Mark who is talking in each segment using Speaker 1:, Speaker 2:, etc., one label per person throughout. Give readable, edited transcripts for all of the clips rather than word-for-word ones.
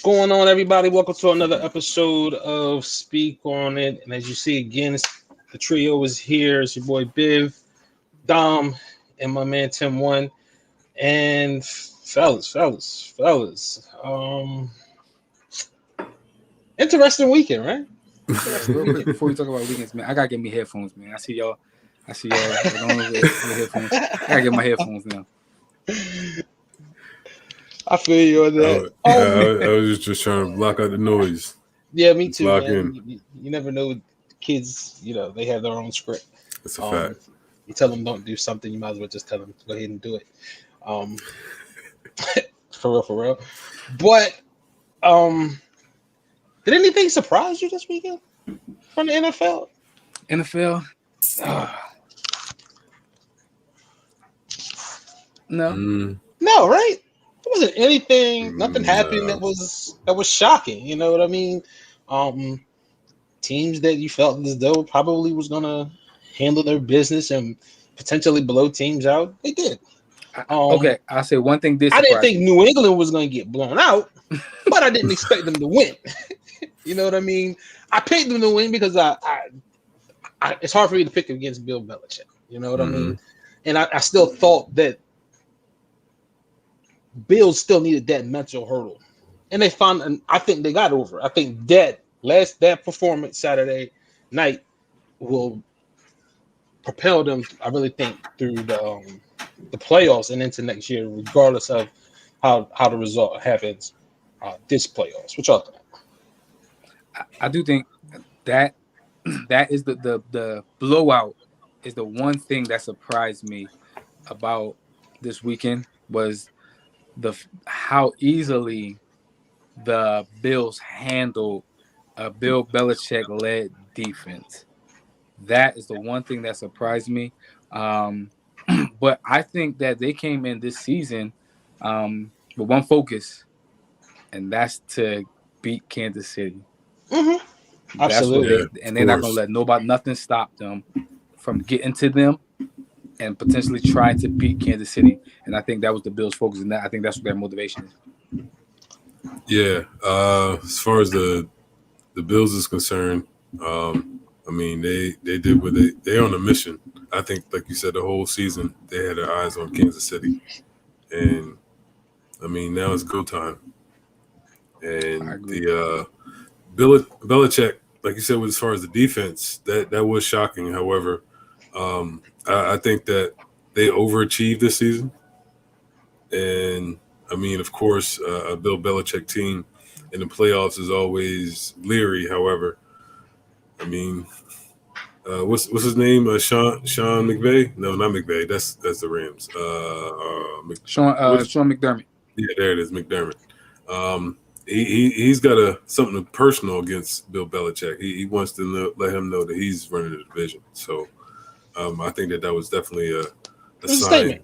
Speaker 1: going on, everybody? Welcome to another episode of Speak On It. And as you see again, the trio is here. It's your boy Biv, Dom, and my man Tim One. And fellas. Interesting weekend, right?
Speaker 2: Real quick before we talk about weekends, man, I gotta get me headphones, man. I see y'all going with headphones. I gotta get my headphones now.
Speaker 1: I feel you on that.
Speaker 3: I was just trying to block out the noise.
Speaker 1: Yeah, me too.
Speaker 3: Lock
Speaker 1: Man.
Speaker 3: in.
Speaker 1: You never know, kids. They have their own script.
Speaker 3: That's a fact.
Speaker 1: You tell them don't do something, you might as well just tell them go ahead and do it. For real. But did anything surprise you this weekend from the NFL?
Speaker 2: No.
Speaker 1: No, right? There wasn't anything. Nothing happened that was shocking. You know what I mean? Teams that you felt as though probably was gonna handle their business and potentially blow teams out, they did.
Speaker 2: Okay, I'll say one thing.
Speaker 1: I didn't think New England was going to get blown out, but I didn't expect them to win. You know what I mean? I picked them to win because I it's hard for me to pick against Bill Belichick. You know what I mean? And I still thought that Bills still needed that mental hurdle, and they found. And I think they got over. I think that performance Saturday night will propel them. I really think through the playoffs and into next year, regardless of how the result happens this playoffs. What y'all think?
Speaker 2: I do think that is the blowout is the one thing that surprised me about this weekend was how easily the Bills handled a Bill Belichick led defense. That is the one thing that surprised me. But I think that they came in this season with one focus, and that's to beat Kansas City.
Speaker 1: Mm-hmm. Absolutely.
Speaker 2: And they're not going to let nothing stop them from getting to them and potentially trying to beat Kansas City. And I think that was the Bills' focus, and I think that's what their motivation is.
Speaker 3: Yeah. As far as the Bills is concerned, I mean, they did what they're on a mission. I think, like you said, the whole season they had their eyes on Kansas City, and I mean now it's go time. And the Belichick, like you said, as far as the defense, that was shocking. However, I think that they overachieved this season, and I mean, of course, a Bill Belichick team in the playoffs is always leery. However, I mean, what's his name? Sean McVay? No, not McVay. That's the Rams.
Speaker 2: Sean McDermott.
Speaker 3: Yeah, there it is, McDermott. He's got something personal against Bill Belichick. He wants to let him know that he's running the division. So I think that was definitely a sign.
Speaker 1: Statement.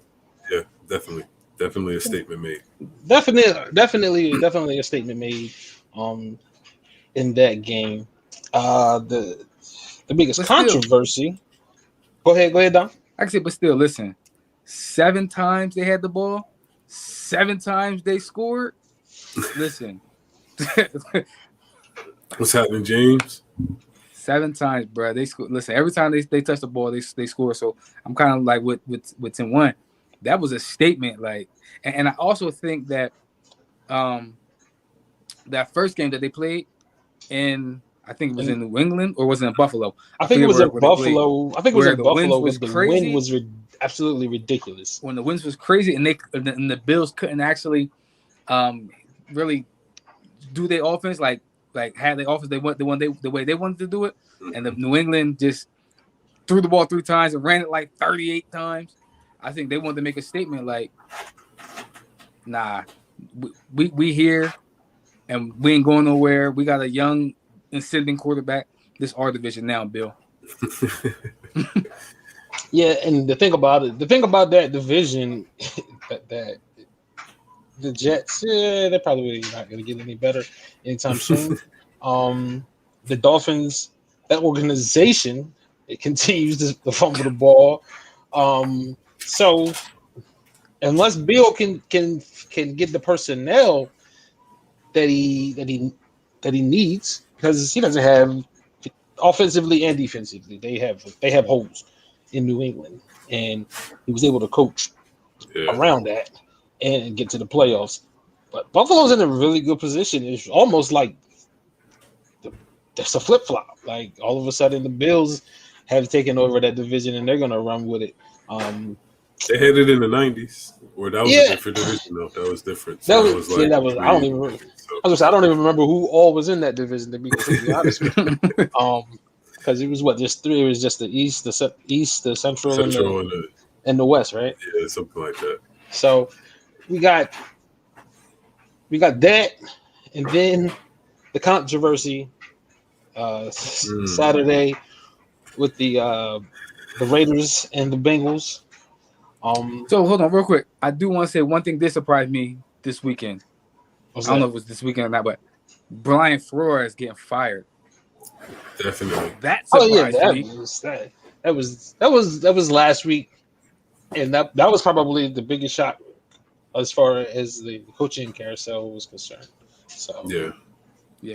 Speaker 3: Yeah, definitely a statement made.
Speaker 1: Definitely a statement made in that game. The biggest controversy. Go ahead, Don.
Speaker 2: I can say, but still, listen. 7 times they had the ball. 7 times they scored. Listen.
Speaker 3: What's happening, James?
Speaker 2: 7 times, bro. They score. Listen, every time they touch the ball, they score. So I'm kind of like with Tim One. That was a statement, like, and I also think that that first game that they played in, I think it was in New England or was it in Buffalo?
Speaker 1: I think it was in Buffalo. I think it was in Buffalo. The wind was absolutely ridiculous.
Speaker 2: When the winds was crazy, and the Bills couldn't actually really do their offense like had the offense the way they wanted to do it, and the New England just threw the ball 3 times and ran it like 38 times. I think they wanted to make a statement like, nah, we here and we ain't going nowhere. We got a young ascending quarterback. This our division now, Bill.
Speaker 1: Yeah, and the thing about that division, that the Jets, they're probably not going to get any better anytime soon. The Dolphins, that organization, it continues to fumble the ball. So unless Bill can get the personnel that he needs because he doesn't have offensively and defensively. They have holes in New England, and he was able to coach around that and get to the playoffs. But Buffalo's in a really good position. It's almost like that's a flip flop. Like all of a sudden, the Bills have taken over that division and they're going to run with it.
Speaker 3: They had it in the '90s, or that was a different division. Though that was different. So
Speaker 1: that was like I don't even remember. I don't even remember who all was in that division. To be completely honest with you, because it was just three. It was just the East, the Central, and the West, right?
Speaker 3: Yeah, something like that.
Speaker 1: So we got that, and then the controversy Saturday with the Raiders and the Bengals.
Speaker 2: So hold on real quick. I do want to say one thing. This surprised me this weekend. I don't know if it was this weekend or not, but Brian Flores getting fired.
Speaker 3: Definitely.
Speaker 2: That surprised
Speaker 1: me. That was last week, and that was probably the biggest shock as far as the coaching carousel was concerned. So
Speaker 3: yeah,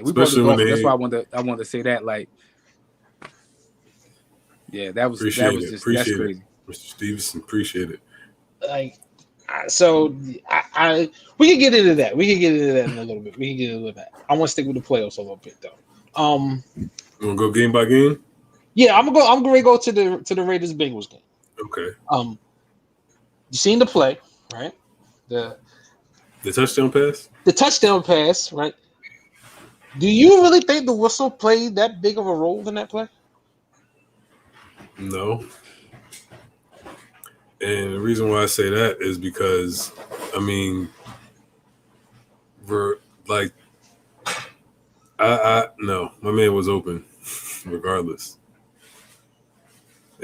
Speaker 2: we brought it up. That's why I wanted to say that. Like, yeah, that was that's crazy.
Speaker 3: Mr. Stevenson, appreciate it.
Speaker 1: Like, so I we can get into that. We can get into that in a little bit. I want to stick with the playoffs a little bit though.
Speaker 3: You want to go game by game?
Speaker 1: Yeah, I'm going to go to the Raiders Bengals game.
Speaker 3: Okay.
Speaker 1: You seen the play, right? The
Speaker 3: touchdown pass?
Speaker 1: The touchdown pass, right? Do you really think the whistle played that big of a role in that play?
Speaker 3: No. And the reason why I say that is because, I mean, no, my man was open regardless.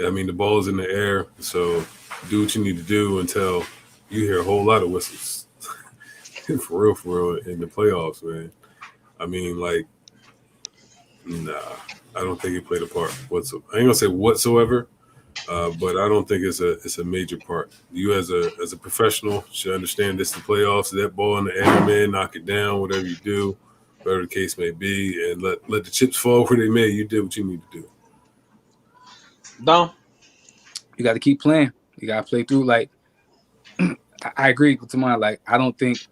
Speaker 3: I mean, the ball's in the air, so do what you need to do until you hear a whole lot of whistles. For real, in the playoffs, man. I mean, like, nah, I don't think it played a part whatsoever. I ain't gonna say whatsoever, but I don't think it's a major part. You as a professional should understand this. The playoffs, that ball in the air, man, knock it down, whatever you do, whatever the case may be, and let the chips fall where they may. You did what you need to do.
Speaker 1: No,
Speaker 2: you got to keep playing. You got to play through. Like, I agree with Tamar. Like, I don't think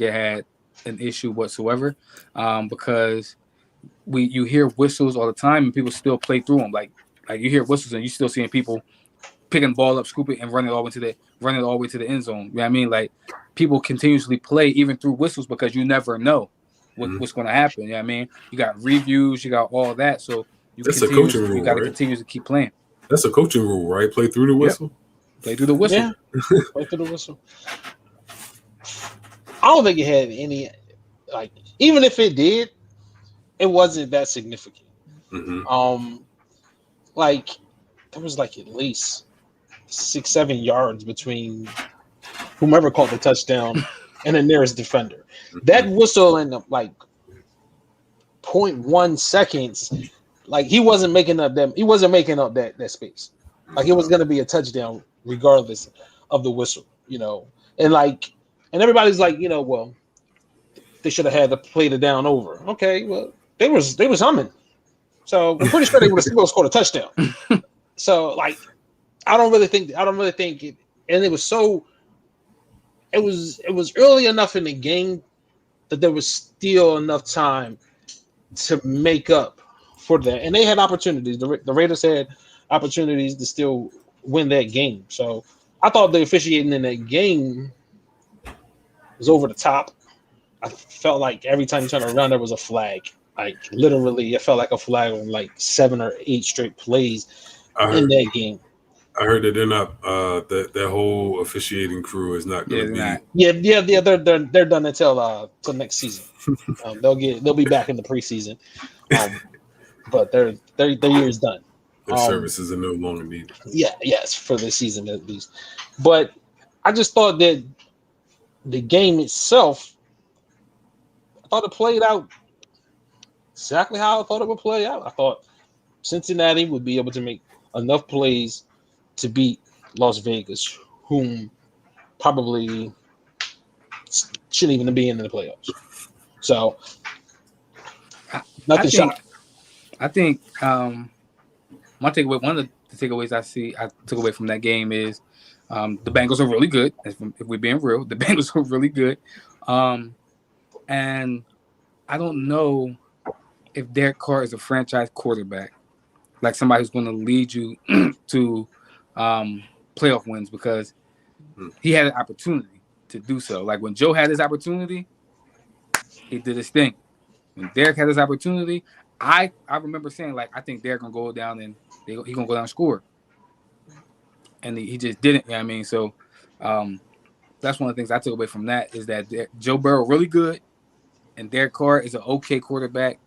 Speaker 2: it had an issue whatsoever, because you hear whistles all the time and people still play through them. Like you hear whistles and you still seeing people picking the ball up, scoop it, and running it all the way to the end zone. You know what I mean? Like, people continuously play even through whistles because you never know what's going to happen. You know what I mean? You got reviews, you got all that. So you got to continue to keep playing.
Speaker 3: That's a coaching rule, right? Play through the whistle.
Speaker 2: Yep. Play through the whistle.
Speaker 1: Yeah. Play through the whistle. I don't think it had any, like, even if it did, it wasn't that significant.
Speaker 3: Mm-hmm.
Speaker 1: Like, there was like at least 6-7 yards between whomever caught the touchdown and the nearest defender. Mm-hmm. That whistle in like 0.1 seconds, like he wasn't making up that space. Like, it was going to be a touchdown regardless of the whistle, you know. And everybody's like, you know, well, they should have had to play the down over. Okay, well, they was humming. So I'm pretty sure they would have still scored a touchdown. So, like, I don't really think it, and it was early enough in the game that there was still enough time to make up for that. And they had opportunities. The Raiders had opportunities to still win that game. So I thought the officiating in that game was over the top. I felt like every time you turn around, there was a flag. Like, literally, it felt like a flag on like 7 or 8 straight plays in that game.
Speaker 3: I heard that they're not. That whole officiating crew is not going to be.
Speaker 1: Yeah. They're done until next season. They'll be back in the preseason, but their year is done.
Speaker 3: Their services are no longer needed.
Speaker 1: Yes, for this season at least. But I just thought that the game itself, I thought it played out exactly how I thought it would play out. I thought Cincinnati would be able to make enough plays to beat Las Vegas, whom probably shouldn't even be in the playoffs. So
Speaker 2: I
Speaker 1: nothing
Speaker 2: think
Speaker 1: shocking.
Speaker 2: I think my takeaway, one of the takeaways I took away from that game is the Bengals are really good. If we're being real, the Bengals are really good. And I don't know if Derek Carr is a franchise quarterback, like somebody who's going to lead you to playoff wins, because he had an opportunity to do so. Like when Joe had his opportunity, he did his thing. When Derek had his opportunity, I remember saying, like, I think Derek gonna go down and he's gonna go down and score, and he just didn't. You know what I mean? So that's one of the things I took away from that, is that Joe Burrow really good, and Derek Carr is an okay quarterback.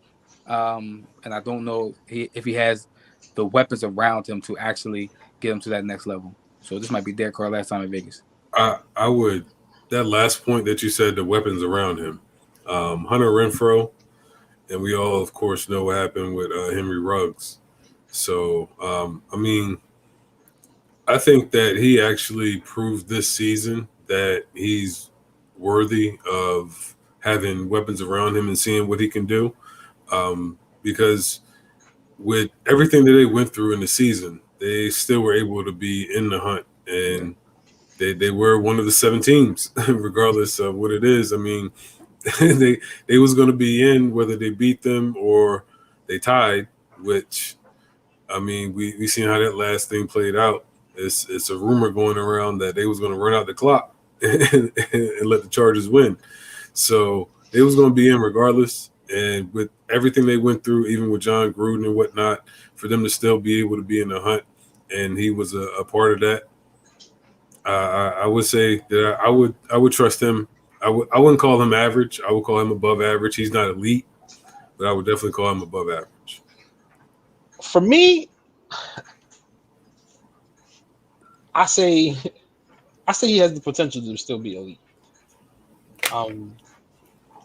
Speaker 2: And I don't know if he has the weapons around him to actually get him to that next level. So this might be Derek Carr last time in Vegas.
Speaker 3: I would, that last point that you said, the weapons around him, Hunter Renfrow, and we all, of course, know what happened with Henry Ruggs. So, I mean, I think that he actually proved this season that he's worthy of having weapons around him and seeing what he can do. Because with everything that they went through in the season, they still were able to be in the hunt, and they were one of the 7 teams, regardless of what it is. I mean, they was going to be in whether they beat them or they tied, which, I mean, we seen how that last thing played out. It's a rumor going around that they was going to run out the clock and let the Chargers win. So they was going to be in regardless. And with everything they went through, even with John Gruden and whatnot, for them to still be able to be in the hunt, and he was a part of that, I would say that I would trust him. I wouldn't call him average. I would call him above average. He's not elite, but I would definitely call him above average.
Speaker 1: For me, I say he has the potential to still be elite.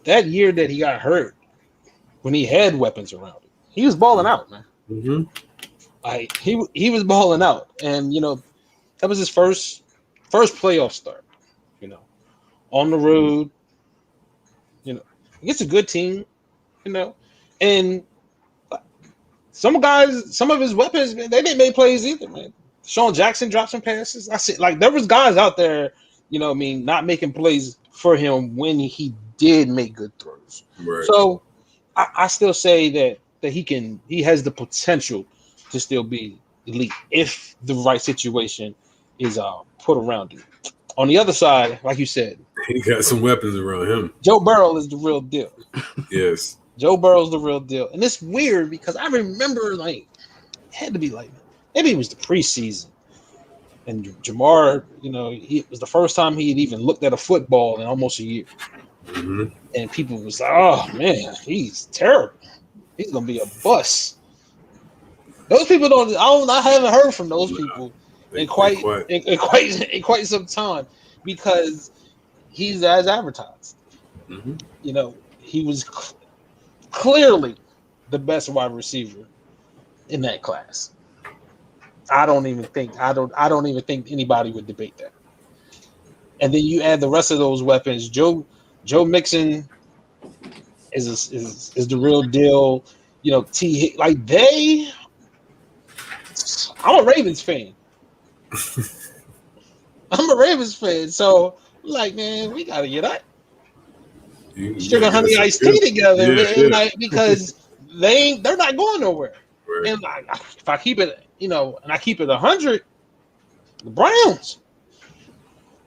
Speaker 1: That year that he got hurt, when he had weapons around him, he was balling out, man.
Speaker 3: Mm-hmm.
Speaker 1: Like he was balling out, and that was his first playoff start. On the road, against a good team, and some of his weapons, man, they didn't make plays either, man. Sean Jackson dropped some passes. I said, like, there was guys out there, not making plays for him when he did make good throws.
Speaker 3: Right.
Speaker 1: So I still say that he has the potential to still be elite if the right situation is put around him. On the other side, like you said,
Speaker 3: he got some weapons around him.
Speaker 1: Joe Burrow is the real deal.
Speaker 3: Yes.
Speaker 1: Joe Burrow's the real deal. And it's weird because I remember, like, it had to be like, maybe it was the preseason. And Jamar, it was the first time he had even looked at a football in almost a year.
Speaker 3: Mm-hmm.
Speaker 1: And people was like, oh, man, he's terrible. He's going to be a bust. Those people I haven't heard from those people in quite some time, because he's as advertised.
Speaker 3: Mm-hmm.
Speaker 1: He was clearly the best wide receiver in that class. I don't even think anybody would debate that. And then you add the rest of those weapons. Joe Mixon is the real deal. I'm a Ravens fan. So like, man, we gotta get up. Sugar Honey Iced Tea together, man, yeah. Like, because they're not going nowhere. Right. And if I keep it, and I keep it 100, the Browns,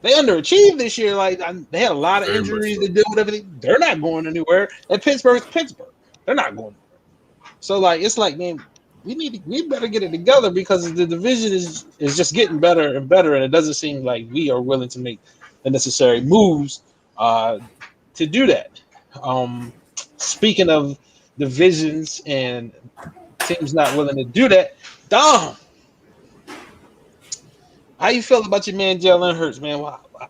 Speaker 1: they underachieved this year. Like, they had a lot of injuries to deal with everything. They're not going anywhere. And Pittsburgh's Pittsburgh. They're not going anywhere. So, like, it's like, man, we better get it together, because the division is just getting better and better, and it doesn't seem like we are willing to make the necessary moves to do that. Speaking of divisions and teams not willing to do that, Dom, how you feel about your man Jalen Hurts, man?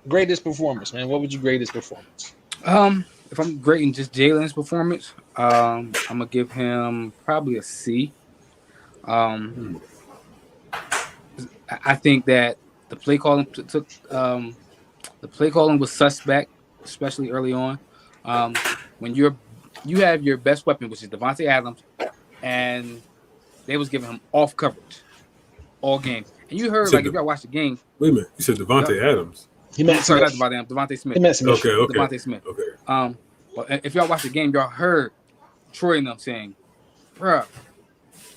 Speaker 1: Greatest performance, man. What would you grade his performance?
Speaker 2: If I'm grading just Jalen's performance, I'm gonna give him probably a C. I think that the play calling the play calling was suspect, especially early on. when you have your best weapon, which is Devontae Adams, and they was giving him off coverage all game. And you heard, like, if y'all watched the game.
Speaker 3: Wait a minute. You said Devontae Adams.
Speaker 2: Sorry, not Devontae Adams. Devontae Smith.
Speaker 3: Okay.
Speaker 2: Devontae Smith.
Speaker 3: Okay.
Speaker 2: But if y'all watched the game, y'all heard Troy and them saying, bruh,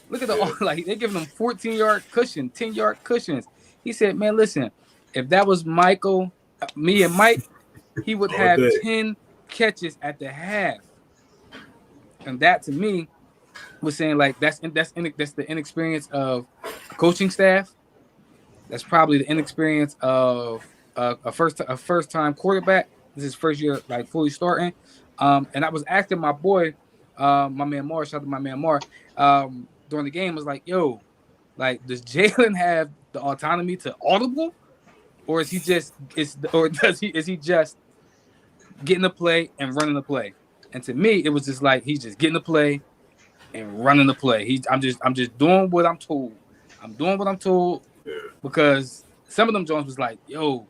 Speaker 2: look at like, they're giving them 14-yard cushion, 10-yard cushions. He said, man, listen, if that was Michael, me and Mike, he would have 10 catches at the half. And that, to me, was saying, like, that's the inexperience of a coaching staff. That's probably the inexperience of a first time quarterback. This is his first year, like, fully starting. And I was asking my boy, my man Mar, shout out to my man Mar, during the game, was like, yo, like, does Jalen have the autonomy to audible, or is he just is he just getting the play and running the play? And to me, it was just like he's just getting the play and running the play. I'm just doing what I'm told. I'm doing what I'm told because some of them Jones was like, yo,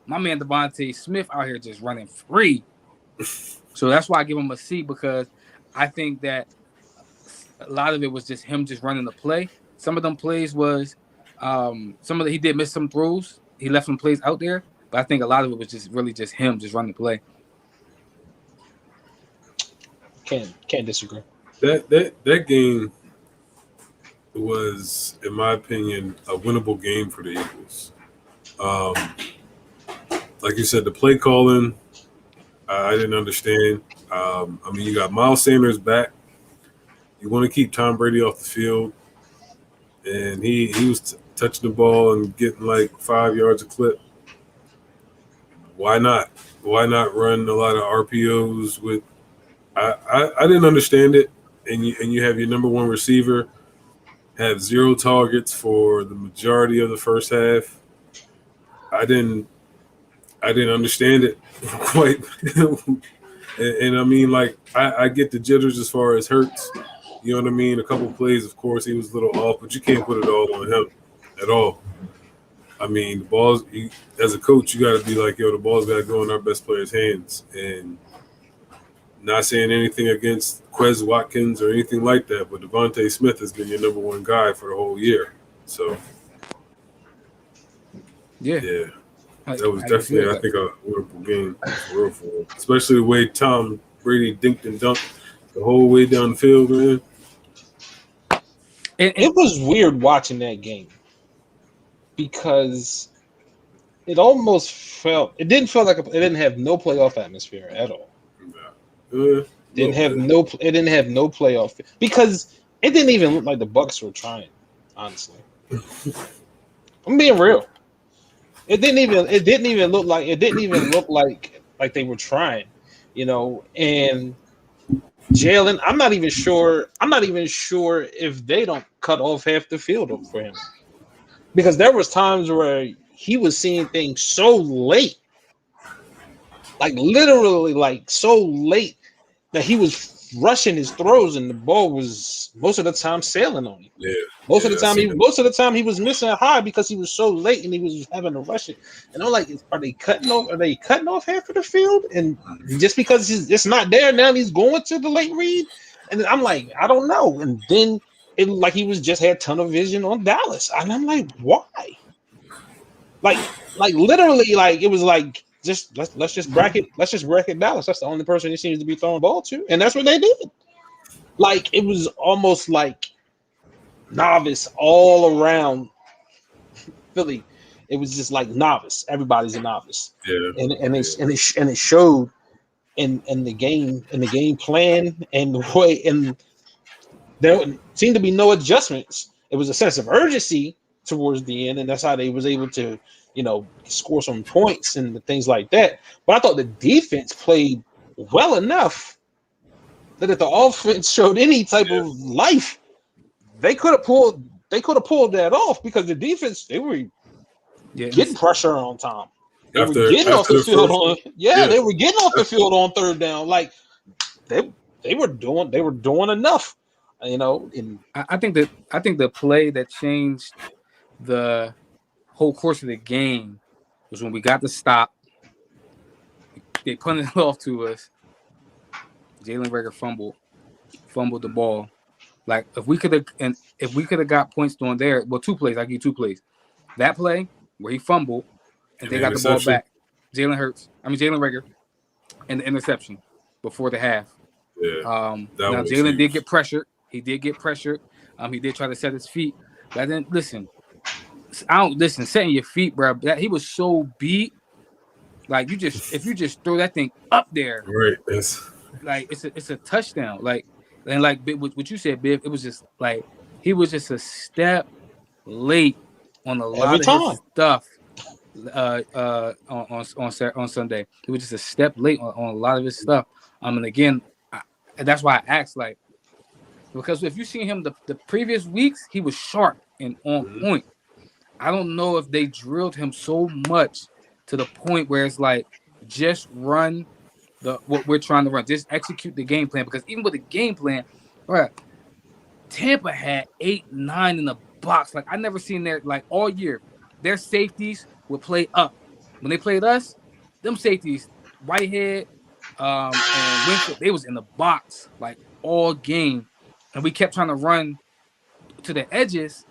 Speaker 2: my man Devontae Smith out here just running free. So that's why I give him a C, because I think that a lot of it was just him just running the play. Some of them plays was he did miss some throws. He left some plays out there, but I think a lot of it was just really just him just running the play.
Speaker 1: Can't disagree.
Speaker 3: That game was, in my opinion, a winnable game for the Eagles. Like you said, the play calling, I didn't understand. I mean, you got Miles Sanders back. You want to keep Tom Brady off the field, and he was touching the ball and getting like 5 yards a clip. Why not? Why not run a lot of RPOs with? I didn't understand it. And you have your number one receiver have 0 targets for the majority of the first half. I didn't understand it quite. and I mean, like, I get the jitters as far as Hurts. You know what I mean? A couple plays, of course, he was a little off, but you can't put it all on him at all. I mean, the balls, as a coach, you got to be like, yo, the ball's got to go in our best player's hands. And not saying anything against Quez Watkins or anything like that, but Devontae Smith has been your number one guy for the whole year. So, yeah. That was definitely, I think, a winnable game for real. Especially the way Tom Brady dinked and dunked the whole way down the field, man.
Speaker 1: It was weird watching that game because it didn't feel like it didn't have no playoff atmosphere at all. It didn't have no playoff because it didn't even look like the Bucs were trying. Honestly, I'm being real. It didn't even look like they were trying, you know. And Jalen, I'm not even sure if they don't cut off half the field for him, because there was times where he was seeing things so late, like literally like so late, that he was rushing his throws and the ball was most of the time sailing on him.
Speaker 3: Yeah.
Speaker 1: Most of the time he was missing a high because he was so late and he was having to rush it. And I'm like, are they cutting off half of the field? And just because it's not there now, he's going to the late read. And I'm like, I don't know. And then it like he was just had tunnel vision on Dallas. And I'm like, why? Like literally, like it was like, let's just bracket Dallas. That's the only person he seems to be throwing the ball to, and that's what they did. Like it was almost like novice all around Philly. It was just like novice. Everybody's a novice.
Speaker 3: Yeah.
Speaker 1: And it showed in the game plan and the way, and there seemed to be no adjustments. It was a sense of urgency towards the end, and that's how they was able to, you know, score some points and things like that. But I thought the defense played well enough that if the offense showed any type of life, they could have pulled that off, because the defense, they were getting pressure on Tom. They were getting off the field on third down. Like they were doing enough, you know. And
Speaker 2: I think the play that changed the whole course of the game was when we got the stop. They punted it off to us, Jalen Reagor fumbled the ball. Like if we could have got points on there, well, 2 plays. I give you 2 plays. That play where he fumbled and they got the ball back. Jalen Reagor, and the interception before the half.
Speaker 3: Yeah.
Speaker 2: Now Jalen did get pressured. He did get pressured. He did try to set his feet. But then listen, setting your feet, bro. He was so beat. Like if you just throw that thing up there,
Speaker 3: right? That's
Speaker 2: like it's a touchdown. Like and like what you said, Biff. It was just like he was just a step late on a lot of his stuff. On Sunday, he was just a step late on a lot of his stuff. And again, that's why I asked, like, because if you seen him the previous weeks, he was sharp and on point. I don't know if they drilled him so much to the point where it's like just run what we're trying to run, just execute the game plan. Because even with the game plan, all right, Tampa had 8-9 in the box. Like I never seen that like all year. Their safeties would play up. When they played us, them safeties, Whitehead, and Winston, they was in the box like all game, and we kept trying to run to the edges.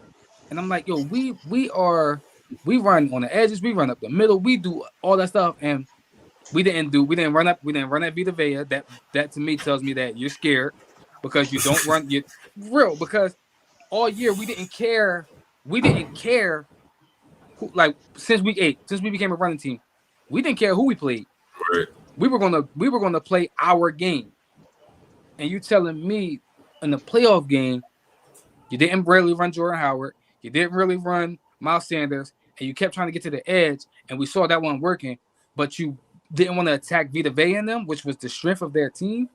Speaker 2: And I'm like, yo, we run on the edges, we run up the middle, we do all that stuff, and we didn't run at Vita Vea. That to me tells me that you're scared because you don't run. You're real because all year we didn't care. Who, like since week 8, since we became a running team, we didn't care who we played.
Speaker 3: right.
Speaker 2: We were gonna play our game. And you telling me in the playoff game, you didn't really run Jordan Howard, you didn't really run Miles Sanders, and you kept trying to get to the edge, and we saw that one working, but you didn't want to attack Vita Vea in them, which was the strength of their team.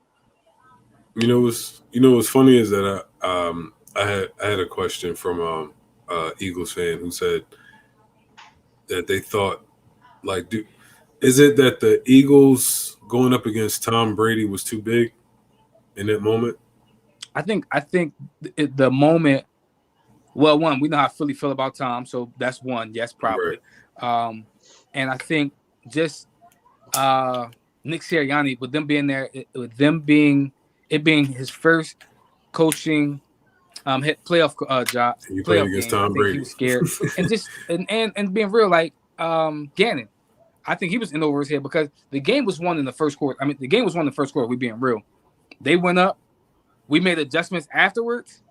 Speaker 3: What's funny is that I had a question from Eagles fan who said that they thought, like, is it that the Eagles going up against Tom Brady was too big in that moment?
Speaker 2: I think the moment. Well, one, we know how Philly feel about Tom, so that's one. Yes, probably. Right. And I think just Nick Sirianni, with them being there, it being his first coaching hit playoff job.
Speaker 3: You playing against Tom Brady.
Speaker 2: He was scared, and just and being real, like Gannon, I think he was in over his head because the game was won in the first quarter. I mean, the game was won in the first quarter. We being real, they went up. We made adjustments afterwards,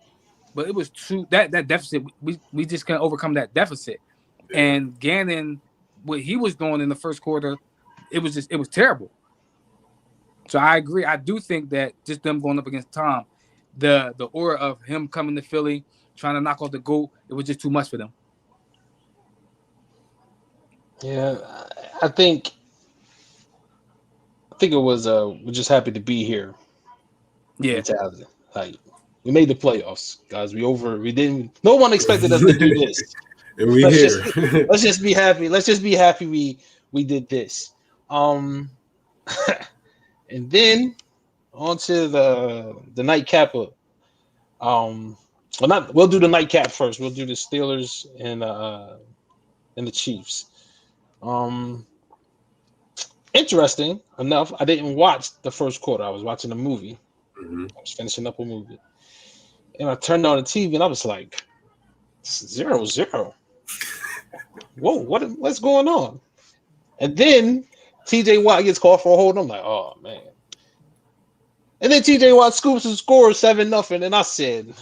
Speaker 2: but it was that deficit. We just couldn't overcome that deficit. Yeah. And Gannon, what he was doing in the first quarter, it was terrible. So I agree. I do think that just them going up against Tom, the aura of him coming to Philly, trying to knock off the GOAT, it was just too much for them.
Speaker 1: Yeah, I think it was we're just happy to be here.
Speaker 2: Yeah,
Speaker 1: like we made the playoffs, guys. We didn't. No one expected us to do this.
Speaker 3: And
Speaker 1: let's just be happy. Let's just be happy we did this. And then on to the nightcap. We'll do the nightcap first. We'll do the Steelers and the Chiefs. Interesting enough, I didn't watch the first quarter. I was watching a movie.
Speaker 3: Mm-hmm.
Speaker 1: I was finishing up a movie, and I turned on the TV, and I was like, 0-0. Whoa, what's going on? And then TJ Watt gets called for a hold. I'm like, oh man. And then TJ Watt scoops and scores 7-0, and I said,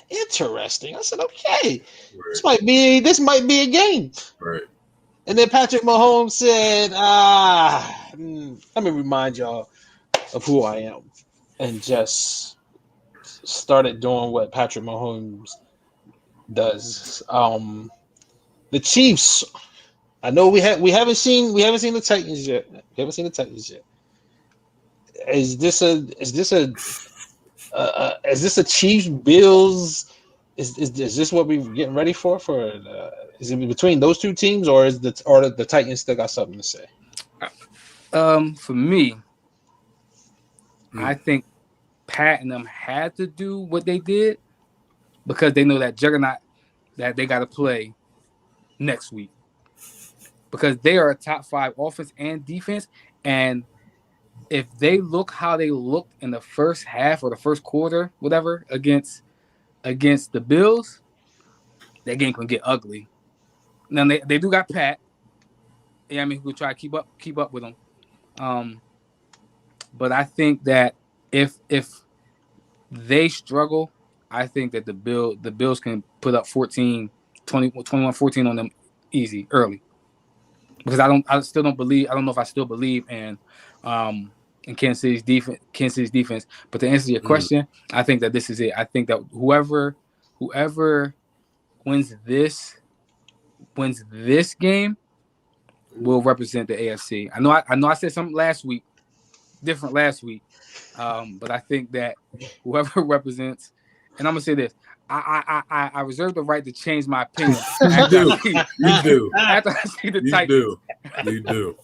Speaker 1: interesting. I said, okay, right. This might be a game.
Speaker 3: Right.
Speaker 1: And then Patrick Mahomes said, let me remind y'all of who I am. And just started doing what Patrick Mahomes does. The Chiefs, I know we haven't seen the Titans yet. We haven't seen the Titans yet. Is this a Chiefs Bills? Is this what we're getting ready for? Is it between those two teams, or the Titans still got something to say?
Speaker 2: For me, I think Pat and them had to do what they did because they know that juggernaut that they got to play next week because they are a top 5 offense and defense, and if they look how they looked in the first half or the first quarter, whatever, against the Bills, that game can get ugly. Now they do got Pat. Yeah, I mean, who try to keep up with them. But I think that if they struggle, I think that the Bills can put up 14, 20, 21, 14 on them easy early. Because I still don't believe. I don't know if I still believe in Kansas City's defense. But to answer your question, I think that this is it. I think that whoever wins this game will represent the AFC. I know I said something different last week, but I think that whoever represents, and I'm gonna say this, I reserve the right to change my opinion after
Speaker 3: You do.
Speaker 2: after I see the Titans.
Speaker 3: You do.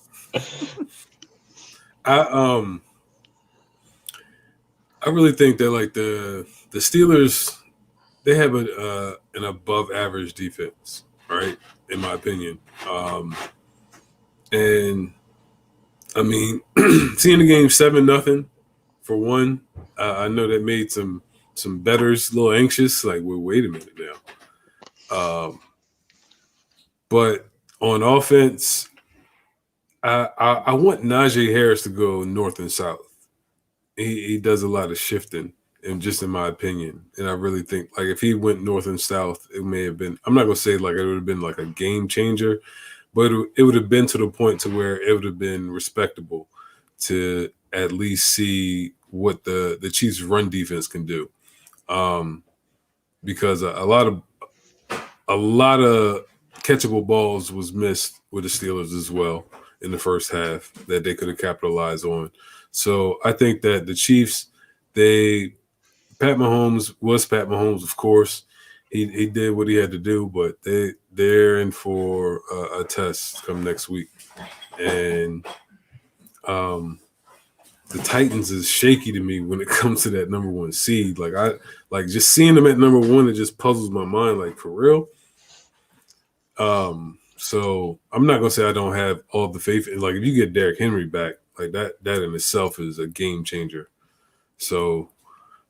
Speaker 3: I really think that like the Steelers, they have an above average defense, right? In my opinion, and I mean, seeing the game 7-0 for one, I know that made some bettors a little anxious. Like, well, wait a minute now. But on offense, I want Najee Harris to go north and south. He does a lot of shifting, and just in my opinion, and I really think like if he went north and south, it may have been. I'm not gonna say like it would have been like a game changer, but it would have been to the point to where it would have been respectable to at least see what the Chiefs' run defense can do, because a lot of catchable balls was missed with the Steelers as well in the first half that they could have capitalized on. So I think that the Chiefs, Pat Mahomes, of course. He did what he had to do, but they're in for a test come next week. And the Titans is shaky to me when it comes to that number one seed. Like just seeing them at number one, it just puzzles my mind, like for real. So I'm not gonna say I don't have all the faith in, like if you get Derrick Henry back, like that in itself is a game changer. So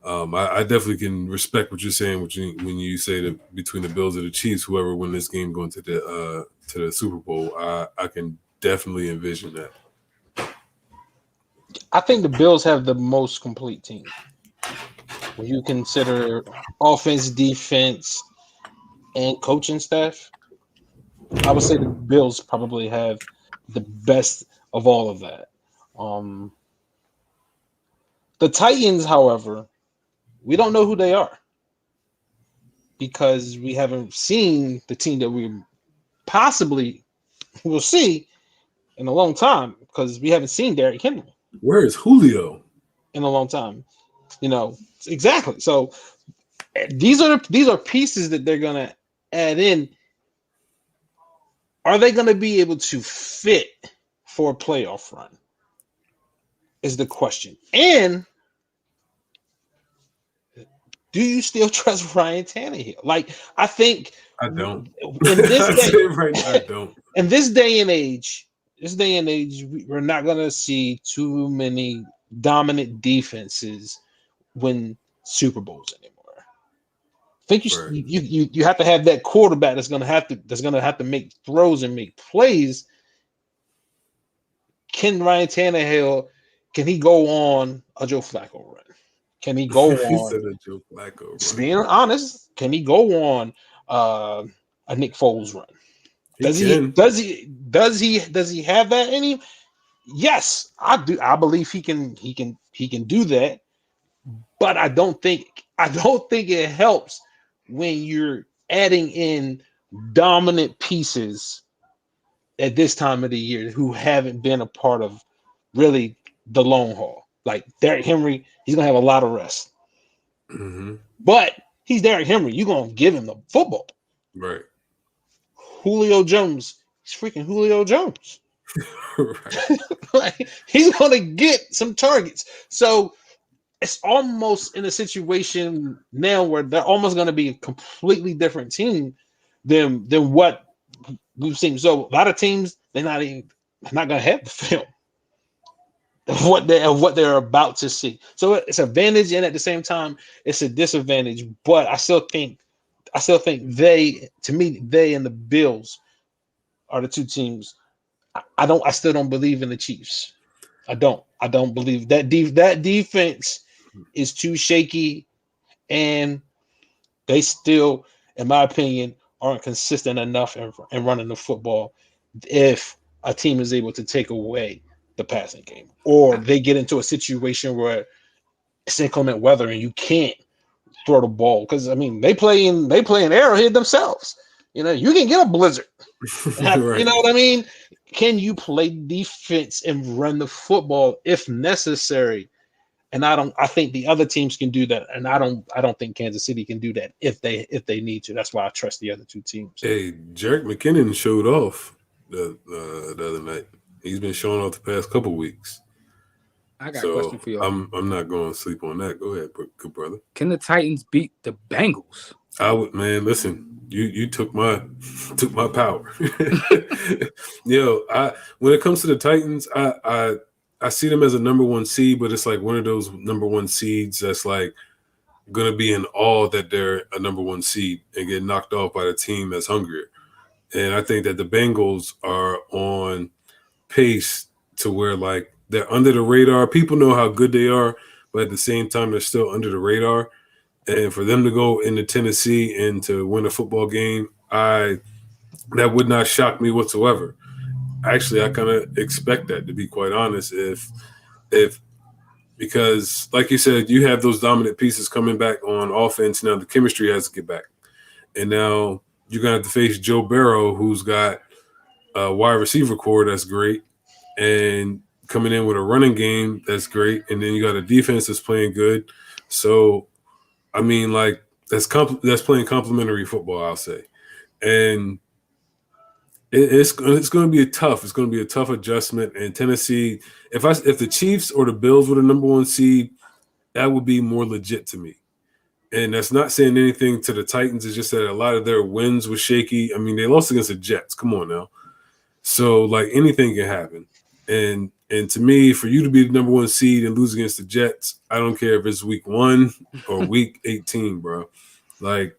Speaker 3: I definitely can respect what you're saying when you say that between the Bills and the Chiefs, whoever win this game going to the Super Bowl, I can definitely envision that.
Speaker 1: I think the Bills have the most complete team. When you consider offense, defense, and coaching staff, I would say the Bills probably have the best of all of that. The Titans, however, we don't know who they are because we haven't seen the team that we possibly will see in a long time because we haven't seen Derrick Henry.
Speaker 3: Where is Julio?
Speaker 1: In a long time, exactly. So these are pieces that they're gonna add in. Are they gonna be able to fit for a playoff run? Is the question. And do you still trust Ryan Tannehill? Like, I think
Speaker 3: I don't.
Speaker 1: In this day,
Speaker 3: right now, I don't.
Speaker 1: In this day and age, we're not gonna see too many dominant defenses win Super Bowls anymore. I think you have to have that quarterback that's gonna have to make throws and make plays. Can Ryan Tannehill go on a Joe Flacco run? Can he go on?
Speaker 3: Joe Flacco,
Speaker 1: just being honest, can he go on a Nick Foles run? Does he have that in him? Yes, I do. I believe he can do that. But I don't think it helps when you're adding in dominant pieces at this time of the year who haven't been a part of really the long haul. Like Derrick Henry, he's gonna have a lot of rest.
Speaker 3: Mm-hmm.
Speaker 1: But he's Derrick Henry. You're gonna give him the football.
Speaker 3: Right.
Speaker 1: Julio Jones, he's freaking Julio Jones.
Speaker 3: Right.
Speaker 1: Like, he's gonna get some targets. So it's almost in a situation now where they're almost gonna be a completely different team than what we've seen. So a lot of teams, they're not gonna have the film. of what they're about to see. So it's an advantage, and at the same time, it's a disadvantage. But I still think they and the Bills are the two teams. I still don't believe in the Chiefs. I don't believe that that defense is too shaky, and they still, in my opinion, aren't consistent enough in running the football. If a team is able to take away the passing game, or they get into a situation where it's inclement weather and you can't throw the ball, because I mean they play in Arrowhead themselves. You can get a blizzard.
Speaker 3: Right.
Speaker 1: You know what I mean? Can you play defense and run the football if necessary? And I think the other teams can do that, and I don't think Kansas City can do that if they need to. That's why I trust the other two teams.
Speaker 3: Hey, Jerick McKinnon showed off the other night. He's been showing off the past couple weeks.
Speaker 2: I got a question for you.
Speaker 3: I'm not going to sleep on that. Go ahead, good brother.
Speaker 2: Can the Titans beat the Bengals?
Speaker 3: Man. Listen, you took my power. When it comes to the Titans, I see them as a number one seed, but it's like one of those number one seeds that's like going to be in awe that they're a number one seed and get knocked off by the team that's hungrier. And I think that the Bengals are on pace to where like they're under the radar. People know how good they are, but at the same time, they're still under the radar. And for them to go into Tennessee and to win a football game, that would not shock me whatsoever. Actually, I kind of expect that, to be quite honest, because like you said, you have those dominant pieces coming back on offense. Now the chemistry has to get back. And now you're going to have to face Joe Burrow, who's got a wide receiver core that's great, and coming in with a running game that's great. And then you got a defense that's playing good. So, I mean, like that's playing complementary football, I'll say. And it's going to be a tough adjustment. And Tennessee, if the Chiefs or the Bills were the number one seed, that would be more legit to me. And that's not saying anything to the Titans. It's just that a lot of their wins were shaky. I mean, they lost against the Jets. Come on now. So like anything can happen. And to me, for you to be the number one seed and lose against the Jets, I don't care if it's week 1 or week 18, bro. Like,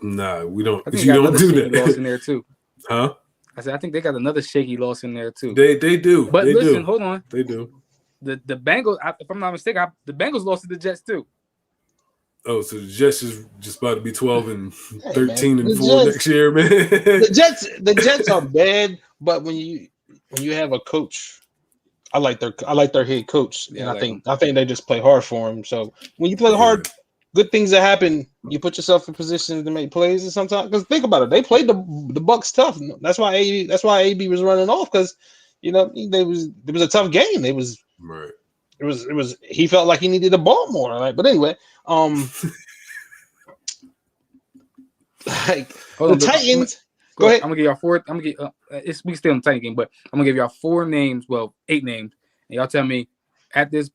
Speaker 3: nah, we don't. You don't do that.
Speaker 2: Loss in there too.
Speaker 3: Huh?
Speaker 2: I said I think they got another shaky loss in there too.
Speaker 3: They do.
Speaker 2: But
Speaker 3: they
Speaker 2: listen,
Speaker 3: do.
Speaker 2: hold on.
Speaker 3: They do.
Speaker 2: The Bengals, if I'm not mistaken, the Bengals lost to the Jets too.
Speaker 3: Oh, so the Jets is just about to be 12 and 13 and 4 next year, man.
Speaker 1: The Jets are bad, but when you have a coach, I like their head coach, and I think they just play hard for him. So when you play hard, good things that happen. You put yourself in position to make plays, and sometimes because think about it, they played the Bucs tough. That's why AB was running off, because it was a tough game. It was
Speaker 3: right.
Speaker 1: It was he felt like he needed the ball more. Like, but anyway, like the Titans. Go ahead.
Speaker 2: I'm gonna give y'all 4. I'm gonna get we still in the Titan game, but I'm gonna give y'all 4 names. Well, 8 names, and y'all tell me at this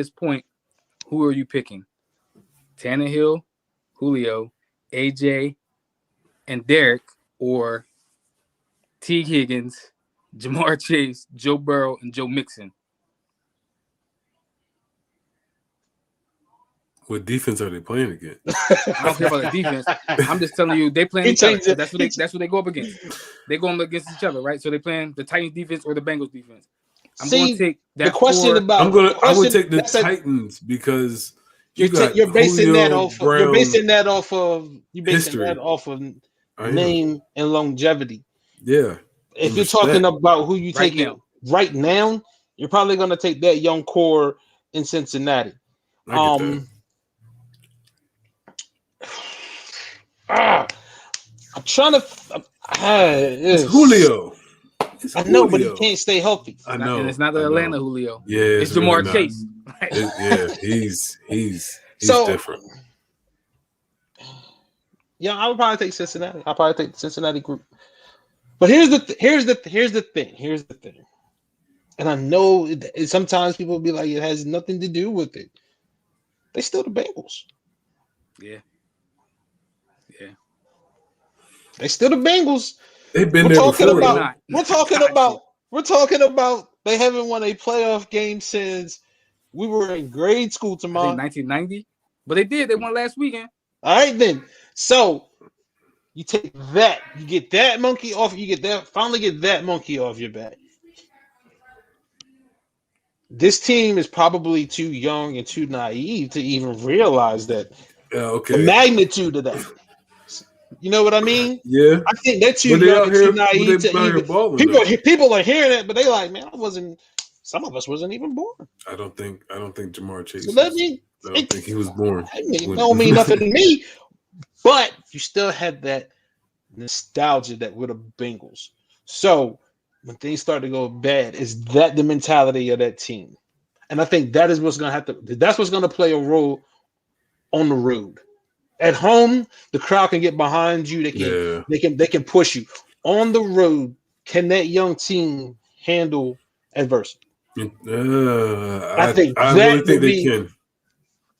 Speaker 2: point, who are you picking? Tannehill, Julio, AJ, and Derek, or T. Higgins, Jamar Chase, Joe Burrow, and Joe Mixon?
Speaker 3: What defense are they playing against?
Speaker 2: I don't care about the defense. I'm just telling you they playing each other. That's what they go up against. They go against each other, right? So they playing the Titans defense or the Bengals defense. I'm going to take that.
Speaker 1: The question about
Speaker 3: I would take the Titans because
Speaker 1: you're basing that off of name and longevity.
Speaker 3: Yeah.
Speaker 1: If you're talking about who you taking right now, you're probably going to take that young core in Cincinnati. I'm trying to.
Speaker 3: It's Julio.
Speaker 1: I know, but he can't stay healthy.
Speaker 2: I know. And it's not the Atlanta Julio.
Speaker 3: Yeah,
Speaker 2: it's Jamar Chase.
Speaker 3: He's
Speaker 1: so
Speaker 3: different.
Speaker 1: Yeah, I would probably take Cincinnati. I'll probably take the Cincinnati group. But here's the thing. And I know sometimes people will be like, it has nothing to do with it. They still the Bengals.
Speaker 2: Yeah.
Speaker 1: They still the Bengals.
Speaker 3: They've been there before.
Speaker 1: We're talking about They haven't won a playoff game since we were in grade school.
Speaker 2: I think
Speaker 1: Tomorrow.
Speaker 2: 1990. But they did. They won last weekend.
Speaker 1: All right, then. So you take that, you get that monkey off. You get that. Finally, get that monkey off your back. This team is probably too young and too naive to even realize that the magnitude of that. You know what I mean?
Speaker 3: Yeah.
Speaker 1: I think they're too young and too naive to even. People are hearing it, but they like, man, some of us wasn't even born.
Speaker 3: I don't think Jamar Chase.
Speaker 1: So let me.
Speaker 3: I don't think he was born.
Speaker 1: It don't mean nothing to me, but you still had that nostalgia that with the Bengals. So when things start to go bad, is that the mentality of that team? And I think that is what's going to have to. That's what's going to play a role on the road. At home, the crowd can get behind you. They can push you. On the road, can that young team handle adversity?
Speaker 3: I really think they can.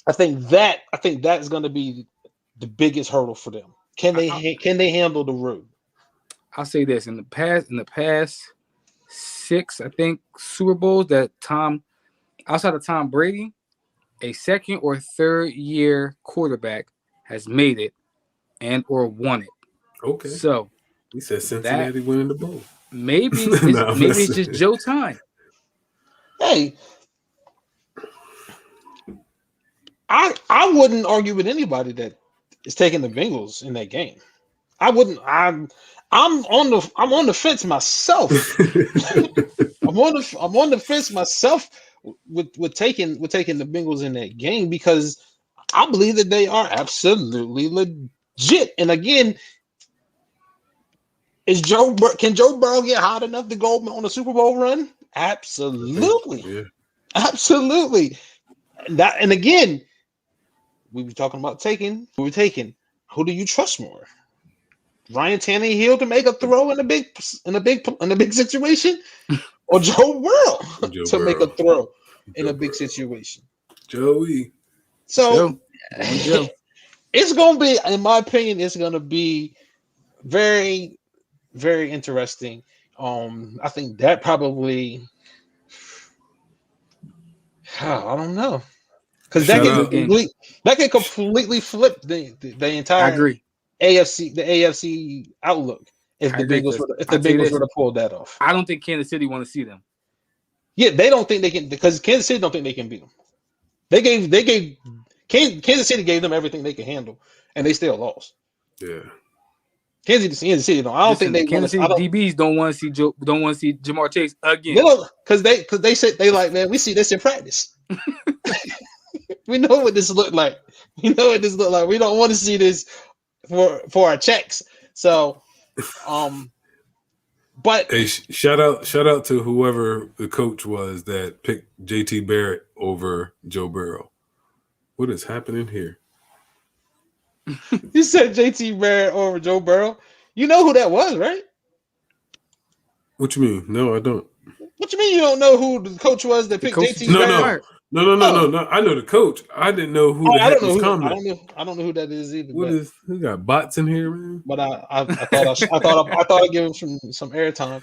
Speaker 1: I think that is going to be the biggest hurdle for them. Can they handle the road?
Speaker 2: I'll say this: in the past 6, I think, Super Bowls that outside of Tom Brady, a second or third year quarterback has made it and or won it.
Speaker 3: Okay.
Speaker 2: So
Speaker 3: we said Cincinnati winning the bowl.
Speaker 2: Maybe it's just Joe time. Hey,
Speaker 1: I wouldn't argue with anybody that is taking the Bengals in that game. I wouldn't. I'm on the fence myself. I'm on the fence myself with taking the Bengals in that game because I believe that they are absolutely legit. And again, can Joe Burrow get hot enough to go on a Super Bowl run? Absolutely. Yeah. Absolutely. And again, we were talking about taking. Who do you trust more? Ryan Tannehill to make a throw in a big situation, or Joe Burrow to make a throw in a big situation?
Speaker 3: Joey.
Speaker 1: So it's gonna be, in my opinion, it's gonna be very, very interesting. I think that probably, I don't know, because that can completely flip the entire AFC outlook if the Bengals were to pull that off.
Speaker 2: I don't think Kansas City want to see them.
Speaker 1: Yeah, they don't think they can, because Kansas City don't think they can beat them. Kansas City gave them everything they could handle, and they still lost.
Speaker 3: Yeah.
Speaker 1: Kansas City don't. I don't think they.
Speaker 2: Kansas City DBs don't want to see Jamar Chase again.
Speaker 1: Because they said they like, man, we see this in practice. We know what this looked like. We don't want to see this for our checks. So, but
Speaker 3: hey, shout out to whoever the coach was that picked JT Barrett over Joe Burrow. What is happening here?
Speaker 1: You said JT Barrett over Joe Burrow. You know who that was, right?
Speaker 3: What you mean? No, I don't.
Speaker 1: What you mean you don't know who the coach was that picked JT Barrett?
Speaker 3: No. I know the coach. I didn't know who the heck was coming.
Speaker 1: I don't know who that is either.
Speaker 3: We got bots in here, man?
Speaker 1: But I thought I'd give him some airtime.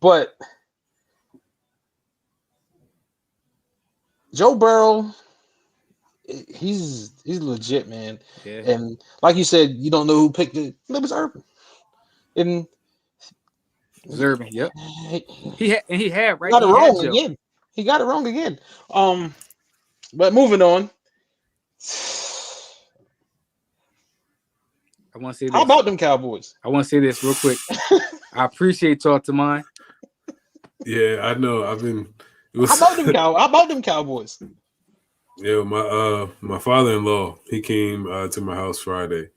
Speaker 1: But Joe Burrow, he's legit, man. Yeah. And like you said, you don't know who picked it. It was Urban. And
Speaker 2: Urban, yep. He had right.
Speaker 1: Got it wrong again. He got it wrong again. But moving on.
Speaker 2: I want to say this.
Speaker 1: How about them Cowboys?
Speaker 2: I want to say this real quick. I appreciate y'all to mine.
Speaker 3: Yeah, I know.
Speaker 1: How about them Cowboys?
Speaker 3: Yeah, my father-in-law, he came to my house Friday,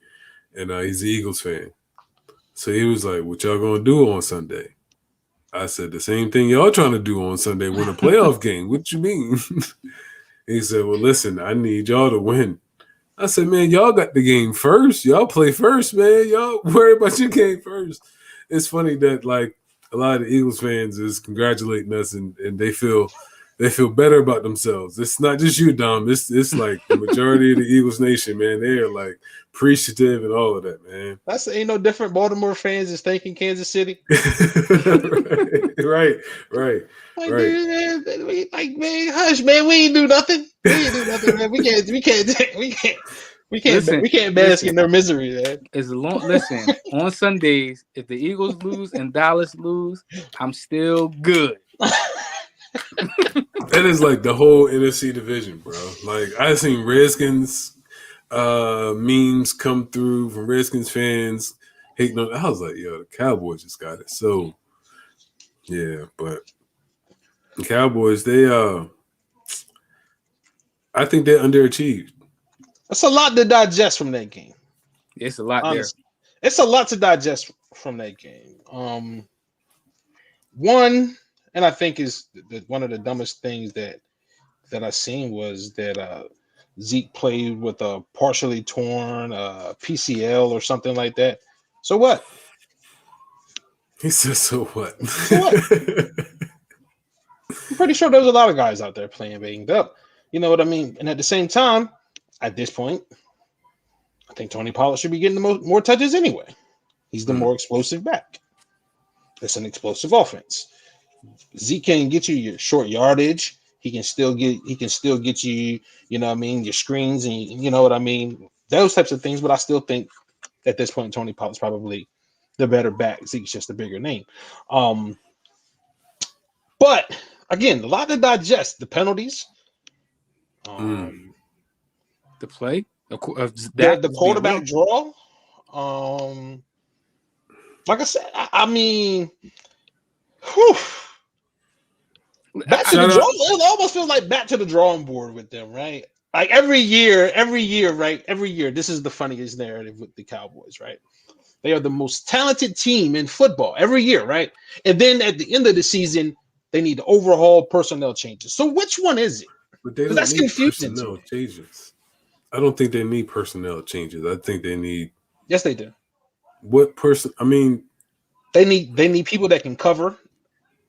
Speaker 3: and he's an Eagles fan. So he was like, "What y'all gonna do on Sunday?" I said, "The same thing y'all trying to do on Sunday, win a playoff game. What you mean?" He said, "Well, listen, I need y'all to win." I said, "Man, y'all got the game first. Y'all play first, man. Y'all worry about your game first." It's funny that like a lot of the Eagles fans is congratulating us, and they feel they feel better about themselves. It's not just you, Dom. It's like the majority of the Eagles nation, man. They are like appreciative and all of that, man.
Speaker 1: That's ain't no different. Baltimore fans is thanking Kansas City.
Speaker 3: right.
Speaker 1: Like, dude, man, hush, man. We ain't do nothing. We ain't do nothing, man. We can't bask in their misery, man.
Speaker 2: Listen, on Sundays, if the Eagles lose and Dallas lose, I'm still good.
Speaker 3: That is like the whole NFC division, bro. Like I've seen Redskins memes come through from Redskins fans hating on. I was like, yo, the Cowboys just got it. So yeah, but the Cowboys, I think they underachieved.
Speaker 1: That's a lot to digest from that game.
Speaker 2: It's a lot there.
Speaker 1: It's a lot to digest from that game. One, and I think is one of the dumbest things that I seen was that Zeke played with a partially torn PCL or something like that. So what?
Speaker 3: He said, so what?
Speaker 1: So what? I'm pretty sure there's a lot of guys out there playing banged up. You know what I mean? And at the same time, at this point, I think Tony Pollard should be getting the more touches anyway. He's the more explosive back. It's an explosive offense. Zeke can get you your short yardage. He can still get you, you know what I mean, your screens and you know what I mean, those types of things. But I still think at this point, Tony Pollard's probably the better back. Zeke's just a bigger name. But again, a lot to digest. The penalties.
Speaker 2: The play,
Speaker 1: the quarterback draw. Like I said, I mean, whew. Back to the draw. It almost feels like back to the drawing board with them, right? Like every year, right? Every year, this is the funniest narrative with the Cowboys, right? They are the most talented team in football every year, right? And then at the end of the season, they need to overhaul personnel changes. So which one is it?
Speaker 3: But they don't
Speaker 1: that's
Speaker 3: need
Speaker 1: confusing.
Speaker 3: Personnel changes. I don't think they need personnel changes. I think they need.
Speaker 1: Yes, they do.
Speaker 3: What person? I mean,
Speaker 1: they need people that can cover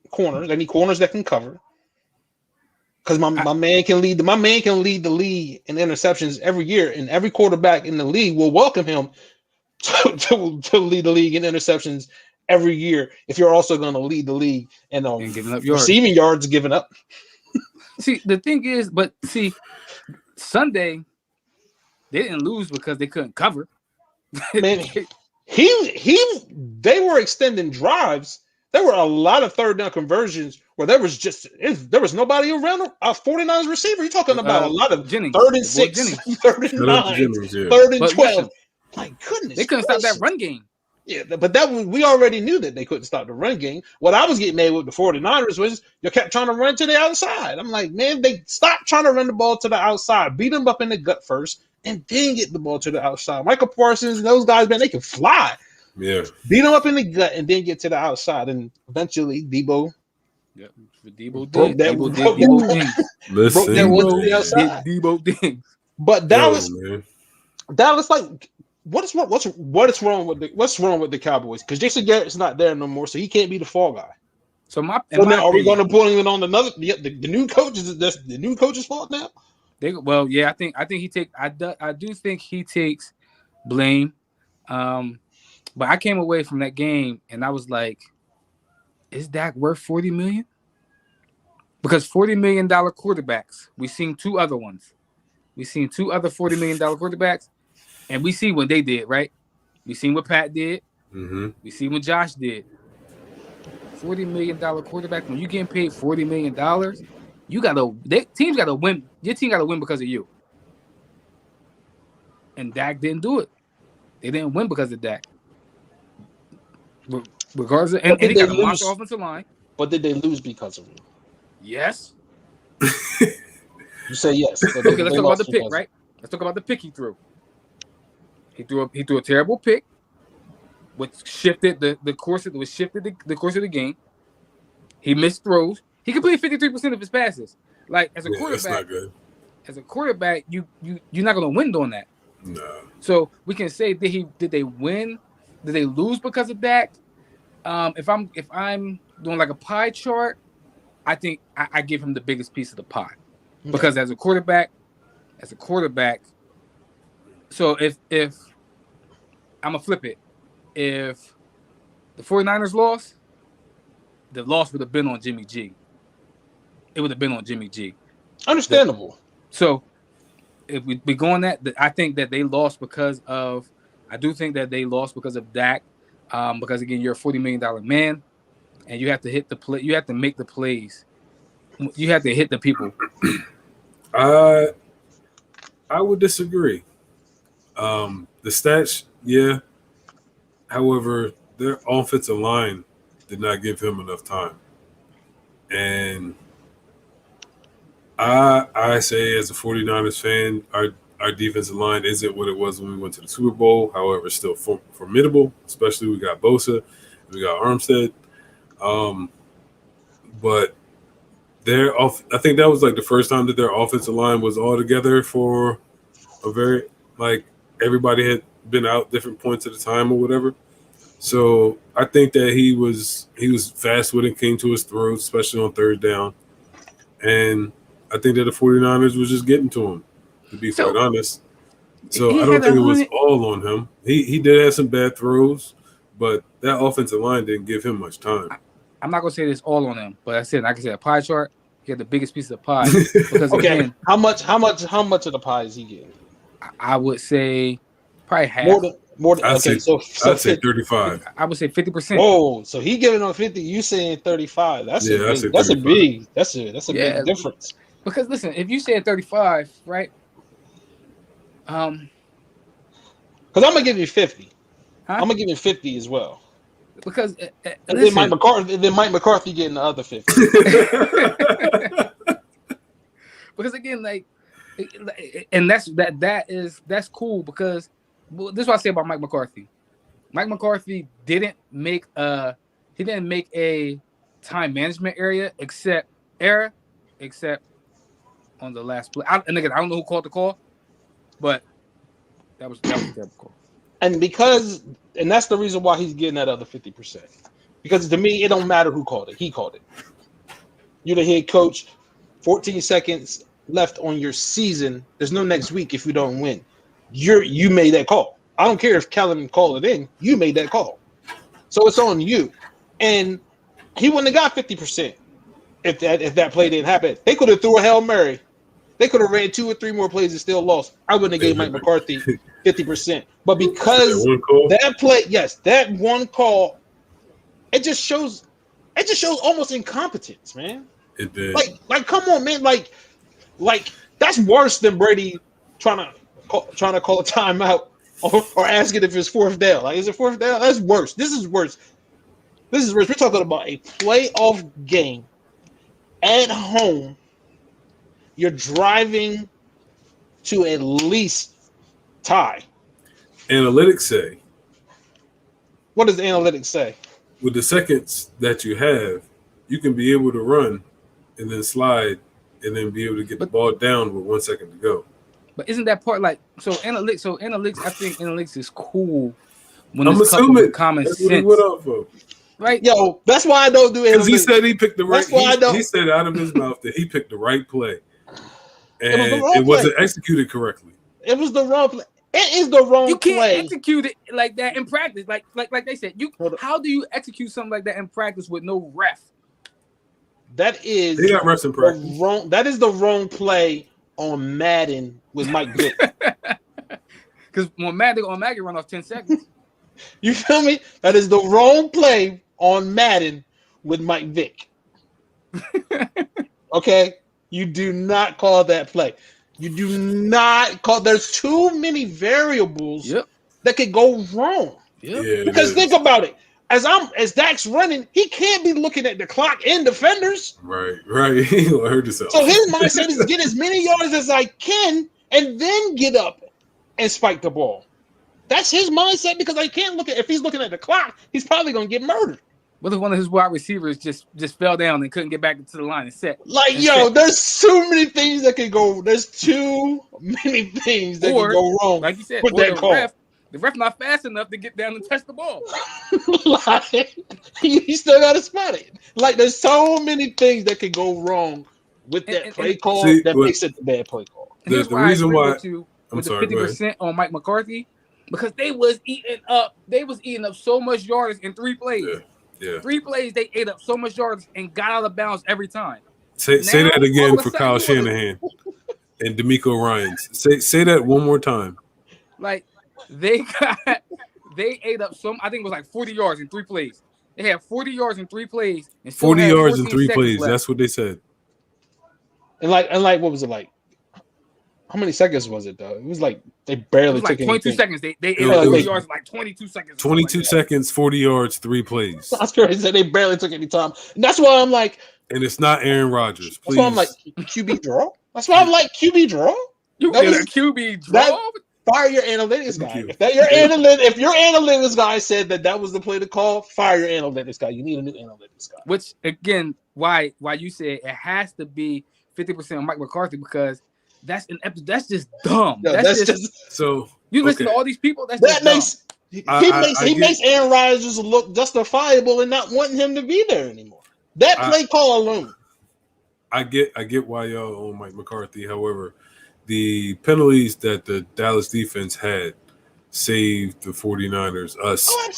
Speaker 1: corners. They need corners that can cover. Because my man can lead the league in interceptions every year, and every quarterback in the league will welcome him to lead the league in interceptions every year. If you're also going to lead the league and
Speaker 2: giving up
Speaker 1: receiving yards given up.
Speaker 2: See, the thing is, Sunday they didn't lose because they couldn't cover.
Speaker 1: Man, they were extending drives. There were a lot of third down conversions where there was nobody around a 49ers receiver. You're talking about a lot of
Speaker 2: Jennings,
Speaker 1: 3rd and 6, 3rd and 9, 3rd and 12. My goodness,
Speaker 2: they couldn't stop that run game.
Speaker 1: Yeah, but we already knew that they couldn't stop the run game. What I was getting mad with the 49ers was you kept trying to run to the outside. I'm like, man, they stopped trying to run the ball to the outside. Beat them up in the gut first and then get the ball to the outside. Michael Parsons and those guys, man, they can fly.
Speaker 3: Yeah.
Speaker 1: Beat them up in the gut and then get to the outside. And eventually, Debo.
Speaker 2: Yeah, Debo did. Debo did.
Speaker 1: But that was like, what's wrong with the Cowboys? Because Jason Garrett's not there no more, so he can't be the fall guy.
Speaker 2: So now
Speaker 1: are we going to put him on another the new coach? Is it the new coach's fault now?
Speaker 2: I think he take. I do think he takes blame. But I came away from that game and I was like, is Dak worth $40 million? Because $40 million quarterbacks, we've seen two other ones. We've seen two other $40 million quarterbacks, and we see what they did, right? We seen what Pat did.
Speaker 3: Mm-hmm.
Speaker 2: We see what Josh did. $40 million quarterback, when you getting paid $40 million, teams gotta win. Your team gotta win because of you. And Dak didn't do it. They didn't win because of Dak. Regardless, and they got a monster offensive line.
Speaker 1: But did they lose because of him?
Speaker 2: Yes.
Speaker 1: You say yes.
Speaker 2: Okay, let's talk about the pick, right? Let's talk about the pick he threw. He threw a terrible pick, which shifted the course of the game. He missed throws. He completed 53% of his passes. Like as a quarterback,
Speaker 3: that's not good.
Speaker 2: As a quarterback, you're not gonna win doing that.
Speaker 3: No.
Speaker 2: So we can say did they win? Did they lose because of that? If I'm doing like a pie chart, I think I give him the biggest piece of the pie because as a quarterback, so if I'm gonna flip it, if the 49ers lost, the loss would have been on Jimmy G. It would have been on Jimmy G.
Speaker 1: Understandable.
Speaker 2: So if we go on that, I think that they lost because of. I do think that they lost because of Dak. Because again, you're a $40 million man, and you have to hit the play. You have to make the plays. You have to hit the people.
Speaker 3: I would disagree. The stats, yeah. However, their offensive line did not give him enough time, and I say as a 49ers fan, our defensive line isn't what it was when we went to the Super Bowl. However, it's still formidable, especially we got Bosa, we got Armstead. But I think that was like the first time that their offensive line was all together for a very, like, everybody had been out different points at a time or whatever. So I think that he was fast when it came to his throws, especially on third down. And I think that the 49ers was just getting to him, to be quite honest. So I don't think it was all on him. He did have some bad throws, but that offensive line didn't give him much time.
Speaker 2: I'm not gonna say this all on him, but I can say a pie chart. He had the biggest piece of the pie. Because
Speaker 1: okay,
Speaker 2: again,
Speaker 1: how much of the pie is he getting?
Speaker 2: I would say probably half.
Speaker 1: More than
Speaker 3: I'd
Speaker 1: okay,
Speaker 3: say 35.
Speaker 2: I would say 50%.
Speaker 1: Whoa, so he giving on 50. You saying 35? That's a big difference.
Speaker 2: Because listen, if you say 35, right? Because
Speaker 1: I'm gonna give you 50. Huh? I'm gonna give you 50 as well.
Speaker 2: Because
Speaker 1: then Mike McCarthy getting the other 50.
Speaker 2: Because again, and that's cool because this is what I say about Mike McCarthy. Mike McCarthy didn't make a time management except on the last play. And again, I don't know who called the call, but that was a terrible call.
Speaker 1: And that's the reason why he's getting that other 50%. Because to me, it don't matter who called it. He called it. You're the head coach. 14 seconds left on your season. There's no next week if you don't win. You made that call. I don't care if Kellen called it in. You made that call. So it's on you. And he wouldn't have got 50% if that play didn't happen. They could have threw a Hail Mary. They could have ran 2 or 3 more plays and still lost. I wouldn't have gave Mike McCarthy 50%. But because that play, that one call, it just shows almost incompetence, man.
Speaker 3: It did.
Speaker 1: Like come on, man. Like that's worse than Brady trying to call a timeout or asking if it's fourth down. Like, is it fourth down? That's worse. This is worse. We're talking about a playoff game at home. You're driving to at least tie.
Speaker 3: Analytics say.
Speaker 1: What does analytics say?
Speaker 3: With the seconds that you have, you can be able to run and then slide and then be able to get the ball down with 1 second to go.
Speaker 2: But isn't that part analytics? I think analytics is cool when
Speaker 3: I'm
Speaker 2: it's coupled with common
Speaker 3: that's
Speaker 2: sense.
Speaker 3: What he went up for.
Speaker 2: Right?
Speaker 1: Yo, that's why I don't do analytics.
Speaker 3: Because he said he picked the right.
Speaker 1: That's why I don't.
Speaker 3: He said out of his mouth that he picked the right play. And it wasn't executed correctly.
Speaker 1: It was the wrong play. It is the wrong play.
Speaker 2: You can't execute it like that in practice. Like they said, how do you execute something like that in practice with no ref?
Speaker 1: That is
Speaker 3: they got refs in practice.
Speaker 1: That is the wrong play on Madden with Mike Vick.
Speaker 2: Because on Madden run off 10 seconds.
Speaker 1: You feel me? That is the wrong play on Madden with Mike Vick. Okay? You do not call that play. You do not call. There's too many variables that could go wrong.
Speaker 2: Yep.
Speaker 3: Yeah,
Speaker 1: because think about it. As Dak's running, he can't be looking at the clock and defenders.
Speaker 3: Right. He gonna hurt himself.
Speaker 1: So his mindset is get as many yards as I can and then get up and spike the ball. That's his mindset because I can't look at if he's looking at the clock, he's probably gonna get murdered.
Speaker 2: What if one of his wide receivers just fell down and couldn't get back into the line and set?
Speaker 1: There's too many things that could go. There's too many things that can go wrong.
Speaker 2: Like you said,
Speaker 1: with that call.
Speaker 2: The ref not fast enough to get down and touch the ball.
Speaker 1: Like, you still got to spot it. Like, there's so many things that could go wrong with that play call that makes it a bad play call.
Speaker 3: The reason why
Speaker 2: with the 50% on Mike McCarthy, because they was eating up so much yards in 3 plays.
Speaker 3: Yeah.
Speaker 2: 3 plays, they ate up so much yards and got out of bounds every time.
Speaker 3: Say that again for Kyle Shanahan and DeMeco Ryans. Say that one more time.
Speaker 2: Like, they ate up I think it was like 40 yards in 3 plays. They had 40 yards in 3 plays. And
Speaker 3: 40 yards in 3 plays. Left. That's what they said.
Speaker 1: And like, what was it like? How many seconds was it though? It was like they barely took
Speaker 2: 22
Speaker 1: anything.
Speaker 2: seconds. They ate up 40 yards like 22 seconds.
Speaker 3: 22 seconds, 40 yards, 3 plays.
Speaker 1: That's crazy. They barely took any time. And that's why I'm like.
Speaker 3: And it's not Aaron Rodgers. Please.
Speaker 1: That's why I'm like QB draw. That's why I'm like QB draw.
Speaker 2: You get a QB draw.
Speaker 1: Fire your analytics guy. If your analytics guy said that was the play to call, fire your analytics guy. You need a new analytics guy.
Speaker 2: Which again, why you said it has to be 50% on Mike McCarthy, because that's just dumb.
Speaker 1: No, that's just
Speaker 3: so.
Speaker 2: You listen to all these people. He
Speaker 1: makes Aaron Rodgers look justifiable in not wanting him to be there anymore. That play call alone.
Speaker 3: I get why y'all own Mike McCarthy. However, the penalties that the Dallas defense had saved the 49ers a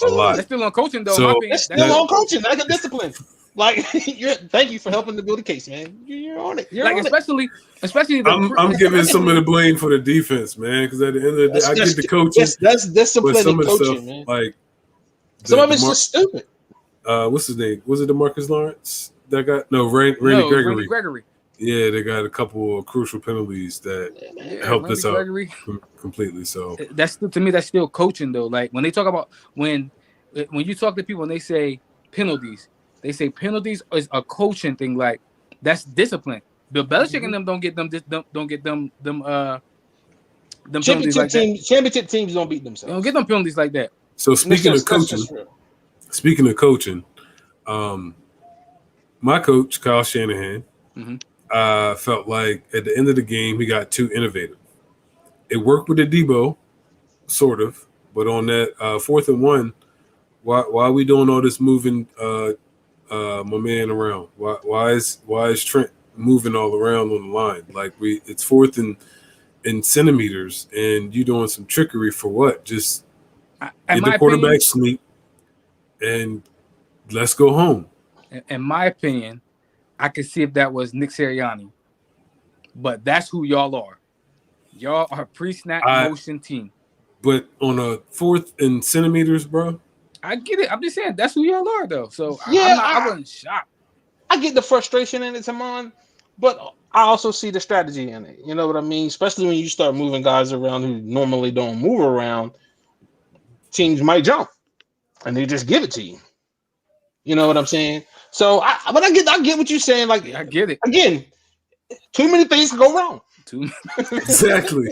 Speaker 3: lot.
Speaker 2: That's still on coaching, though.
Speaker 1: So, that's still on coaching. That's a discipline. Like, thank you for helping to build a case, man. You're on it.
Speaker 2: Especially.
Speaker 3: I'm giving some of the blame for the defense, man, because at the end of the day, I get the coaching.
Speaker 1: That's discipline and coaching, man.
Speaker 3: Like,
Speaker 1: some of it's just stupid.
Speaker 3: What's his name? Was it DeMarcus Lawrence that got Randy Gregory?
Speaker 2: Gregory.
Speaker 3: Yeah, they got a couple of crucial penalties that helped us out completely. So
Speaker 2: to me, that's still coaching, though. Like, when they talk about when you talk to people and they say penalties, they say penalties is a coaching thing. Like, that's discipline. Bill Belichick and them don't get them penalties like that.
Speaker 1: Championship teams don't beat themselves.
Speaker 2: They don't get them penalties like that.
Speaker 3: So speaking of coaching, my coach Kyle Shanahan felt like at the end of the game he got too innovative. It worked with the Debo, sort of, but on that 4th and 1, why are we doing all this moving my man around? Why is Trent moving all around on the line? Like, it's 4th in centimeters, and you doing some trickery for what? Just get the quarterback sneak and let's go home.
Speaker 2: In my opinion, I could see if that was Nick Sirianni, but that's who y'all are. Y'all are a pre-snap motion team.
Speaker 3: But on a 4th in centimeters, bro.
Speaker 2: I get it. I'm just saying that's who y'all are, though. So yeah, I wasn't shocked.
Speaker 1: I get the frustration in it, Tamon, but I also see the strategy in it. You know what I mean? Especially when you start moving guys around who normally don't move around, teams might jump, and they just give it to you. You know what I'm saying? So, I get what you're saying. Like,
Speaker 2: I get it.
Speaker 1: Again, too many things can go wrong.
Speaker 3: Exactly.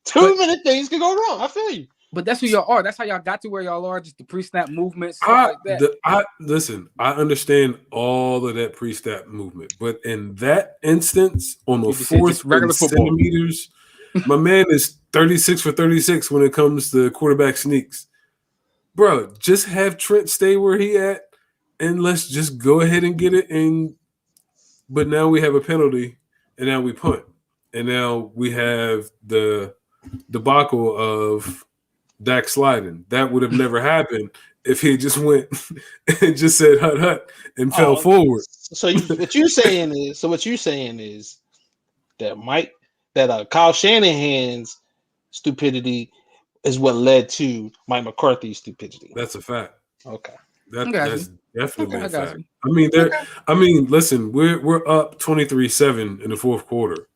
Speaker 1: Too many things can go wrong. I feel you.
Speaker 2: But that's who y'all are. That's how y'all got to where y'all are. Just the pre-snap movements, stuff like that.
Speaker 3: Listen, I understand all of that pre-snap movement, but in that instance, on the 4th regular centimeters, my man is 36 for 36 when it comes to quarterback sneaks. Bro, just have Trent stay where he at, and let's just go ahead and get it. But now we have a penalty, and now we punt, and now we have the debacle of Dak sliding. That would have never happened if he just went and just said hut hut and fell forward.
Speaker 1: So what you're saying is that Kyle Shanahan's stupidity is what led to Mike McCarthy's stupidity.
Speaker 3: That's a fact.
Speaker 1: Okay.
Speaker 3: That's definitely a fact. I mean, listen, we're up 23-7 in the 4th quarter,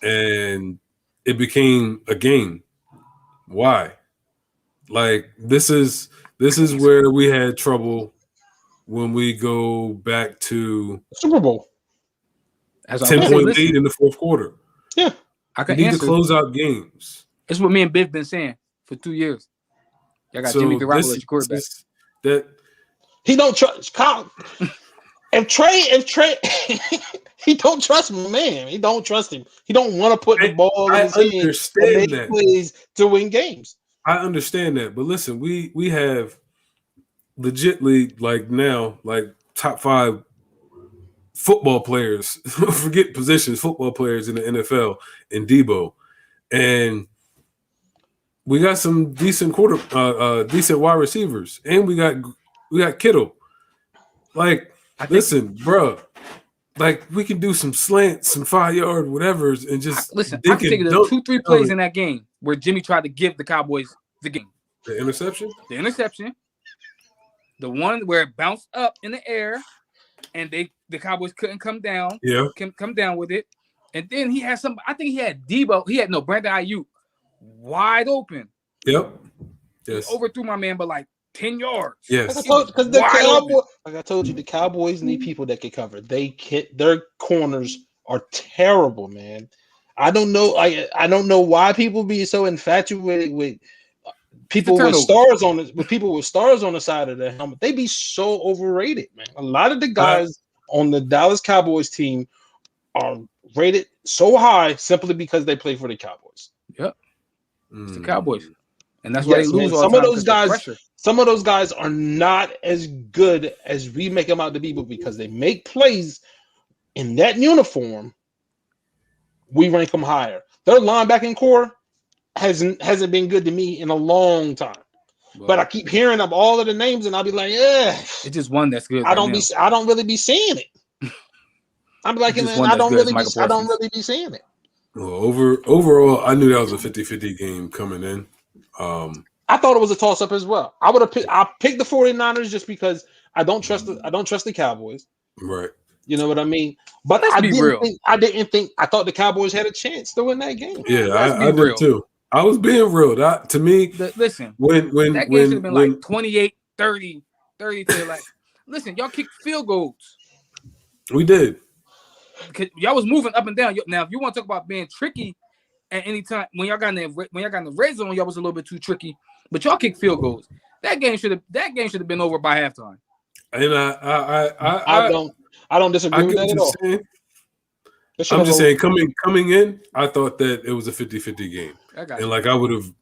Speaker 3: and it became a game. Why? Like, this is where we had trouble when we go back to
Speaker 1: Super Bowl.
Speaker 3: 10-point lead in the 4th quarter.
Speaker 1: Yeah.
Speaker 3: I need to close out games.
Speaker 2: It's what me and Biff been saying for 2 years. Y'all got Jimmy Garoppolo as your quarterback.
Speaker 3: That
Speaker 1: he don't trust Kyle. If Trey, he don't trust my man. He don't trust him. He don't want to put the ball in his hands and make plays to win games.
Speaker 3: I understand that, but listen, we have legitly like top 5 football players. Forget positions, football players in the NFL in Debo, and we got some decent decent wide receivers, and we got Kittle. Like, listen, bro. Like, we can do some slants, some 5-yard whatevers, and just
Speaker 2: I can take the 2-3 plays in that game where Jimmy tried to give the Cowboys the game.
Speaker 3: The interception?
Speaker 2: The interception. The one where it bounced up in the air, and the Cowboys couldn't come down.
Speaker 3: Yeah.
Speaker 2: Come down with it. And then he had I think he had Debo. Brandon Ayuk wide open.
Speaker 3: Yep. Yes.
Speaker 2: He overthrew my man, but like 10 yards.
Speaker 3: Yes.
Speaker 1: Because the Cowboys, like I told you, the Cowboys need people that can cover. Their corners are terrible, man. I don't know. I don't know why people be so infatuated with people with stars on it. With people with stars on the side of their helmet, they be so overrated, man. A lot of the guys on the Dallas Cowboys team are rated so high simply because they play for the Cowboys.
Speaker 2: Yep, it's the Cowboys, and that's why they lose.
Speaker 1: Some of those guys are not as good as we make them out to be, but because they make plays in that uniform, we rank them higher. Their linebacking core hasn't been good to me in a long time. Well, but I keep hearing of all of the names, and I'll be like, yeah,
Speaker 2: it's just one that's good.
Speaker 1: I don't really be seeing it. I'm like, man, I don't really be seeing it.
Speaker 3: Well, overall, I knew that was a 50-50 game coming in.
Speaker 1: I thought it was a toss-up as well. I picked the 49ers just because I don't trust the Cowboys.
Speaker 3: Right.
Speaker 1: You know what I mean? But I thought the Cowboys had a chance to win that game.
Speaker 3: Yeah, I did too. I was being real. To me,
Speaker 2: listen,
Speaker 3: when
Speaker 2: that game should have been like 28, 30 to like, listen, y'all kicked field goals.
Speaker 3: We did.
Speaker 2: Y'all was moving up and down. Now, if you want to talk about being tricky at any time, when y'all got in the red zone, y'all was a little bit too tricky. But y'all kicked field goals. That game should have been over by halftime.
Speaker 3: And I don't disagree with that at all. I'm just saying, coming in, I thought that it was a 50-50 game. And like I would have,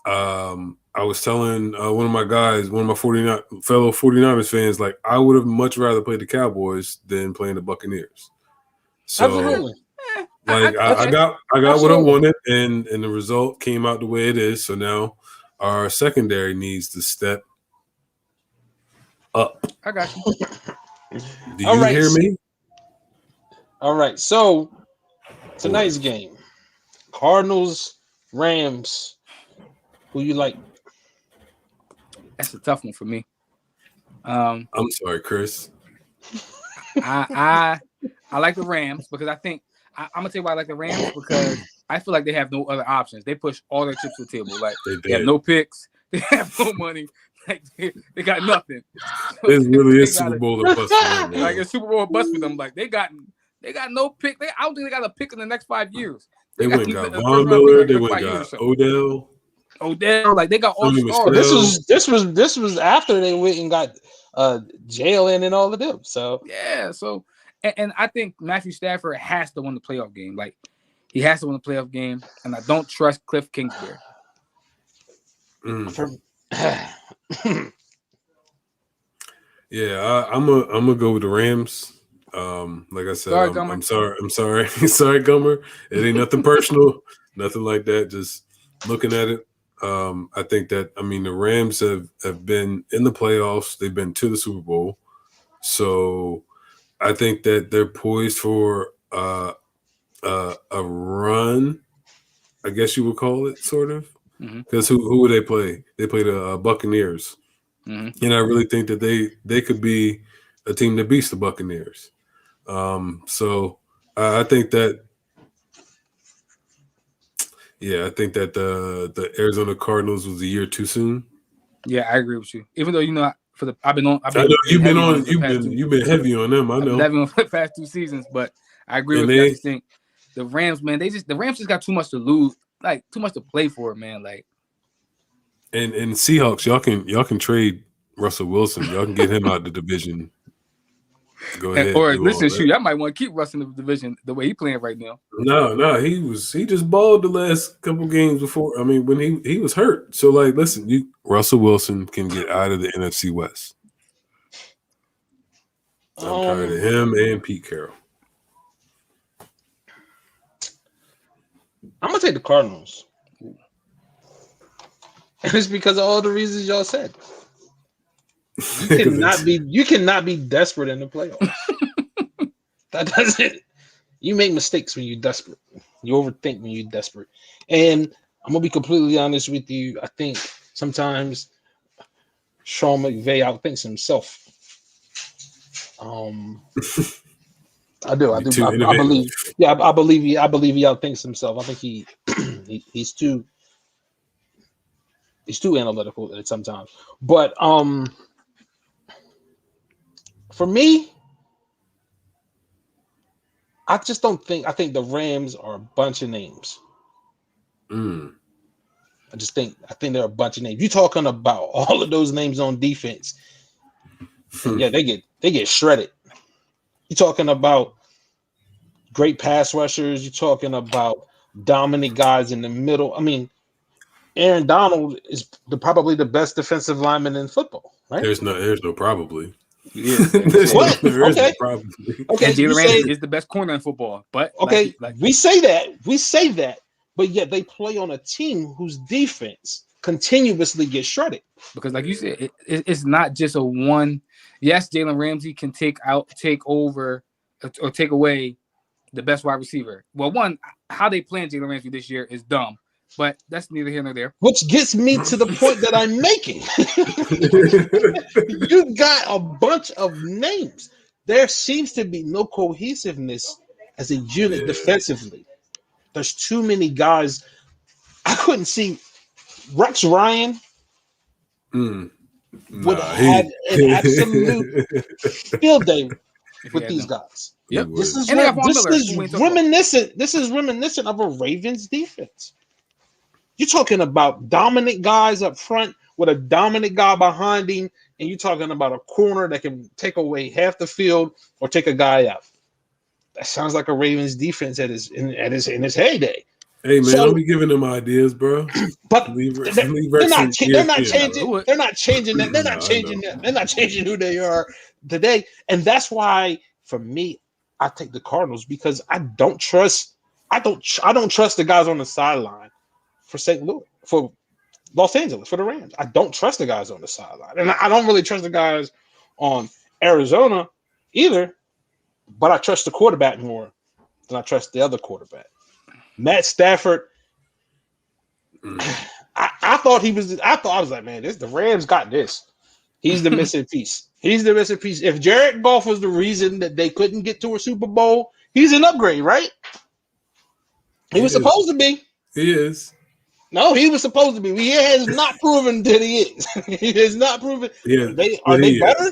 Speaker 3: I was telling one of my guys, one of my fellow 49ers fans, like I would have much rather played the Cowboys than playing the Buccaneers. So,
Speaker 1: absolutely.
Speaker 3: Like I got what I wanted, and the result came out the way it is. So now our secondary needs to step up.
Speaker 2: I got you.
Speaker 3: Do you hear me?
Speaker 1: All right. So tonight's game, Cardinals, Rams. Who you like?
Speaker 2: That's a tough one for me.
Speaker 3: I'm sorry, Chris.
Speaker 2: I like the Rams because I think I'm gonna tell you why I like the Rams because I feel like they have no other options. They push all their chips to the table. Like they have no picks, they have no money, like they got nothing.
Speaker 3: It's really a Super Bowl or bust for them.
Speaker 2: Like a Super Bowl or bust for them. Like they got no pick. I don't think they got a pick in the next 5 years.
Speaker 3: They went and got Von Miller. They went and got
Speaker 2: Odell, like they got all stars.
Speaker 1: This was after they went and got Jalen and all of them. So
Speaker 2: yeah, so and I think Matthew Stafford has to win the playoff game. Like he has to win the playoff game, and I don't trust Cliff Kingsbury.
Speaker 3: Yeah, I'm gonna go with the Rams. Like I said, I'm sorry, sorry, Gummer. It ain't nothing personal, nothing like that. Just looking at it. I think that the Rams have been in the playoffs. They've been to the Super Bowl, so I think that they're poised for a run. I guess you would call it, sort of. Because who would they play? They play the Buccaneers, and I really think that they could be a team that beats the Buccaneers. So I think that. Yeah, I think that the Arizona Cardinals was a year too soon.
Speaker 2: Yeah, I agree with you. Even though you've been
Speaker 3: heavy on them. I know.
Speaker 2: Heavy on for the past 2 seasons, but I agree with you. I just think the Rams, man, the Rams just got too much to lose, like too much to play for, man. Like,
Speaker 3: and Seahawks, y'all can trade Russell Wilson. Y'all can get him out of the division. Go ahead.
Speaker 2: Or listen, shoot, I might want to keep Russ in the division the way he playing right now.
Speaker 3: No, he just balled the last couple games before. I mean, when he was hurt. So like, listen, Russell Wilson can get out of the NFC West. I'm tired of him and Pete Carroll.
Speaker 1: I'm gonna take the Cardinals. And it's because of all the reasons y'all said. You cannot be desperate in the playoffs. That doesn't. You make mistakes when you're desperate. You overthink when you're desperate. And I'm gonna be completely honest with you. I think sometimes Sean McVay outthinks himself. I do. I believe. Yeah, I believe he outthinks himself. I think he's too analytical at sometimes. But for me, I just don't think. I think the Rams are a bunch of names. I think they're a bunch of names. You're talking about all of those names on defense. Yeah, they get shredded. You're talking about great pass rushers. You're talking about dominant guys in the middle. I mean, Aaron Donald is probably the best defensive lineman in football, right?
Speaker 3: There's no probably.
Speaker 2: Yeah.
Speaker 1: What? Okay.
Speaker 3: Probably.
Speaker 1: Okay.
Speaker 2: And Jalen Ramsey is the best corner in football. But
Speaker 1: okay, we say that, but yet they play on a team whose defense continuously gets shredded.
Speaker 2: Because, like you said, it's not just a one. Yes, Jalen Ramsey can take over or take away the best wide receiver. Well, one, how they plan Jalen Ramsey this year is dumb, but that's neither here nor there.
Speaker 1: Which gets me to the point that I'm making. You got a bunch of names. There seems to be no cohesiveness as a unit defensively. There's too many guys. I couldn't see Rex Ryan would have an absolute field day with these guys.
Speaker 2: Yep.
Speaker 1: This is reminiscent of a Ravens defense. You're talking about dominant guys up front with a dominant guy behind him, and you're talking about a corner that can take away half the field or take a guy out. That sounds like a Ravens defense in his heyday.
Speaker 3: Hey man, don't be giving them ideas, bro.
Speaker 1: But they're not changing that. They're not changing who they are today. And that's why, for me, I take the Cardinals because I don't trust the guys on the sideline for St. Louis, for Los Angeles, for the Rams. I don't trust the guys on the sideline. And I don't really trust the guys on Arizona either, but I trust the quarterback more than I trust the other quarterback. Matt Stafford, I was like, man, the Rams got this. He's the missing piece. If Jared Goff was the reason that they couldn't get to a Super Bowl, he's an upgrade, right? He was supposed to be.
Speaker 3: He is.
Speaker 1: No, he was supposed to be. He has not proven that he is. He has not proven. Yeah, are they better?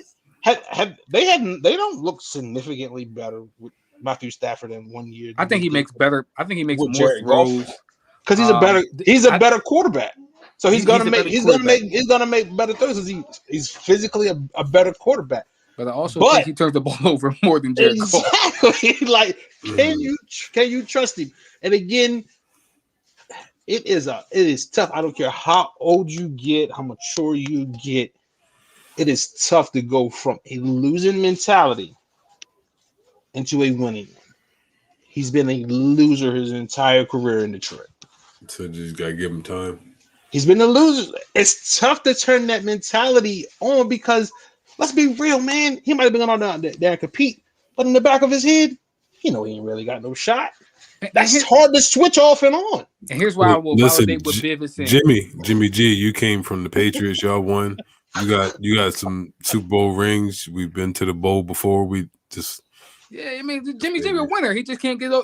Speaker 1: They don't look significantly better with Matthew Stafford in 1 year.
Speaker 2: I think he makes better. I think he makes more throws
Speaker 1: because he's a better quarterback. So he's gonna make better throws. He's physically a better quarterback.
Speaker 2: But I also think he turns the ball over more than Jared Goff.
Speaker 1: Exactly. Like, can you trust him? And again, it is tough. I don't care how old you get, how mature you get. It is tough to go from a losing mentality into a winning one. He's been a loser his entire career in Detroit.
Speaker 3: So just gotta give him time.
Speaker 1: He's been a loser. It's tough to turn that mentality on because let's be real, man. He might have been going on there and compete, but in the back of his head, he ain't really got no shot. That's hard to switch off and on.
Speaker 2: And here's why I will validate what Viv is saying.
Speaker 3: Jimmy G, you came from the Patriots. Y'all won. You got some Super Bowl rings. We've been to the bowl before.
Speaker 2: Yeah, I mean, Jimmy a winner. He just can't get over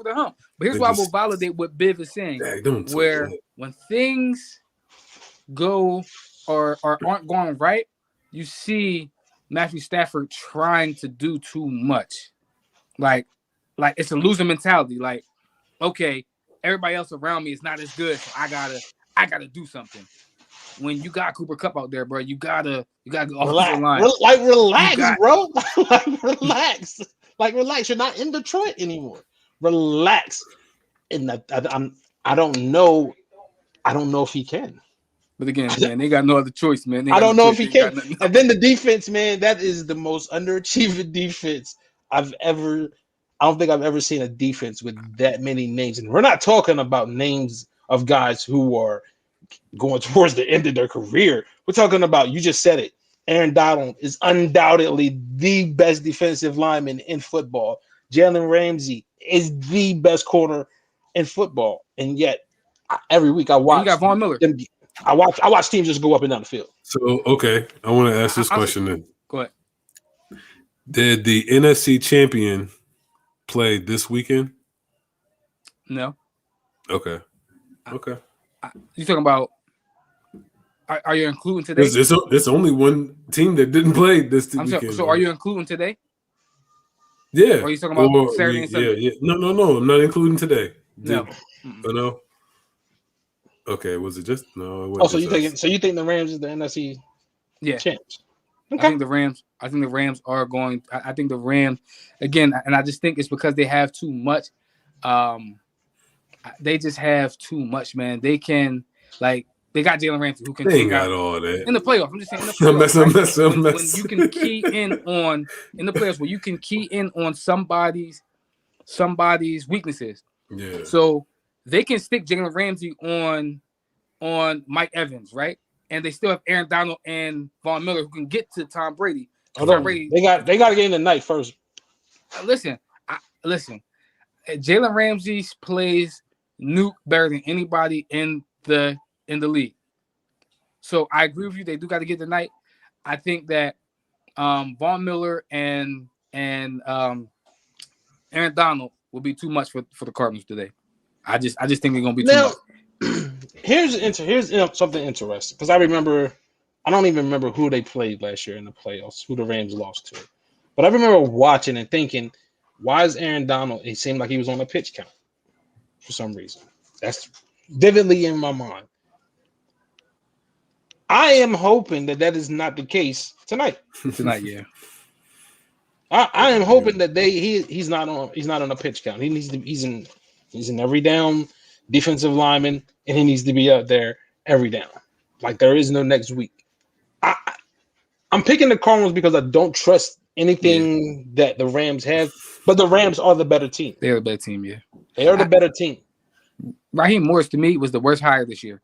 Speaker 2: the hump. But here's why I will validate what Biv is saying. Where when things go or aren't going right, you see Matthew Stafford trying to do too much. Like it's a losing mentality. Like, okay, everybody else around me is not as good, so I gotta do something. when you got Cooper Kupp out there, bro, you gotta go
Speaker 1: Relax,
Speaker 2: offensive line.
Speaker 1: relax, bro. Relax. Relax. You're not in Detroit anymore. Relax. And I don't know. I don't know if he can.
Speaker 2: But again, man, they got no other choice, man.
Speaker 1: I don't know if he can. And then the defense, man, that is the most underachieving defense I don't think I've ever seen a defense with that many names. And we're not talking about names of guys who are going towards the end of their career. We're talking about, you just said it, Aaron Donald is undoubtedly the best defensive lineman in football. Jalen Ramsey is the best corner in football. And yet, every week I watch.
Speaker 2: You got Von Miller.
Speaker 1: I watch teams just go up and down the field.
Speaker 3: So, okay, I want to ask this question then.
Speaker 2: Go ahead.
Speaker 3: Did the NFC champion play this weekend?
Speaker 2: No.
Speaker 3: Okay.
Speaker 2: You talking about? Are you including today?
Speaker 3: It's only one team that didn't play this weekend.
Speaker 2: So are you including today?
Speaker 3: Yeah.
Speaker 2: Or are you talking about Saturday and Sunday?
Speaker 3: Yeah. No. I'm not including today.
Speaker 2: No.
Speaker 3: No. Okay. Was it just no? It
Speaker 1: wasn't so you think the Rams is the NFC champs? Okay.
Speaker 2: I think the Rams are going. I think the Rams again, and I just think it's because they have too much. They just have too much, man. They can they got Jalen Ramsey who can.
Speaker 3: They ain't got all that
Speaker 2: in the playoffs. I'm just saying in the playoffs. When you can key in on in the playoffs, where you can key in on somebody's weaknesses.
Speaker 3: Yeah.
Speaker 2: So they can stick Jalen Ramsey on Mike Evans, right? And they still have Aaron Donald and Von Miller who can get to Tom Brady.
Speaker 1: They got to get in the night first.
Speaker 2: Listen. Jalen Ramsey plays nuke better than anybody in the league. So I agree with you. They do got to get the night. I think that Von Miller and Aaron Donald will be too much for the Cardinals today. I just think they're gonna be too much.
Speaker 1: Here's something interesting because I don't even remember who they played last year in the playoffs, who the Rams lost to. But I remember watching and thinking, why is Aaron Donald? It seemed like he was on a pitch count for some reason. That's vividly in my mind. I am hoping that is not the case tonight.
Speaker 2: Tonight, yeah.
Speaker 1: I am hoping that he's not on a pitch count. He's in every down defensive lineman, and he needs to be out there every down. Like there is no next week. I'm picking the Cardinals because I don't trust anything that the Rams have, but the Rams are the better team.
Speaker 2: They're the better team, yeah.
Speaker 1: They are the better team.
Speaker 2: Raheem Morris to me was the worst hire this year.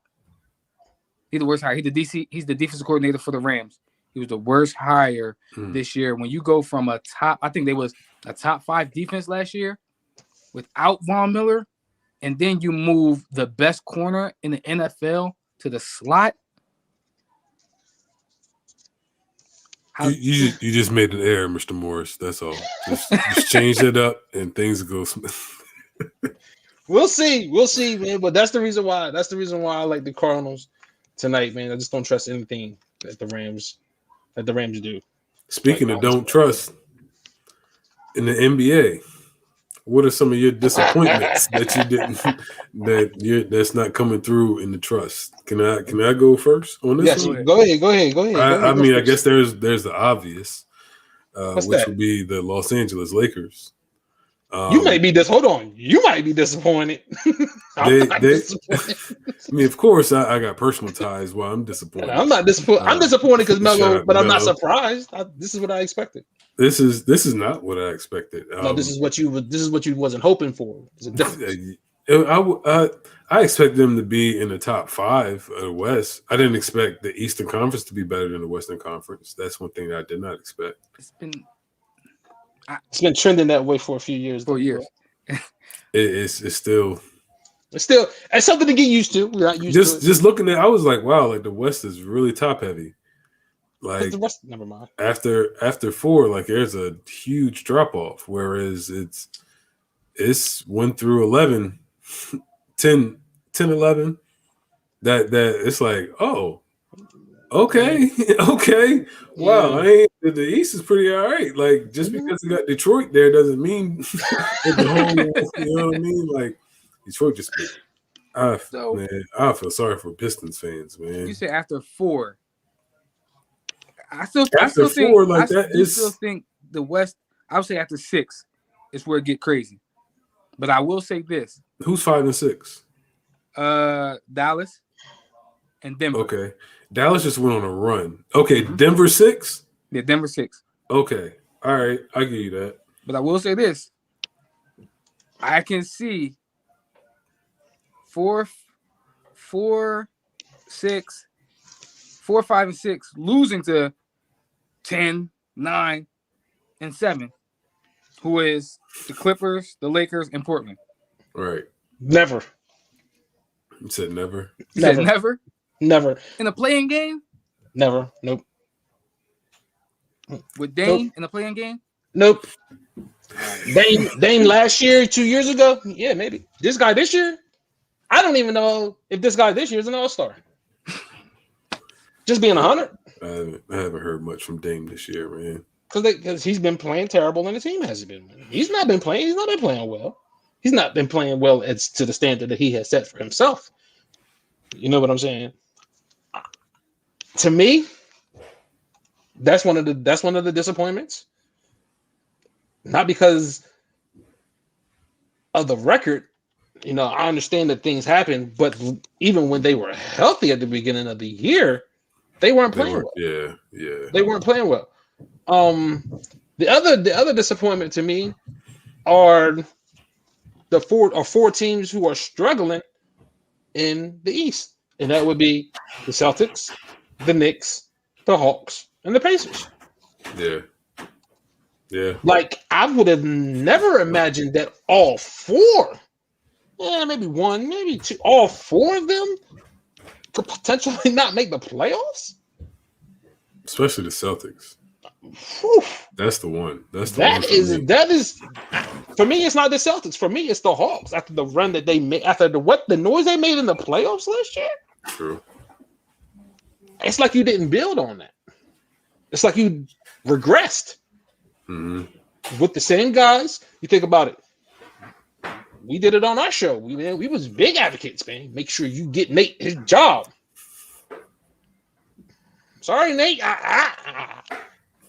Speaker 2: He's the worst hire. He's the defensive coordinator for the Rams. He was the worst hire this year. When you go from I think they was a top 5 defense last year without Von Miller, and then you move the best corner in the NFL to the slot.
Speaker 3: You just made an error, Mr. Morris. That's all. Just change it up and things go smooth.
Speaker 1: We'll see, man. But that's the reason why. That's the reason why I like the Cardinals tonight, man. I just don't trust anything that the Rams do.
Speaker 3: Speaking of don't trust, in the NBA, what are some of your disappointments that you didn't that's not coming through in the trust? Can I go first on this?
Speaker 1: Yes,
Speaker 3: one?
Speaker 1: Go ahead.
Speaker 3: I guess there's the obvious, which would be the Los Angeles Lakers.
Speaker 1: You might be You might be disappointed.
Speaker 3: disappointed. I mean, of course, I got personal ties. Well, I'm disappointed.
Speaker 1: I'm not disappointed. I'm disappointed because Melo, but I'm not surprised. This is what I expected.
Speaker 3: This is not what I expected.
Speaker 1: No, this is what you wasn't hoping for. It's a difference.
Speaker 3: I expect them to be in the top 5 of the West. I didn't expect the Eastern Conference to be better than the Western Conference. That's one thing that I did not expect.
Speaker 1: It's been trending that way for a few years.
Speaker 3: It's still
Speaker 1: it's something to get used to. We're not used to it.
Speaker 3: Just looking at, I was like, wow, like the West is really top heavy. Like
Speaker 1: the rest, never mind.
Speaker 3: After 4, like there's a huge drop off. Whereas it's 1 through 11, 10, 11. That it's like, oh, okay. Wow, the East is pretty all right. Like just because you got Detroit there doesn't mean the whole. You know what I mean? Like Detroit just. I
Speaker 2: So
Speaker 3: feel sorry for Pistons fans, man.
Speaker 2: you say after 4. I
Speaker 3: After
Speaker 2: still think
Speaker 3: 4, like that
Speaker 2: still
Speaker 3: is
Speaker 2: think the West. I would say after 6 is where it get crazy. But I will say this:
Speaker 3: who's 5 and 6?
Speaker 2: Dallas and Denver.
Speaker 3: Okay, Dallas just went on a run. Okay,
Speaker 2: Mhm.
Speaker 3: Denver 6.
Speaker 2: Yeah, Denver 6.
Speaker 3: Okay, all right, I give you that.
Speaker 2: But I will say this: I can see 4, 6, 4, 5, and 6 losing to 10, 9, and 7, who is the Clippers, the Lakers, and Portland.
Speaker 3: Right.
Speaker 1: Never.
Speaker 3: You said never.
Speaker 2: You said
Speaker 1: Never.
Speaker 2: never
Speaker 1: Never.
Speaker 2: in a playing game
Speaker 1: Never. Nope.
Speaker 2: with Dame in a playing game.
Speaker 1: Nope. Dame last year, 2 years ago. Yeah, maybe. This guy this year, I don't even know if this guy this year is an all-star. Just being 100.
Speaker 3: I haven't heard much from Dame this year, man.
Speaker 1: Because he's been playing terrible and the team hasn't been. He's not been playing well. He's not been playing well as to the standard that he has set for himself. You know what I'm saying? To me, that's one of the disappointments. Not because of the record. You know, I understand that things happen, but even when they were healthy at the beginning of the year, they weren't playing well.
Speaker 3: Yeah.
Speaker 1: They weren't playing well. The other disappointment to me are the four teams who are struggling in the East, and that would be the Celtics, the Knicks, the Hawks, and the Pacers.
Speaker 3: Yeah.
Speaker 1: Like, I would have never imagined that all 4, maybe 1, maybe 2, all 4 of them could potentially not make the playoffs.
Speaker 3: Especially the Celtics.
Speaker 1: Whew.
Speaker 3: That's the one.
Speaker 1: That is for me. It's not the Celtics. For me, it's the Hawks. After the run that they made, after the noise they made in the playoffs last year.
Speaker 3: True.
Speaker 1: It's like you didn't build on that. It's like you regressed with the same guys. You think about it. We did it on our show. We was big advocates, man. Make sure you get Nate his job. Sorry, Nate.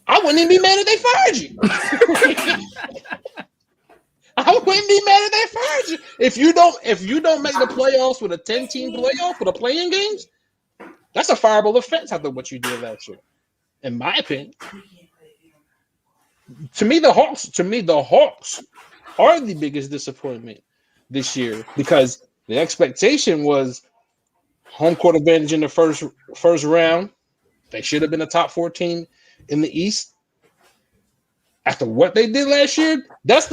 Speaker 1: I wouldn't even be mad if they fired you. I wouldn't be mad if they fired you. If you don't make the playoffs with a 10-team playoff with a playing games, that's a fireable offense after what you did last year, in my opinion. To me, the Hawks are the biggest disappointment this year because the expectation was home court advantage in the first round. They should have been a top 14 in the East. After what they did last year, that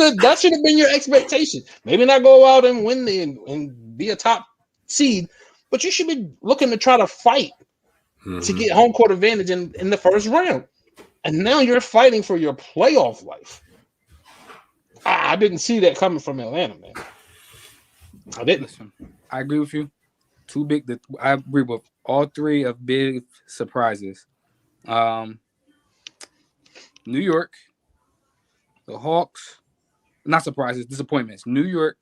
Speaker 1: should have been your expectation. Maybe not go out and win and be a top seed, but you should be looking to try to fight to get home court advantage in the first round. And now you're fighting for your playoff life. I didn't see that coming from Atlanta, man. I didn't.
Speaker 2: Listen, I agree with you. I agree with all 3 of big surprises. New York, the Hawks, not surprises, disappointments. New York,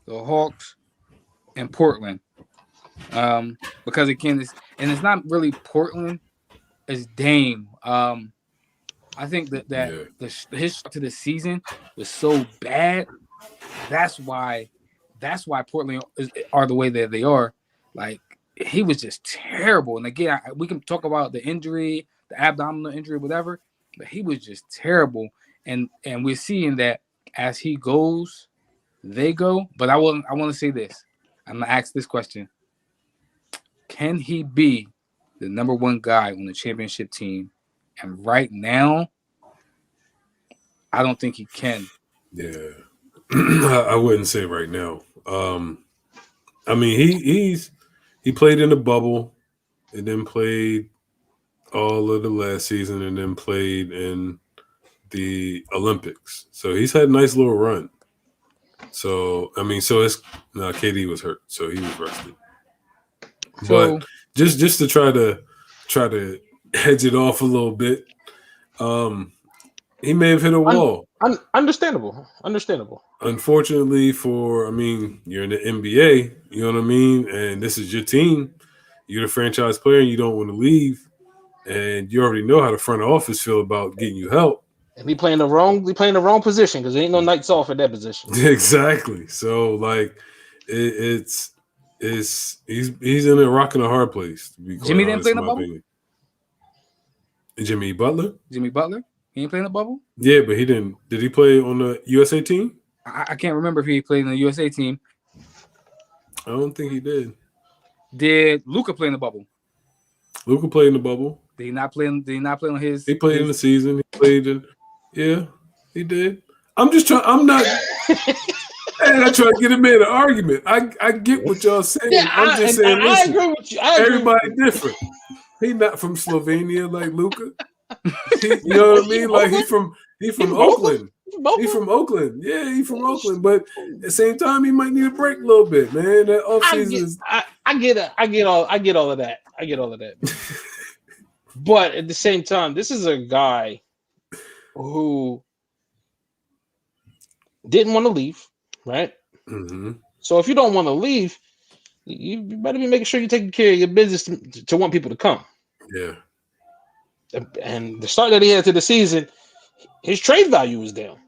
Speaker 2: the Hawks, and Portland. Because again, it's not really Portland, it's Dame. I think that his start to the season was so bad. That's why Portland are the way that they are. Like, he was just terrible. And again, we can talk about the injury, the abdominal injury, whatever, but he was just terrible. And we're seeing that as he goes, they go. But I want to say this. I'm gonna ask this question: can he be the number 1 guy on the championship team? And right now, I don't think he can.
Speaker 3: Yeah, I wouldn't say right now. I mean, he played in the bubble, and then played all of the last season, and then played in the Olympics. So he's had a nice little run. So I mean, KD was hurt, so he was rested.
Speaker 2: So,
Speaker 3: but just to try to hedge it off a little bit, He may have hit a wall.
Speaker 1: Understandable.
Speaker 3: Unfortunately, you're in the NBA, you know what I mean? And this is your team. You're the franchise player and you don't want to leave. And you already know how the front office feel about getting you help.
Speaker 1: And he playing the wrong position because there ain't no nights off at that position.
Speaker 3: Exactly. So like he's in a rock and a hard place, to be quite
Speaker 2: Jimmy didn't
Speaker 3: honest,
Speaker 2: play in
Speaker 3: in
Speaker 2: the
Speaker 3: my
Speaker 2: bubble?
Speaker 3: opinion. Jimmy Butler?
Speaker 2: He ain't playing the bubble?
Speaker 3: Yeah, but he didn't. Did he play on the USA team?
Speaker 2: I can't remember if he played in the USA team.
Speaker 3: I don't think he did.
Speaker 2: Did Luka play in the bubble?
Speaker 3: Luka played in the bubble.
Speaker 2: Did he not play on his?
Speaker 3: He played in the season. He played in. Yeah, he did. I'm just trying. I'm not. And I try to get him in an argument. I get what y'all saying.
Speaker 1: Yeah,
Speaker 3: I'm just saying.
Speaker 1: I agree with you.
Speaker 3: Everybody different. He not from Slovenia like Luka. You know what I mean? Like he from Oakland. He's from Oakland. Yeah, he's from Oakland. But at the same time, he might need a break a little bit, man. That offseason is.
Speaker 1: I get all of that. But at the same time, this is a guy who didn't want to leave, right?
Speaker 3: Mm-hmm.
Speaker 1: So if you don't want to leave, you better be making sure you're taking care of your business to want people to come.
Speaker 3: Yeah.
Speaker 1: And the start that he had to the season, his trade value was down.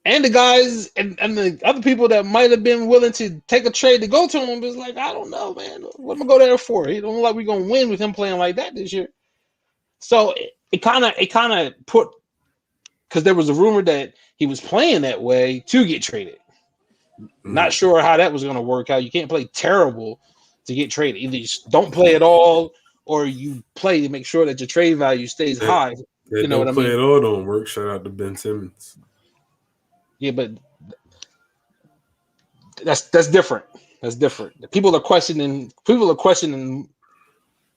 Speaker 1: And the guys and the other people that might have been willing to take a trade to go to him was like, I don't know, man. What am I go there for? He don't look like we're gonna win with him playing like that this year. So it kind of put, because there was a rumor that he was playing that way to get traded. Not sure how that was going to work out. You can't play terrible to get traded. Either you don't play at all, or you play to make sure that your trade value stays high. You know what I mean?
Speaker 3: Play at all don't work. Shout out to Ben Simmons.
Speaker 1: Yeah, but that's different. That's different. People are questioning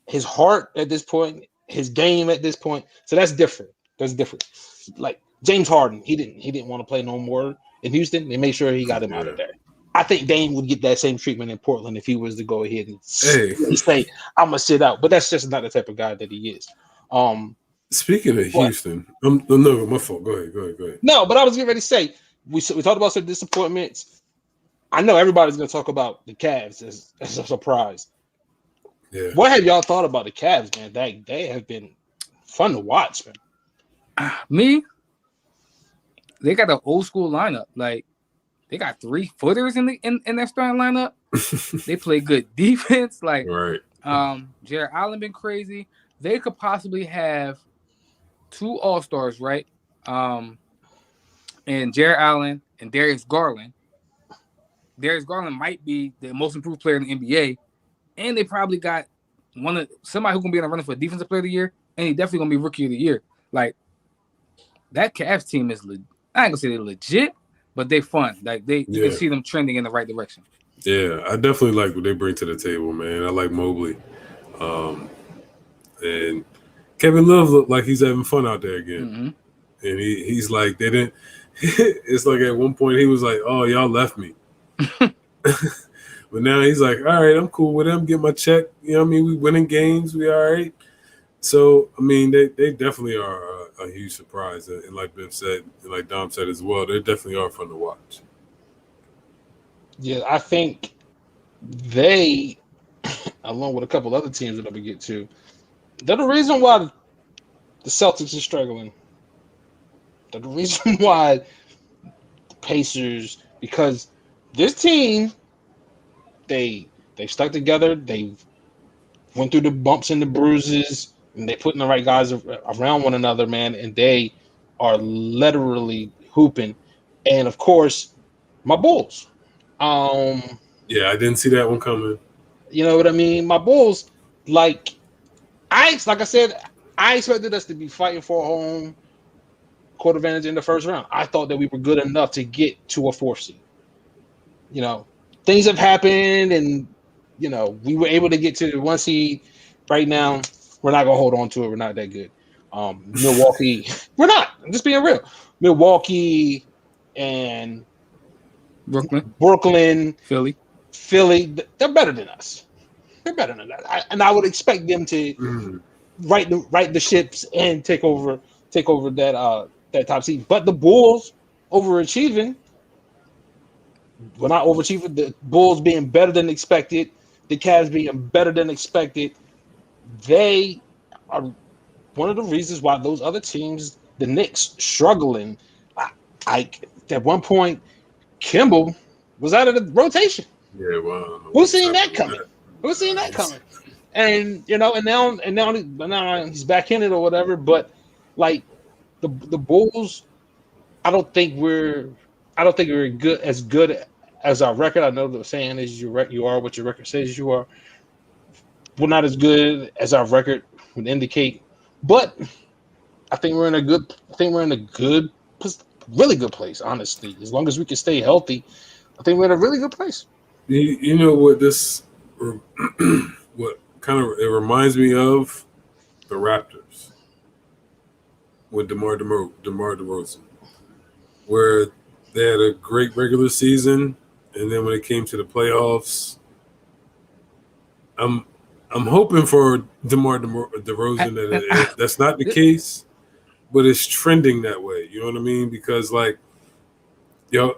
Speaker 1: his heart at this point, his game at this point. So that's different. Like James Harden, he didn't want to play no more in Houston. They made sure he got him out of there. I think Dame would get that same treatment in Portland if he was to go ahead and say, I'm gonna sit out. But that's just not the type of guy that he is.
Speaker 3: Speaking of Houston, no, my fault. Go ahead.
Speaker 1: No, but I was getting ready to say, we talked about some disappointments. I know everybody's going to talk about the Cavs as a surprise.
Speaker 3: Yeah.
Speaker 1: What have y'all thought about the Cavs, man? They have been fun to watch, man.
Speaker 2: Me? They got an old school lineup. Like, they got 3-footers in their starting lineup. They play good defense. Like,
Speaker 3: right.
Speaker 2: Jared Allen been crazy. They could possibly have 2 All-Stars, right? And Jared Allen and Darius Garland. Darius Garland might be the most improved player in the NBA, and they probably got somebody who's gonna be in the running for Defensive Player of the Year, and he definitely gonna be Rookie of the Year. Like, that Cavs team is, I ain't gonna say they're legit, but they fun. Like you can see them trending in the right direction. Yeah,
Speaker 3: I definitely like what they bring to the table, man. I like Mobley, and Kevin Love looked like he's having fun out there again, and he's like they didn't. It's like at one point he was like, "Oh, y'all left me," but now he's like, "All right, I'm cool with them. Get my check. You know what I mean? We winning games. We all right." So I mean, they definitely are a huge surprise, and like Biff said, and like Dom said as well, they definitely are fun to watch.
Speaker 1: Yeah, I think they, along with a couple other teams that we get to, they're the reason why the Celtics are struggling. They're the reason why the Pacers, because this team, they stuck together. They went through the bumps and the bruises, and they putting the right guys around one another, man, and they are literally hooping. And of course, my Bulls.
Speaker 3: Yeah, I didn't see that one coming.
Speaker 1: You know what I mean? My Bulls, like I said, I expected us to be fighting for a home court advantage in the first round. I thought that we were good enough to get to a 4th seed. You know, things have happened, and you know we were able to get to the 1 seed. Right now, we're not gonna hold on to it. We're not that good. Milwaukee, we're not. I'm just being real. Milwaukee and Brooklyn,
Speaker 2: Philly,
Speaker 1: they're better than us. They're better than that, and I would expect them to right the ships and take over take over that top seed. But the Bulls overachieving. Well, not overachieving. The Bulls being better than expected. The Cavs being better than expected. They are one of the reasons why those other teams, the Knicks, struggling. I at one point, Kimball was out of the rotation.
Speaker 3: Yeah, well,
Speaker 1: Who's seen that coming? Who's seen that coming? And now he's back in it or whatever. But like the Bulls, I don't think we're good as our record. I know the saying is you are what your record says you are. We're not as good as our record would indicate, but I think we're in a good. Really good place. Honestly, as long as we can stay healthy, I think we're in a really good place.
Speaker 3: You know what this, what kind of it reminds me of, the Raptors with DeMar DeRozan, where they had a great regular season, and then when it came to the playoffs, I'm hoping for DeMar DeRozan that that's not the case, but it's trending that way. You know what I mean? Because like, y'all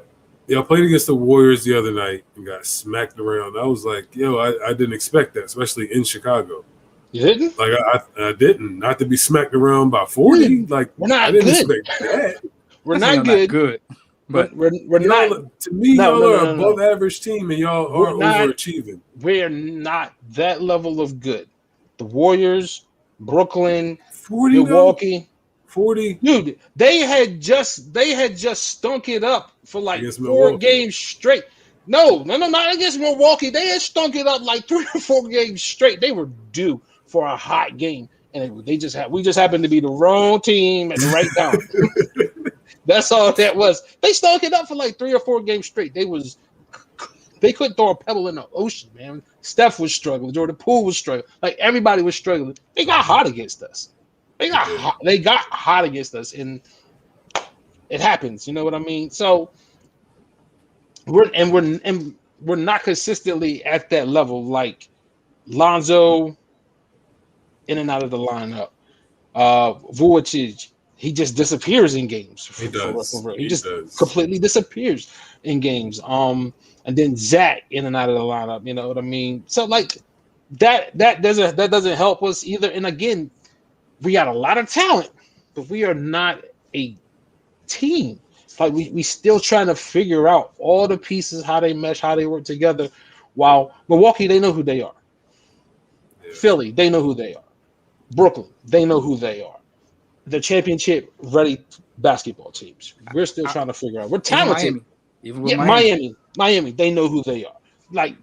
Speaker 3: played against the Warriors the other night and got smacked around. I was like, I didn't expect that, especially in Chicago.
Speaker 1: You didn't?
Speaker 3: Like I didn't. Not to be smacked around by 40. Like
Speaker 1: we're not
Speaker 3: I didn't
Speaker 1: good.
Speaker 3: expect that.
Speaker 1: We're not good.
Speaker 3: But
Speaker 1: we're not.
Speaker 3: To me, y'all are above average team, and y'all are overachieving.
Speaker 1: We're not that level of good. The Warriors, Brooklyn,
Speaker 3: 40,
Speaker 1: Milwaukee,
Speaker 3: 40.
Speaker 1: Dude, they had just stunk it up for like
Speaker 3: Against
Speaker 1: 4
Speaker 3: Milwaukee.
Speaker 1: games straight. No, not against Milwaukee. They had stunk it up like 3 or 4 games straight. They were due for a hot game, and we just happened to be the wrong team at the right time. That's all that was. They stunk it up for like 3 or 4 games straight. They couldn't throw a pebble in the ocean, man. Steph was struggling. Jordan Poole was struggling. Like everybody was struggling. They got hot against us. They got hot against us, and it happens. You know what I mean? So we're not consistently at that level. Like Lonzo, in and out of the lineup. Vucevic, he just disappears in games.
Speaker 3: He does.
Speaker 1: He just completely disappears in games. And then Zach in and out of the lineup. You know what I mean? So like that doesn't help us either. And again, we got a lot of talent, but we are not a team. Like we still trying to figure out all the pieces, how they mesh, how they work together. While Milwaukee, they know who they are. Yeah. Philly, they know who they are. Brooklyn, they know who they are. The championship ready basketball teams. We're still trying to figure out. We're talented. Miami, they know who they are. Like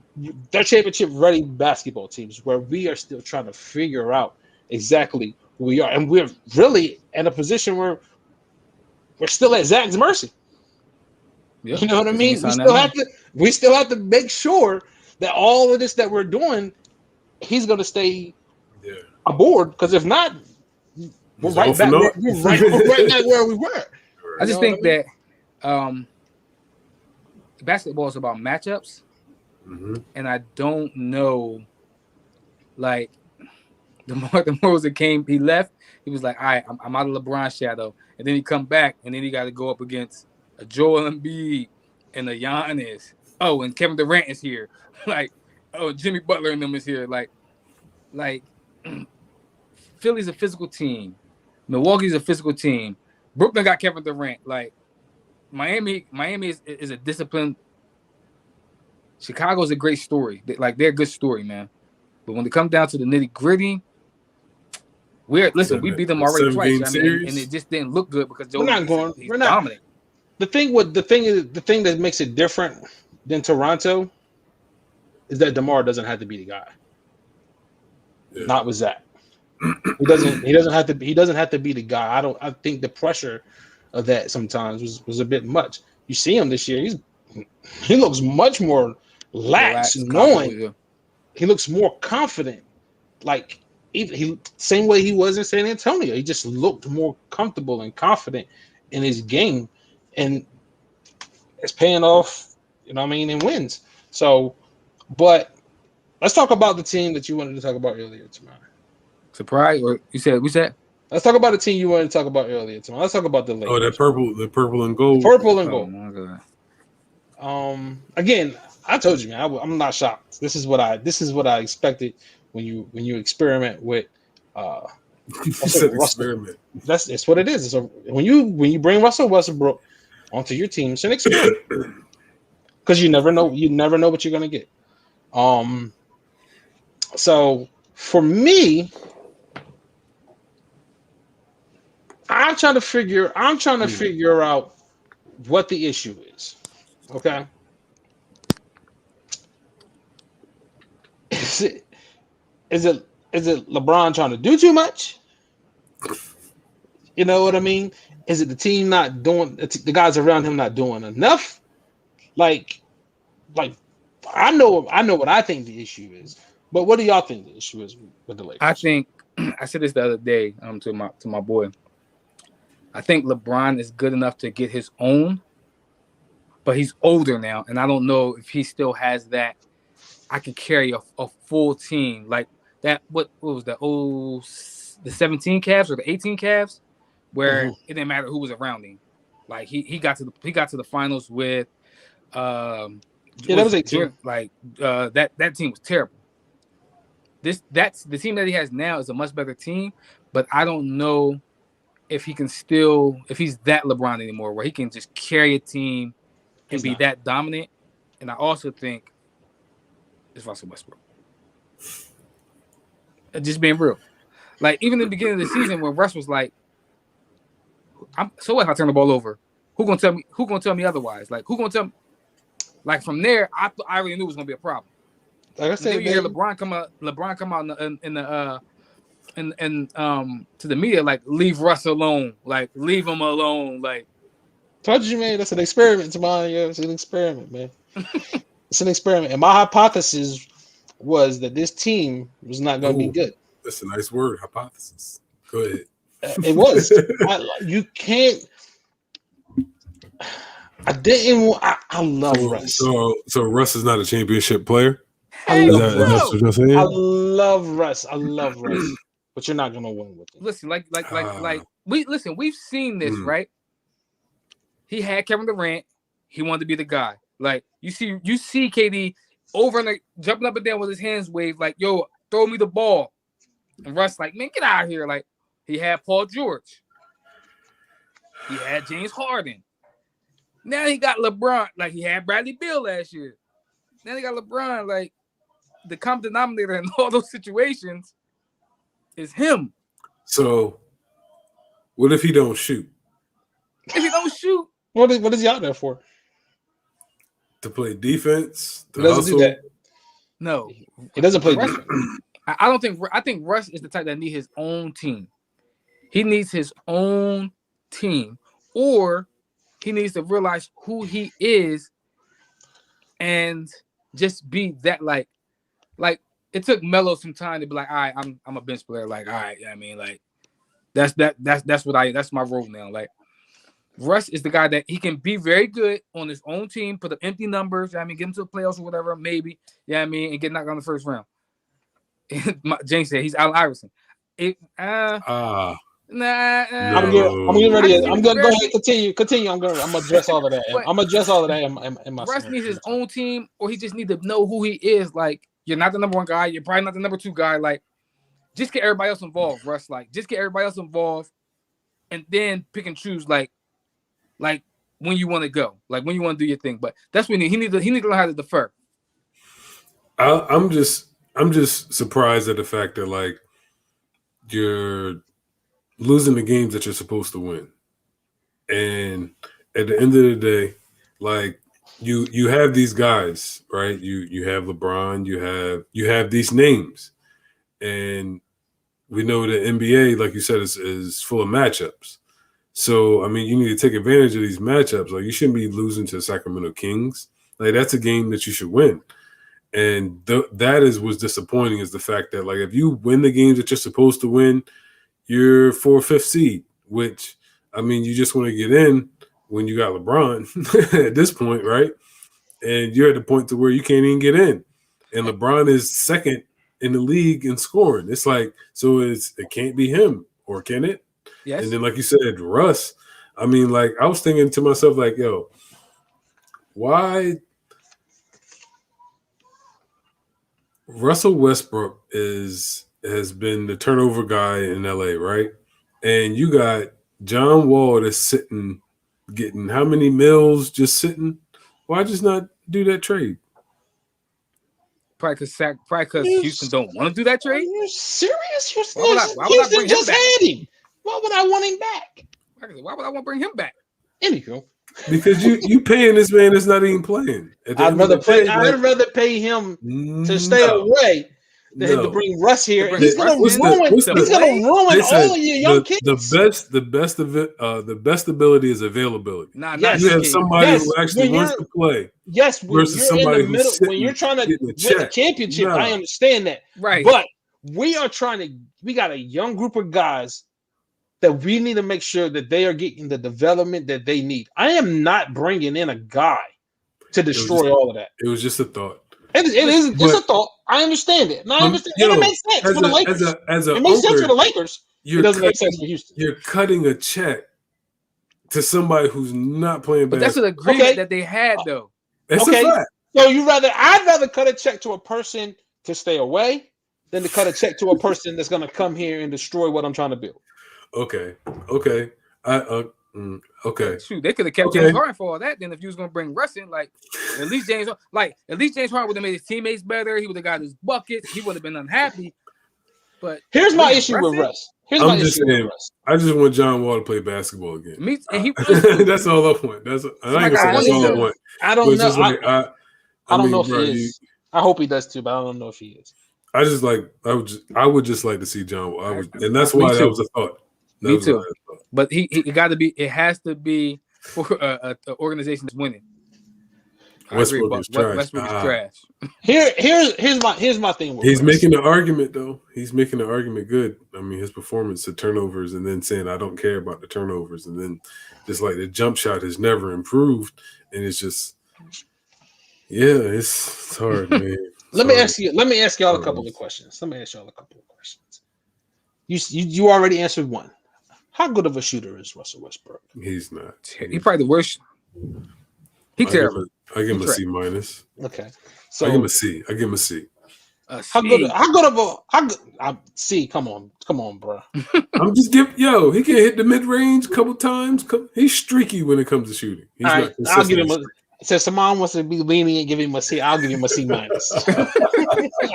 Speaker 1: they're championship ready basketball teams where we are still trying to figure out exactly who we are. And we're really in a position where we're still at Zach's mercy. Yep. You know what I mean? We still have to make sure that all of this that we're doing, he's going to stay aboard. Because if not, we're right back where we were.
Speaker 2: I just think that basketball is about matchups, and I don't know. Like DeMar DeRozan came, he left. He was like, "All right, I'm out of LeBron's shadow," and then he come back, and then he got to go up against a Joel Embiid and a Giannis. Oh, and Kevin Durant is here. Like, oh, Jimmy Butler and them is here. Like, Philly's a physical team. Milwaukee's a physical team. Brooklyn got Kevin Durant. Like, Miami is a disciplined. Chicago's a great story. They're a good story, man. But when it comes down to the nitty gritty, we beat them already twice. I mean, and it just didn't look good because Joe we're not dominant.
Speaker 1: The thing that makes it different than Toronto is that DeMar doesn't have to be the guy. Yeah. Not with Zach. He doesn't have to be the guy. I think the pressure of that sometimes was a bit much. You see him this year, he looks much more lax, knowing he looks more confident. Like he same way he was in San Antonio. He just looked more comfortable and confident in his game, and it's paying off, you know what I mean, in wins. So, but let's talk about the team that you wanted to talk about earlier tonight.
Speaker 2: Surprise, or we said
Speaker 1: Let's talk about the team you wanted to talk about earlier, Tim. Let's talk about the Lakers.
Speaker 3: Oh, the purple and gold.
Speaker 1: Purple and
Speaker 2: Oh
Speaker 1: gold.
Speaker 2: my god.
Speaker 1: Again, I told you, man. I'm not shocked. This is what I expected when you experiment with.
Speaker 3: You said experiment.
Speaker 1: It's what it is. So when you bring Russell Westbrook onto your team, it's an experiment because you never know what you're gonna get. So for me, I'm trying to figure out what the issue is. Okay. Is it LeBron trying to do too much? You know what I mean? Is it the team not doing the guys around him not doing enough? Like I know what I think the issue is, but what do y'all think the issue is with the Lakers?
Speaker 2: I think I said this the other day to my boy. I think LeBron is good enough to get his own, but he's older now, and I don't know if he still has that. I can carry a full team like that. What was that? Oh, the 17 Cavs or the 18 Cavs, where it didn't matter who was around him. Like he got to the finals with.
Speaker 1: That was 18.
Speaker 2: That team was terrible. That's the team that he has now is a much better team, but I don't know if he's that LeBron anymore, where he can just carry a team and be that dominant. And I also think it's Russell Westbrook. Just being real. Like, even in the beginning of the season when Russ was like, so what if I turn the ball over? Who gonna tell me otherwise? Like, who gonna tell me? Like, from there, I already knew it was gonna be a problem.
Speaker 1: Like I said,
Speaker 2: you hear LeBron come out to the media, like, leave Russ alone, like, leave him alone, like.
Speaker 1: Told you, man. That's an experiment, Tamon. Yeah, it's an experiment, man. It's an experiment, and my hypothesis was that this team was not going to be good.
Speaker 3: That's a nice word, hypothesis. Go ahead.
Speaker 1: It was. You can't. I didn't. I love Russ.
Speaker 3: So Russ is not a championship player.
Speaker 1: Is
Speaker 3: that what you're saying?
Speaker 1: I love Russ. But you're not gonna win with him.
Speaker 2: Listen, we've seen this, right? He had Kevin Durant. He wanted to be the guy. Like, you see KD over and jumping up and down with his hands waved, like, yo, throw me the ball. And Russ like, man, get out of here. Like, he had Paul George. He had James Harden. Now he got LeBron. Like, he had Bradley Beal last year. Now he got LeBron. Like, the common denominator in all those situations is him.
Speaker 3: So, what if he don't shoot?
Speaker 2: If he don't shoot,
Speaker 1: what is he out there for?
Speaker 3: To play defense?
Speaker 1: He doesn't do that.
Speaker 2: No,
Speaker 1: he doesn't play defense.
Speaker 2: I think Russ is the type that needs his own team. He needs his own team, or he needs to realize who he is and just be that like it took Melo some time to be like, all right, I'm a bench player. Like, all right, I mean, like that's my role now. Like, Russ is the guy that he can be very good on his own team, put up empty numbers. I mean, get him to the playoffs or whatever, maybe. Yeah, I mean, and get knocked out in the first round. James said he's Allen Iverson.
Speaker 1: Nah. I'm getting ready. I'm gonna go ahead. Continue. I'm gonna address all of that. I'm gonna address all of that in my.
Speaker 2: Russ needs his own team, or he just need to know who he is. Like, you're not the number one guy. You're probably not the number two guy. Like, just get everybody else involved, Russ. Like, just get everybody else involved, and then pick and choose. Like when you want to go, like when you want to do your thing. But that's when he needs to learn how to defer.
Speaker 3: I'm just surprised at the fact that, like, you're losing the games that you're supposed to win, and at the end of the day, like, you have these guys, right? You have LeBron, you have these names, and we know the NBA, like you said, is full of matchups. So, I mean, you need to take advantage of these matchups. Like, you shouldn't be losing to the Sacramento Kings. Like, that's a game that you should win. And that is what's disappointing, is the fact that, like, if you win the games that you're supposed to win, you're 4th or 5th seed, which, I mean, you just want to get in when you got LeBron at this point, right? And you're at the point to where you can't even get in. And LeBron is second in the league in scoring. It's like, so it can't be him. or can it?
Speaker 2: Yes.
Speaker 3: And then, like you said, Russ. I mean, like I was thinking to myself, like, yo, why Russell Westbrook has been the turnover guy in LA, right? And you got John Wall that's sitting, getting how many mils just sitting? Why just not do that trade?
Speaker 2: Probably because Houston don't want to do that
Speaker 1: Are
Speaker 2: trade.
Speaker 1: you serious? Houston,
Speaker 2: Why would I bring him
Speaker 1: just
Speaker 2: back?
Speaker 1: had him. Why would I want him back?
Speaker 2: Why would I want to bring him back?
Speaker 1: Anywho,
Speaker 3: Because you paying this man that's not even playing.
Speaker 1: I'd rather pay him to stay away than him to bring Russ here. And he's gonna ruin all of your young kids.
Speaker 3: The best ability is availability.
Speaker 2: Yes,
Speaker 3: you have somebody who actually wants to play.
Speaker 1: Yes,
Speaker 3: versus somebody in the middle,
Speaker 1: when you're trying to win a championship, I understand that.
Speaker 2: Right.
Speaker 1: But we got a young group of guys that we need to make sure that they are getting the development that they need. I am not bringing in a guy to destroy all of that.
Speaker 3: It was just a thought.
Speaker 1: It's a thought. I understand it. And I understand. It makes sense for the Lakers. It makes sense for the Lakers. It doesn't make sense for Houston.
Speaker 3: You're cutting a check to somebody who's not playing basketball.
Speaker 2: But that's an agreement that they had, though.
Speaker 3: That's a fact.
Speaker 1: So I'd rather cut a check to a person to stay away than to cut a check to a person that's going to come here and destroy what I'm trying to build.
Speaker 3: Okay. Okay.
Speaker 2: Shoot, they could have kept James Harden for all that. Then if you was gonna bring Russ in, at least James Harden would have made his teammates better. He would have got his buckets. He would have been unhappy. But
Speaker 1: here's my issue with Russ. I
Speaker 3: just want John Wall to play basketball again.
Speaker 1: That's
Speaker 3: all I want. That's all I want.
Speaker 1: I don't know. I don't know if he is. I hope he does too, but I don't know if he is.
Speaker 3: I would just like to see John Wall, and that's why that was a thought.
Speaker 2: Me too. But he got to be. It has to be for an organization that's winning.
Speaker 3: Westbrook is
Speaker 2: trash.
Speaker 1: Here's my thing.
Speaker 3: He's making the argument though. He's making the argument good. I mean, his performance, the turnovers, and then saying I don't care about the turnovers, and then just like the jump shot has never improved, and it's just it's hard, man.
Speaker 1: Let me ask y'all a couple of questions. You already answered one. How good of a shooter is Russell Westbrook?
Speaker 3: He's not.
Speaker 2: He's probably the worst. He's terrible.
Speaker 3: I give him a C minus.
Speaker 1: Okay, so
Speaker 3: I give him a C.
Speaker 1: How good of a C? Come on, bro.
Speaker 3: I'm just giving. He can hit the mid range a couple times. He's streaky when it comes to shooting. He's
Speaker 1: all right, I'll give him a. Since Simone wants to be lenient and give him a C, I'll give him a C minus.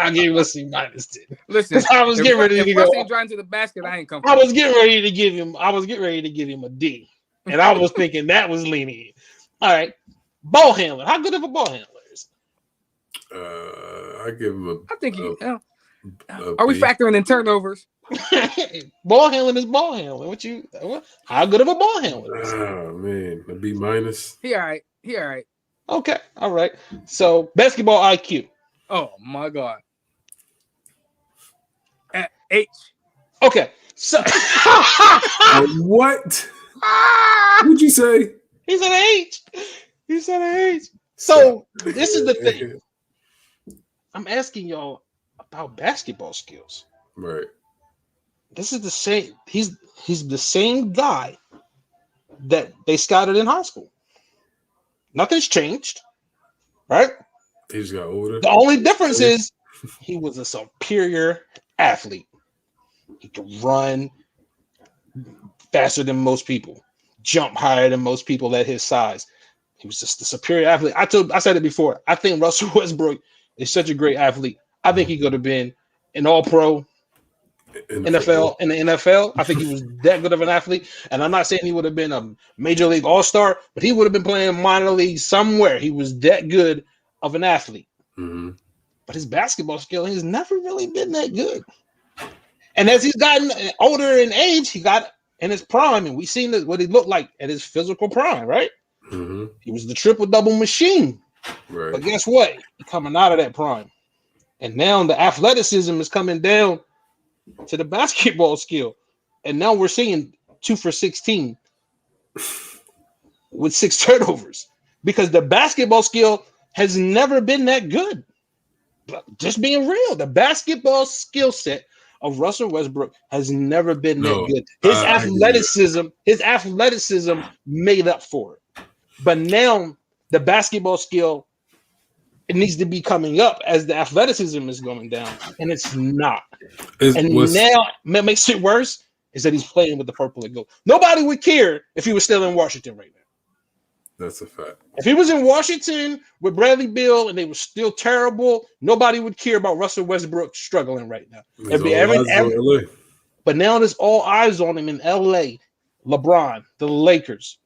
Speaker 1: I'll give him a C minus.
Speaker 2: Listen,
Speaker 1: I was getting ready to go.
Speaker 2: Ain't driving to the basket. I ain't coming.
Speaker 1: I was getting ready to give him a D, and I was thinking that was lenient. All right, ball handler. How good of a ball handler is?
Speaker 3: I give him a.
Speaker 2: I think are we factoring in turnovers?
Speaker 1: Ball handling is ball handling. How good of a ball handler is?
Speaker 3: Oh man, a B minus.
Speaker 2: He all right.
Speaker 1: Okay, all right. So basketball IQ.
Speaker 2: Oh my God. At H.
Speaker 1: Okay. So
Speaker 3: what? What'd you say?
Speaker 1: He said an H. So this is the thing. I'm asking y'all about basketball skills.
Speaker 3: Right.
Speaker 1: This is the same. He's the same guy that they scouted in high school. Nothing's changed, right?
Speaker 3: He just got older.
Speaker 1: The only difference is he was a superior athlete. He could run faster than most people, jump higher than most people at his size. He was just a superior athlete. I said it before. I think Russell Westbrook is such a great athlete. I think he could have been an all-pro in the NFL. I think he was that good of an athlete. And I'm not saying he would have been a major league all-star, but he would have been playing minor league somewhere. He was that good of an athlete.
Speaker 3: Mm-hmm.
Speaker 1: But his basketball skill, he's never really been that good. And as he's gotten older in age, he got in his prime, and we've seen what he looked like at his physical prime, right?
Speaker 3: Mm-hmm.
Speaker 1: He was the triple-double machine.
Speaker 3: Right.
Speaker 1: But guess what? He's coming out of that prime. And now the athleticism is coming down to the basketball skill. And now we're seeing 2 for 16 with 6 turnovers because the basketball skill has never been that good. But just being real, the basketball skill set of Russell Westbrook has never been that
Speaker 3: No,
Speaker 1: good.
Speaker 3: I agree with
Speaker 1: His athleticism made up for it. But now the basketball skill, it needs to be coming up as the athleticism is going down, and it's not. Now what makes it worse is that he's playing with the purple and gold. Nobody would care if he was still in Washington right now.
Speaker 3: That's a fact.
Speaker 1: If he was in Washington with Bradley Beal and they were still terrible, nobody would care about Russell Westbrook struggling right now. But now there's all eyes on him in LA, LeBron, the Lakers.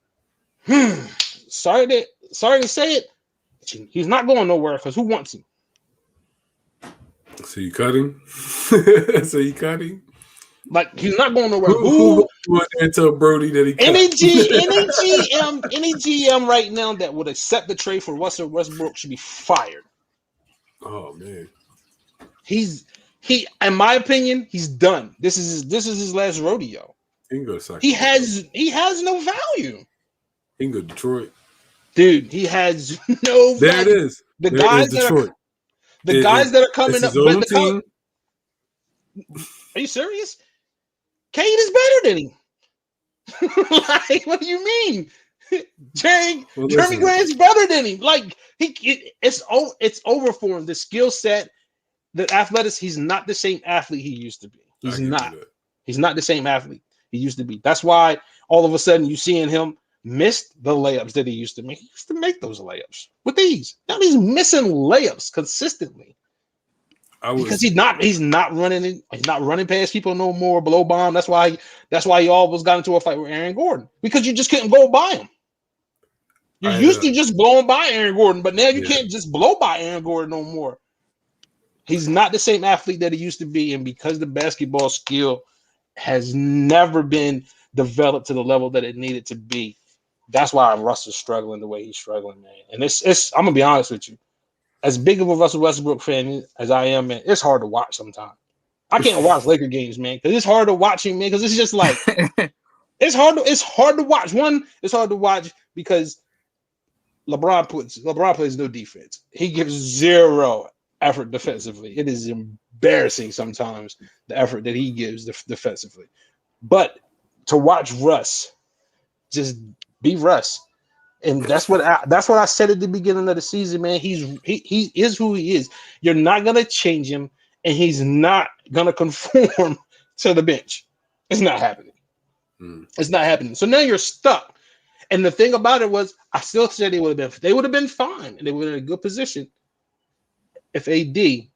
Speaker 1: Sorry to say it. He's not going nowhere because who wants him?
Speaker 3: So you cut him?
Speaker 1: Like, he's not going nowhere.
Speaker 3: Who went there and tell Brody that he cut?
Speaker 1: Any GM right now that would accept the trade for Russell Westbrook should be fired.
Speaker 3: Oh man.
Speaker 1: He in my opinion, he's done. This is his last rodeo.
Speaker 3: He can go to
Speaker 1: he has no value.
Speaker 3: He can go to Detroit.
Speaker 1: Dude, he has no value.
Speaker 3: There it is.
Speaker 1: The guys that are coming up. Are you serious? Cade is better than him. Like, what do you mean? Jeremy Grant's better than him. Like, it's over for him. The skill set, the athletics. He's not the same athlete he used to be. He's not. He's not the same athlete he used to be. That's why all of a sudden you seeing him miss the layups that he used to make. He used to make those layups with ease. Now he's missing layups consistently. Because he's not running past people no more, below bomb. That's why he always got into a fight with Aaron Gordon, because you just couldn't go by him. You used to just blowing by Aaron Gordon, but now you can't just blow by Aaron Gordon no more. He's not the same athlete that he used to be, and because the basketball skill has never been developed to the level that it needed to be, that's why Russ is struggling the way he's struggling, man. And it's I'm gonna be honest with you. As big of a Russell Westbrook fan as I am, man, it's hard to watch sometimes. I can't watch Laker games, man, because it's hard to watch him, man, because it's just like it's hard to watch. One, it's hard to watch because LeBron plays no defense. He gives zero effort defensively. It is embarrassing sometimes, the effort that he gives defensively. But to watch Russ, just be Russ. And that's what I said at the beginning of the season, man. He is who he is. You're not gonna change him, and he's not gonna conform to the bench. It's not happening. It's not happening. So now you're stuck. And the thing about it was, I still said they would have been fine, and they were in a good position if AD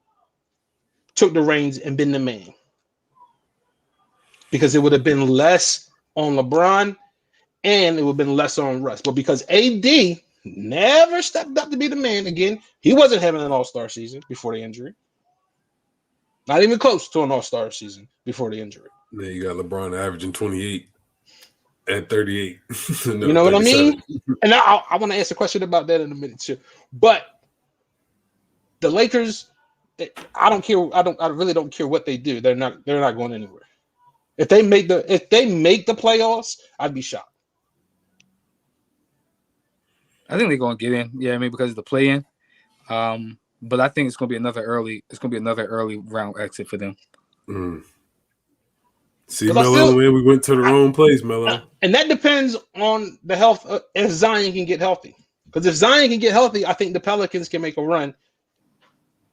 Speaker 1: took the reins and been the man, because it would have been less on LeBron. And it would have been less on Russ. But because AD never stepped up to be the man again, he wasn't having an all-star season before the injury. Not even close to an all-star season before the injury.
Speaker 3: Then you got LeBron averaging 28 at 38.
Speaker 1: You know what I mean? And I want to ask a question about that in a minute too. But the Lakers, I don't care. I really don't care what they do. They're not going anywhere. If they make the playoffs, I'd be shocked.
Speaker 2: I think they're going to get in. Yeah, I mean, because of the play-in. But I think it's going to be another early round exit for them.
Speaker 3: See, Melo, man, we went to the wrong place, Melo.
Speaker 1: And that depends on the health if Zion can get healthy. Because if Zion can get healthy, I think the Pelicans can make a run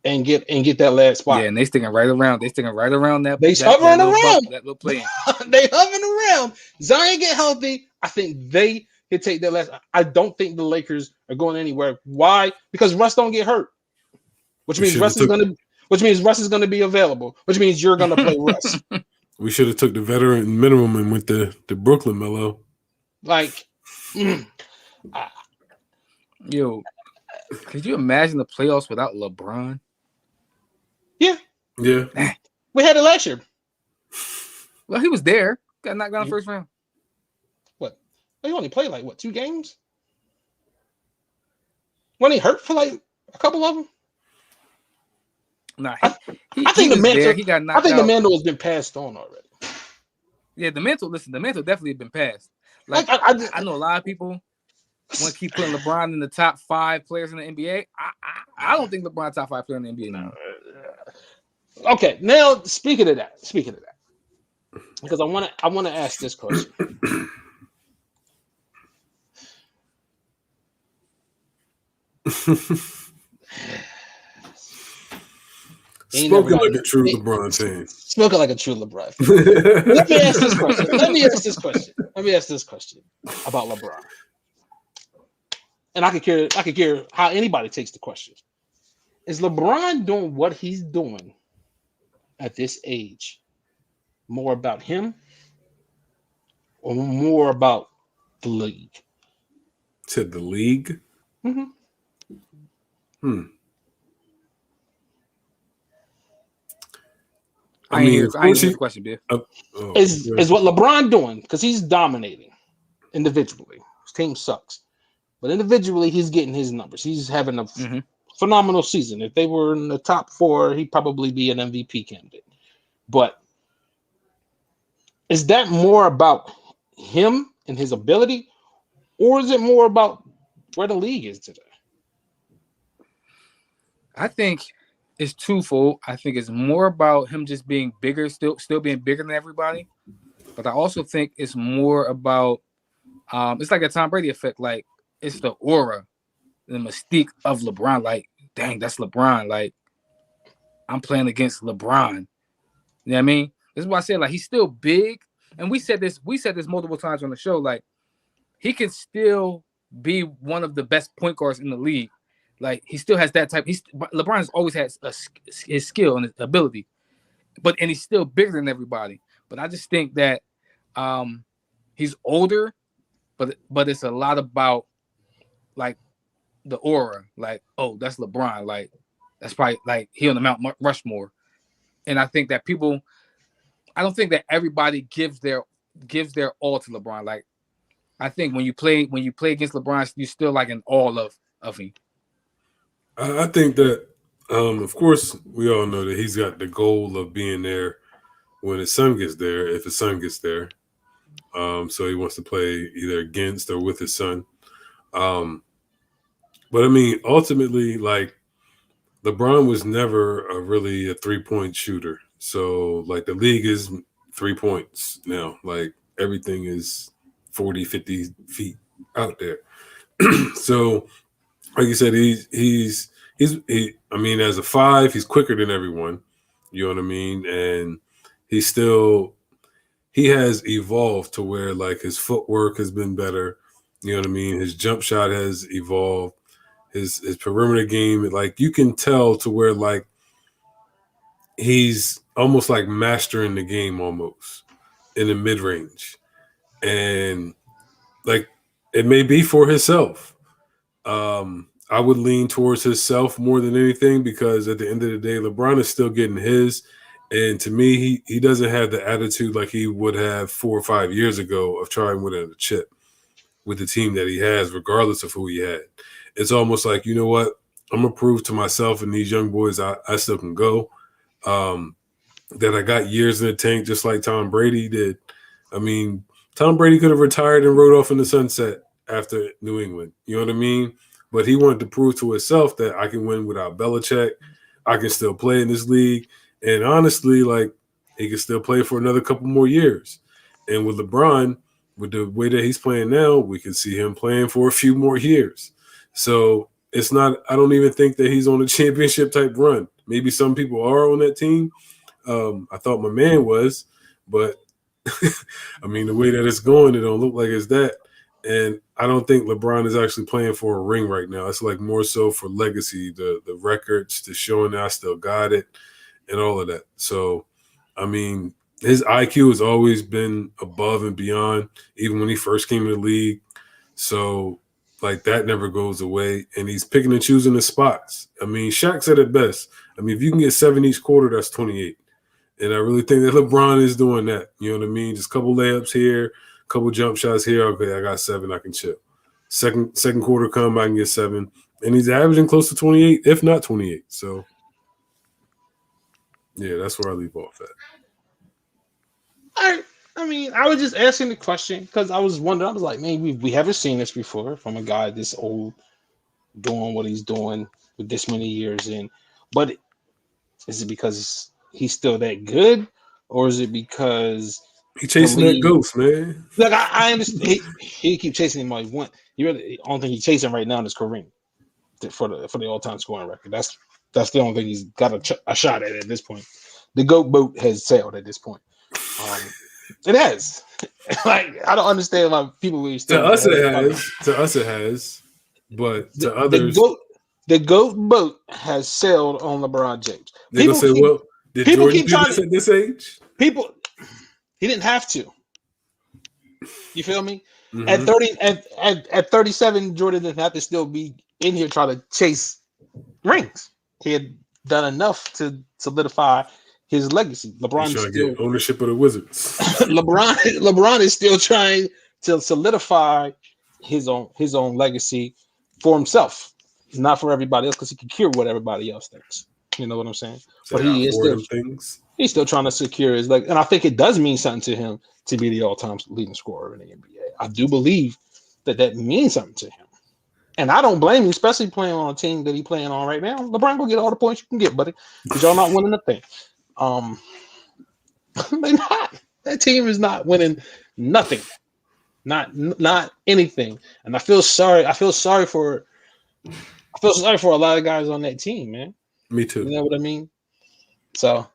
Speaker 1: and get that last spot.
Speaker 2: Yeah, and they sticking right around. They sticking right around that.
Speaker 1: They hovering around.
Speaker 2: That little play-in.
Speaker 1: They hovering around. Zion get healthy. I think they can take that last. I don't think the Lakers are going anywhere. Why? Because Russ don't get hurt, which means Russ is going to be available, which means you're going to play Russ.
Speaker 3: We should have took the veteran minimum and went to Brooklyn, Melo.
Speaker 1: Like,
Speaker 2: yo, could you imagine the playoffs without LeBron?
Speaker 1: Yeah.
Speaker 3: Yeah.
Speaker 1: We had it last year.
Speaker 2: Well, he was there. Got knocked down the first round.
Speaker 1: What? He only played like 2 games? Wasn't he hurt for like a couple of them?
Speaker 2: Nah,
Speaker 1: I think the mantle.
Speaker 2: He got knocked out.
Speaker 1: I think the mantle has been passed on already.
Speaker 2: Yeah, the mantle. Listen, the mantle definitely been passed. Like I know a lot of people want to keep putting LeBron in the top 5 players in the NBA. I don't think LeBron's top 5 player in the NBA now.
Speaker 1: Okay, now speaking of that, because I want to ask this question. Ain't never
Speaker 3: Spoken
Speaker 1: got
Speaker 3: like a true LeBron fan.
Speaker 1: spoken like a true LeBron fan. Let me ask this question. Let me ask this question about LeBron. And I could care how anybody takes the question. Is LeBron doing what he's doing at this age more about him or more about the league?
Speaker 3: To the league?
Speaker 1: Mm-hmm.
Speaker 3: I mean,
Speaker 2: I ain't hear the question, Biff.
Speaker 1: Is what LeBron doing? Because he's dominating individually. His team sucks. But individually, he's getting his numbers. He's having a phenomenal season. If they were in the top 4, he'd probably be an MVP candidate. But is that more about him and his ability, or is it more about where the league is today?
Speaker 2: I think it's twofold. I think it's more about him just being bigger, still being bigger than everybody. But I also think it's more about it's like a Tom Brady effect. Like it's the aura, the mystique of LeBron. Like, dang, that's LeBron. Like, I'm playing against LeBron. You know what I mean? This is why I said, like, he's still big. And we said this multiple times on the show. Like, he can still be one of the best point guards in the league. Like, he still has that type. LeBron's always had his skill and his ability, and he's still bigger than everybody. But I just think that he's older, but it's a lot about like the aura. Like, oh, that's LeBron. Like, that's probably like he on the Mount Rushmore. And I think that I don't think that everybody gives their all to LeBron. Like, I think when you play against LeBron, you still like in all of him.
Speaker 3: I think that, of course, we all know that he's got the goal of being there when his son gets there, if his son gets there. So he wants to play either against or with his son. But I mean, ultimately, like, LeBron was never really a 3-point shooter. So, like, the league is 3 points now. Like, everything is 40, 50 feet out there. So, like you said, I mean, as a 5, he's quicker than everyone. You know what I mean? And he has evolved to where, like, his footwork has been better. You know what I mean? His jump shot has evolved. His perimeter game, like, you can tell to where, like, he's almost like mastering the game almost in the mid-range. And, like, it may be for himself. I would lean towards himself more than anything because at the end of the day, LeBron is still getting his. And to me, he doesn't have the attitude like he would have 4 or 5 years ago of trying with a chip with the team that he has, regardless of who he had. It's almost like, you know what? I'm going to prove to myself and these young boys I still can go, that I got years in the tank just like Tom Brady did. I mean, Tom Brady could have retired and rode off in the sunset after New England. You know what I mean? But he wanted to prove to himself that I can win without Belichick. I can still play in this league. And honestly, like, he can still play for another couple more years. And with LeBron, with the way that he's playing now, we can see him playing for a few more years. So it's not – I don't even think that he's on a championship type run. Maybe some people are on that team. I thought my man was. But, I mean, the way that it's going, it don't look like it's that. And I don't think LeBron is actually playing for a ring right now. It's like more so for legacy, the records, the showing that I still got it, and all of that. So, I mean, his IQ has always been above and beyond, even when he first came in the league. So, like, that never goes away. And he's picking and choosing the spots. I mean, Shaq said it best. I mean, if you can get 7 each quarter, that's 28. And I really think that LeBron is doing that. You know what I mean? Just a couple layups here, a couple jump shots here. Okay, I got 7. I can chill. Second quarter come, I can get 7. And he's averaging close to 28, if not 28. So, yeah, that's where I leave off at.
Speaker 1: I mean, I was just asking the question because I was wondering. I was like, man, we haven't seen this before from a guy this old doing what he's doing with this many years in. But is it because he's still that good, or is it because
Speaker 3: He chasing that ghost, man.
Speaker 1: Look, I understand. He keep chasing him all he want. The only thing he's chasing right now is Kareem for the all-time scoring record. That's the only thing he's got a shot at this point. The GOAT boat has sailed at this point. It has. Like, I don't understand why people will still.
Speaker 3: To us it has. But to others,
Speaker 1: the GOAT boat has sailed on LeBron James.
Speaker 3: They gonna say, well, did Jordan do this at this age?
Speaker 1: He didn't have to. You feel me? Mm-hmm. At 37, Jordan didn't have to still be in here trying to chase rings. He had done enough to solidify his legacy. LeBron
Speaker 3: trying to get ownership of the Wizards.
Speaker 1: LeBron is still trying to solidify his own legacy for himself. It's not for everybody else because he can cure what everybody else thinks. You know what I'm saying? But he's still trying to secure his and I think it does mean something to him to be the all-time leading scorer in the NBA. I do believe that means something to him. And I don't blame you, especially playing on a team that he's playing on right now. LeBron will get all the points you can get, buddy, because y'all not winning a thing. They're not. That team is not winning nothing. Not anything. And I feel sorry. I feel sorry for a lot of guys on that team, man.
Speaker 3: Me too.
Speaker 1: You know what I mean? So.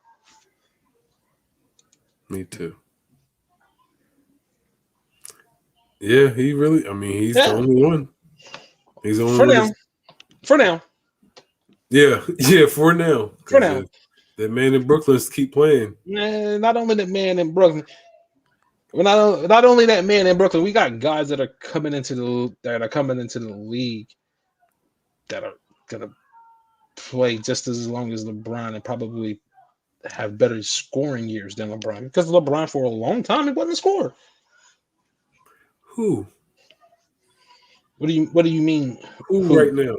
Speaker 3: Me too. Yeah, he really. I mean, he's the only one. He's the only one.
Speaker 1: For now.
Speaker 3: Yeah, for now.
Speaker 1: For now.
Speaker 3: That man in Brooklyn keep playing.
Speaker 1: Not only that man in Brooklyn. Not only that man in Brooklyn, we got guys that are coming into the league that are gonna play just as long as LeBron and probably have better scoring years than LeBron. Because LeBron for a long time he wasn't a scorer.
Speaker 3: Who?
Speaker 1: What do you mean?
Speaker 3: Who right now?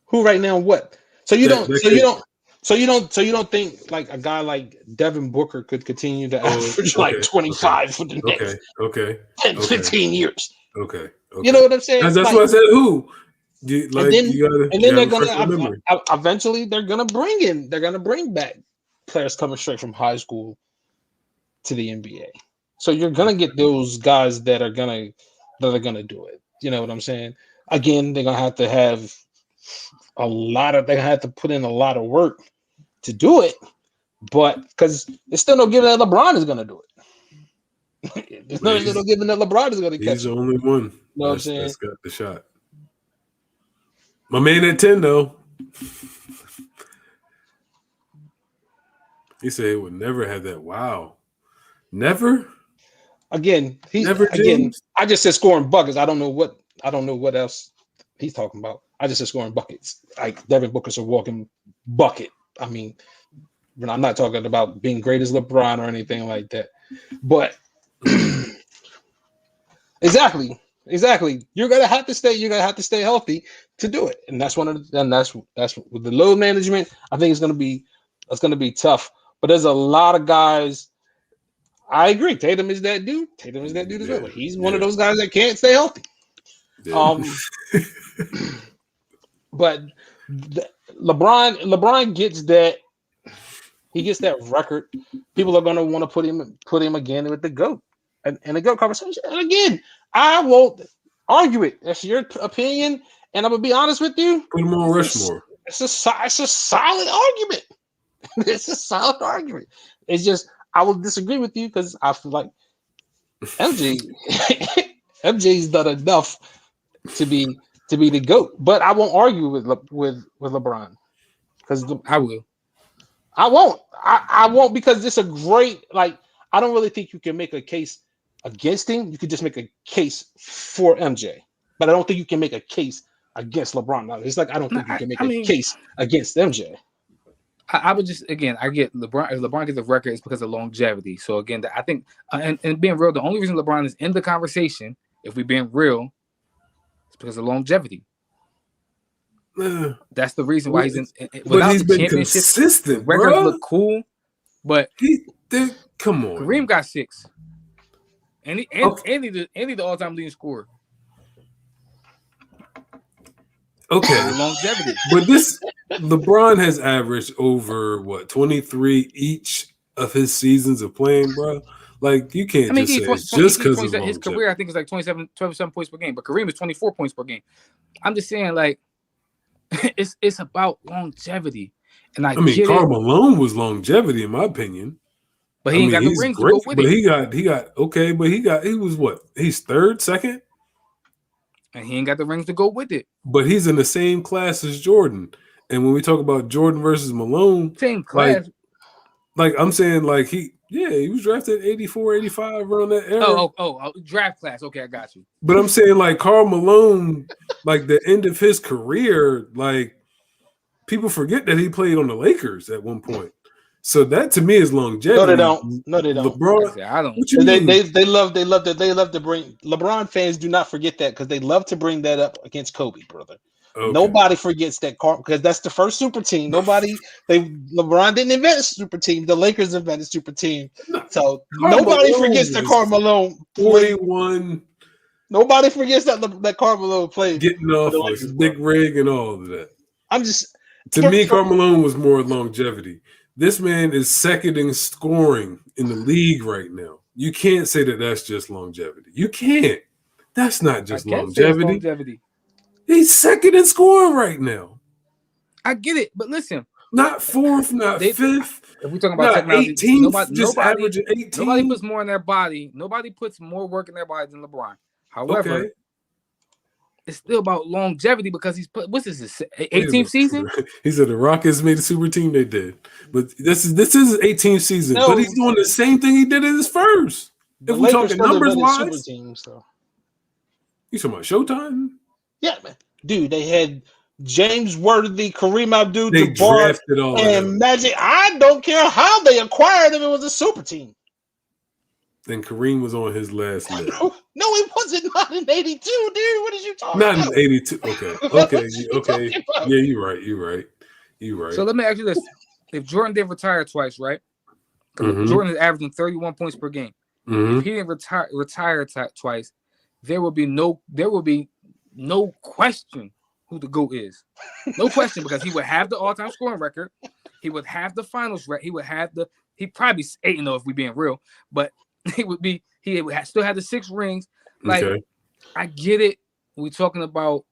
Speaker 1: Who right now? What? So you don't think like a guy like Devin Booker could continue to average like 25 for the next 15 years?
Speaker 3: Okay.
Speaker 1: You know what I'm saying?
Speaker 3: That's why I said who. They're
Speaker 1: gonna eventually they're gonna bring back players coming straight from high school to the NBA. So you're gonna get those guys that are gonna do it. You know what I'm saying? Again, they're gonna have to have put in a lot of work to do it, but because there's still no giving that LeBron is gonna do it. There's no giving that LeBron is gonna catch.
Speaker 3: He's the only one.
Speaker 1: You know what I'm saying?
Speaker 3: That's got the shot. My man at 10 though. He said he would never have that. Wow. Never?
Speaker 1: Again, I just said scoring buckets. I don't know what else he's talking about. I just said scoring buckets. Like Devin Booker's a walking bucket. I mean, I'm not talking about being great as LeBron or anything like that. But exactly. You're gonna have to stay healthy to do it. And that's that's with the load management. I think it's gonna be tough. But there's a lot of guys. I agree. Tatum is that dude as well. He's one of those guys that can't stay healthy. Yeah. But LeBron gets that. He gets that record. People are going to want to put him again with the GOAT and the GOAT conversation. And again, I won't argue it. That's your opinion, and I'm gonna be honest with you.
Speaker 3: Put him on Rushmore.
Speaker 1: It's a solid argument. It's a solid argument. It's just I will disagree with you because I feel like MJ's done enough to be the GOAT, but I won't argue with LeBron because
Speaker 2: I will.
Speaker 1: I won't. I won't because it's a great I don't really think you can make a case against him. You could just make a case for MJ, but I don't think you can make a case against LeBron. Now, it's like I don't think you can make a case against MJ.
Speaker 2: I would just I get LeBron. If LeBron gets a record, it's because of longevity. So again, I think and being real, the only reason LeBron is in the conversation, if we're being real, is because of longevity. That's the reason why he's in.
Speaker 3: But he's been consistent.
Speaker 2: Records look cool, but
Speaker 3: come on.
Speaker 2: Kareem got 6, and he the all-time leading scorer.
Speaker 3: Okay,
Speaker 2: longevity.
Speaker 3: But LeBron has averaged over 23 each of his seasons of playing, bro. Like you can't
Speaker 2: I mean,
Speaker 3: just say it's just because of
Speaker 2: his career,
Speaker 3: longevity.
Speaker 2: I think, is like 27 points per game, but Kareem is 24 points per game. I'm just saying, like, it's about longevity, and I
Speaker 3: mean,
Speaker 2: get
Speaker 3: Karl
Speaker 2: it,
Speaker 3: Malone was longevity in my opinion.
Speaker 2: but he ain't got the
Speaker 3: He's
Speaker 2: rings to
Speaker 3: great,
Speaker 2: go with
Speaker 3: but
Speaker 2: it.
Speaker 3: he got okay, but he was what? He's third, second,
Speaker 2: And he ain't got the rings to go with it.
Speaker 3: but he's in the same class as Jordan. And when we talk about Jordan versus Malone,
Speaker 2: Same class.
Speaker 3: like I'm saying, like he was drafted 84, 85 around that era.
Speaker 2: Oh, draft class. Okay, I got you.
Speaker 3: But I'm saying, like Karl Malone, like the end of his career, like people forget that he played on the Lakers at one point. So that to me is longevity.
Speaker 1: No, they don't. No, they don't.
Speaker 3: LeBron,
Speaker 2: I don't.
Speaker 3: What you mean?
Speaker 1: They love to bring LeBron fans do not forget that because they love to bring that up against Kobe, brother.
Speaker 3: Okay.
Speaker 1: Nobody forgets that because that's the first super team. LeBron didn't invent super team. The Lakers invented super team. So nobody forgets that Karl Malone
Speaker 3: 41.
Speaker 1: Nobody forgets that Karl Malone played.
Speaker 3: Getting off a big rig and all of that.
Speaker 1: To
Speaker 3: me, Karl Malone was more longevity. This man is second in scoring in the league right now. You can't say that that's just longevity. You can't. That's not just longevity. He's second in scoring right now.
Speaker 2: I get it, but listen.
Speaker 3: Not fourth, not fifth.
Speaker 2: If we're talking about technology,
Speaker 3: 18th, averaging 18.
Speaker 2: Nobody puts more in their body. Nobody puts more work in their body than LeBron. However, it's still about longevity because he's put. What's this? His 18th season?
Speaker 3: He said the Rockets made a super team. They did, but this is his 18th season. No, but he's doing the same thing he did in his first. If we're talking numbers wise,
Speaker 1: super teams, though.
Speaker 3: You talking about Showtime?
Speaker 1: Yeah, man, dude. They had James Worthy, Kareem
Speaker 3: Abdul-Jabbar,
Speaker 1: and Magic. I don't care how they acquired him. It was a super team.
Speaker 3: And Kareem was on his last leg.
Speaker 1: No, it wasn't. Not in '82, dude. What are you talking
Speaker 3: about?
Speaker 1: Not
Speaker 3: in '82. Okay. Yeah, you're right.
Speaker 2: So let me ask you this: if Jordan did retire twice, right? Jordan is averaging 31 points per game. If he didn't retire twice, there will be no question who the GOAT is. No question, because he would have the all-time scoring record. He would have the finals record. He'd probably be 8-0 if we're being real, but he would still have the 6 rings. Like, I get it. We're talking about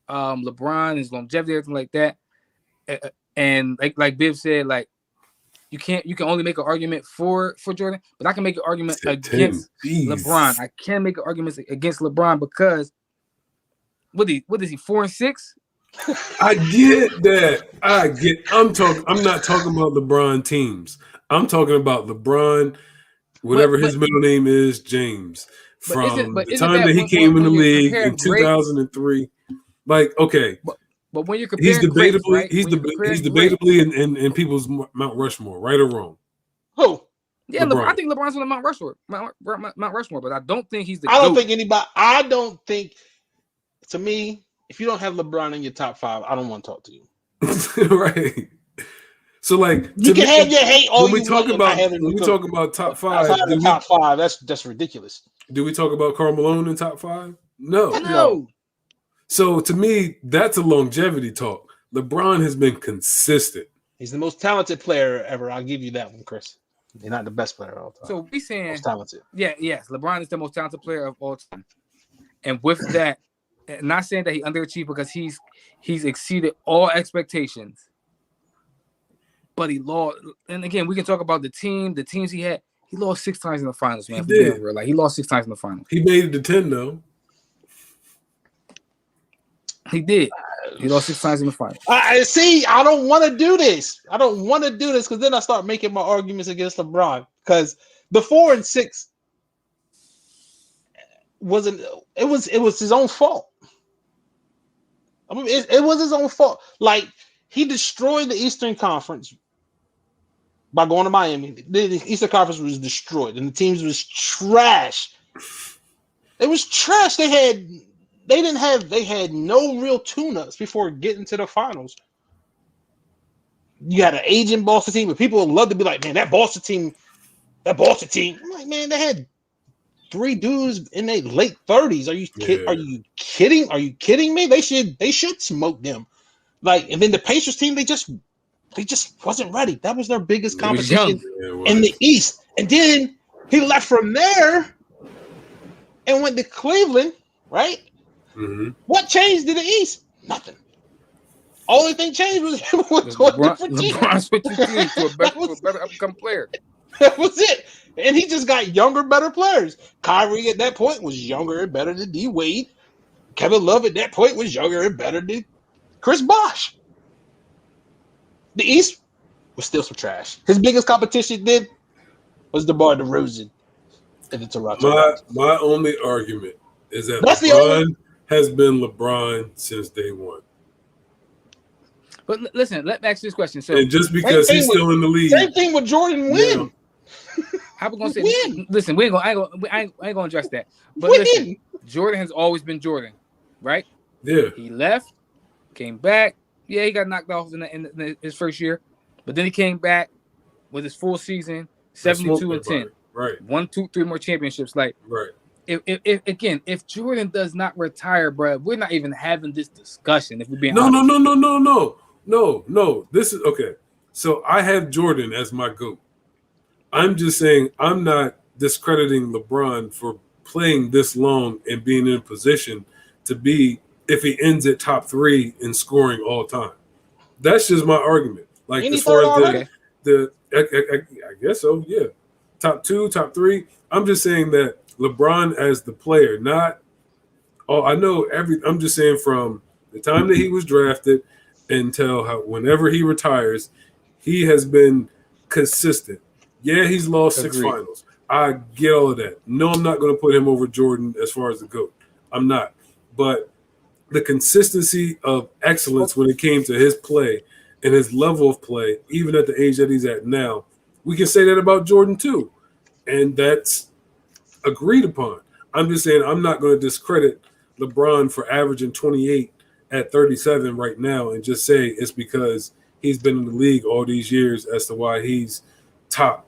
Speaker 2: LeBron, his longevity, everything like that. And like Biv said, like you can only make an argument for Jordan, but I can make an argument against LeBron. I can make an argument against LeBron because what is he 4-6?
Speaker 3: I get that. I'm not talking about LeBron teams. I'm talking about LeBron, whatever his middle name is, James. From the time that he came in the league in 2003. Like, okay.
Speaker 2: But when you're comparing,
Speaker 3: he's debatably in people's Mount Rushmore, right or wrong?
Speaker 1: Who?
Speaker 2: Yeah, I think LeBron's on the Mount Rushmore, but I don't think he's the.
Speaker 1: I don't think. To me, if you don't have LeBron in your top 5, I don't want to talk to you.
Speaker 3: Right. So, like,
Speaker 1: you can have your hate all you want.
Speaker 3: When we talk about top 5,
Speaker 1: top 5, that's ridiculous.
Speaker 3: Do we talk about Karl Malone in top 5? No. So to me, that's a longevity talk. LeBron has been consistent.
Speaker 1: He's the most talented player ever. I'll give you that one, Chris. He's not the best player of all time.
Speaker 2: So we saying
Speaker 1: most talented.
Speaker 2: Yes, LeBron is the most talented player of all time. And with that, not saying that he underachieved because he's exceeded all expectations. But he lost, and again, we can talk about the teams he had. He lost 6 times in the finals, man. He lost 6 times in the finals.
Speaker 3: He made it to 10 though.
Speaker 2: He did. He lost 6 times in the final.
Speaker 1: I see. I don't want to do this. Because then I start making my arguments against LeBron. Because the 4 and 6 wasn't. It was his own fault. I mean, it was his own fault. Like, he destroyed the Eastern Conference by going to Miami. The Eastern Conference was destroyed, and the teams was trash. It was trash. They had no real tune-ups before getting to the finals. You had an aging Boston team, and people would love to be like, man, that Boston team. I'm like, man, they had 3 dudes in their late 30s. Are you kidding? Are you kidding me? They should smoke them. Like, and then the Pacers team, they just wasn't ready. That was their biggest
Speaker 2: He was young.
Speaker 1: competition in the East. And then he left from there and went to Cleveland, right?
Speaker 3: Mm-hmm.
Speaker 1: What changed in the East? Nothing. Only thing changed was him went to a different team.
Speaker 2: LeBron switched his team to a better upcoming player.
Speaker 1: That was it. And he just got younger, better players. Kyrie at that point was younger and better than D Wade. Kevin Love at that point was younger and better than Chris Bosh. The East was still some trash. His biggest competition then was DeMar DeRozan and the Toronto.
Speaker 3: My only argument is that
Speaker 1: That's
Speaker 3: LeBron has been LeBron since day one.
Speaker 2: But listen, let me ask you this question. So,
Speaker 3: and just because he's still in the league,
Speaker 1: same thing with Jordan Wynn.
Speaker 2: I was gonna say, listen, I ain't gonna address that. But listen, Jordan has always been Jordan, right?
Speaker 3: Yeah.
Speaker 2: He left, came back. Yeah, he got knocked off in his first year, but then he came back with his full season, 72-10.
Speaker 3: Right.
Speaker 2: 1, 2, 3 more championships. Like,
Speaker 3: right.
Speaker 2: If Jordan does not retire, bro, we're not even having this discussion. If we're being
Speaker 3: honest. No. This is okay. So I have Jordan as my GOAT. I'm just saying I'm not discrediting LeBron for playing this long and being in a position to be, if he ends at top 3 in scoring all time. That's just my argument. Like, as far as I guess so, yeah. Top 2, top 3. I'm just saying that LeBron as the player, not I'm just saying from the time that he was drafted until whenever he retires, he has been consistent. Yeah, he's lost 6 finals. I get all of that. No, I'm not going to put him over Jordan as far as the GOAT. I'm not. But the consistency of excellence when it came to his play and his level of play, even at the age that he's at now, we can say that about Jordan too. And that's agreed upon. I'm just saying I'm not going to discredit LeBron for averaging 28 at 37 right now and just say it's because he's been in the league all these years as to why he's top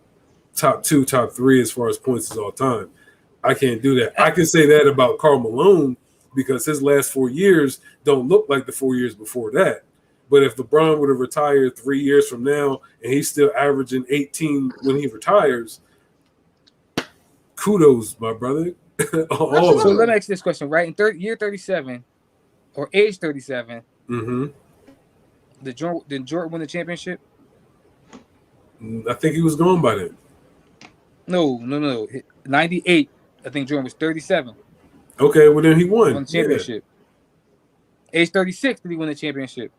Speaker 3: 2, top 3 as far as points as all time. I can't do that. I can say that about Karl Malone because his last 4 years don't look like the 4 years before that. But if LeBron would have retired 3 years from now and he's still averaging 18 when he retires, kudos, my brother.
Speaker 2: So let me ask you this question, right? In year 37 or age 37, did Jordan win the championship?
Speaker 3: I think he was gone by then.
Speaker 2: No. 98, I think Jordan was 37.
Speaker 3: Okay, well then he won
Speaker 2: the championship. Yeah. Age 36, did he win the championship?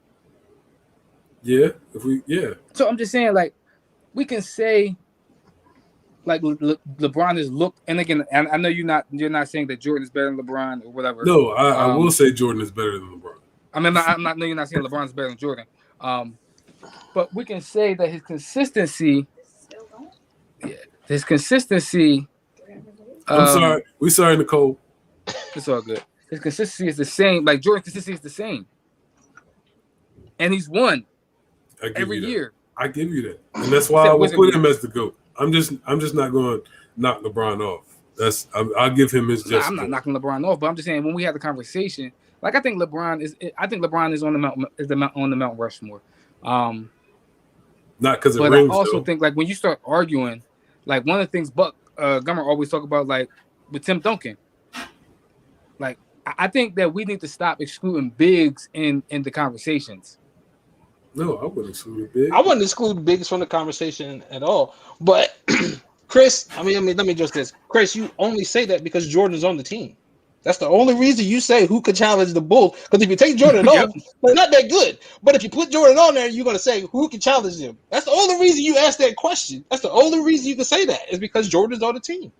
Speaker 3: Yeah,
Speaker 2: So I'm just saying, like, we can say, like, LeBron has looked, and again, I know you're not saying that Jordan is better than LeBron or whatever.
Speaker 3: No, I will say Jordan is better than LeBron.
Speaker 2: I mean, no, you're not saying LeBron is better than Jordan. But we can say that his consistency.
Speaker 3: I'm sorry. We're sorry, Nicole.
Speaker 2: It's all good. His consistency is the same. Like, Jordan's consistency is the same, and he's won every year.
Speaker 3: I give you that, and that's why I will put him as the GOAT. I'm just not going to knock LeBron off. I'll give him his just.
Speaker 2: I'm not knocking LeBron off, but I'm just saying when we have the conversation, like, I think LeBron is on the Mount Rushmore. Not
Speaker 3: because of
Speaker 2: but
Speaker 3: rings,
Speaker 2: I also
Speaker 3: though.
Speaker 2: think, like, when you start arguing, like, one of the things Buck Gummer always talk about, like, with Tim Duncan, like, I think that we need to stop excluding bigs in the conversations.
Speaker 3: No, I wouldn't exclude bigs.
Speaker 1: I wouldn't exclude bigs from the conversation at all. But Chris, I mean, let me just this. Chris, you only say that because Jordan's on the team. That's the only reason you say who could challenge the Bulls. Because if you take Jordan off, they're not that good. But if you put Jordan on there, you're going to say who can challenge them. That's the only reason you ask that question. That's the only reason you can say that is because Jordan's on the team.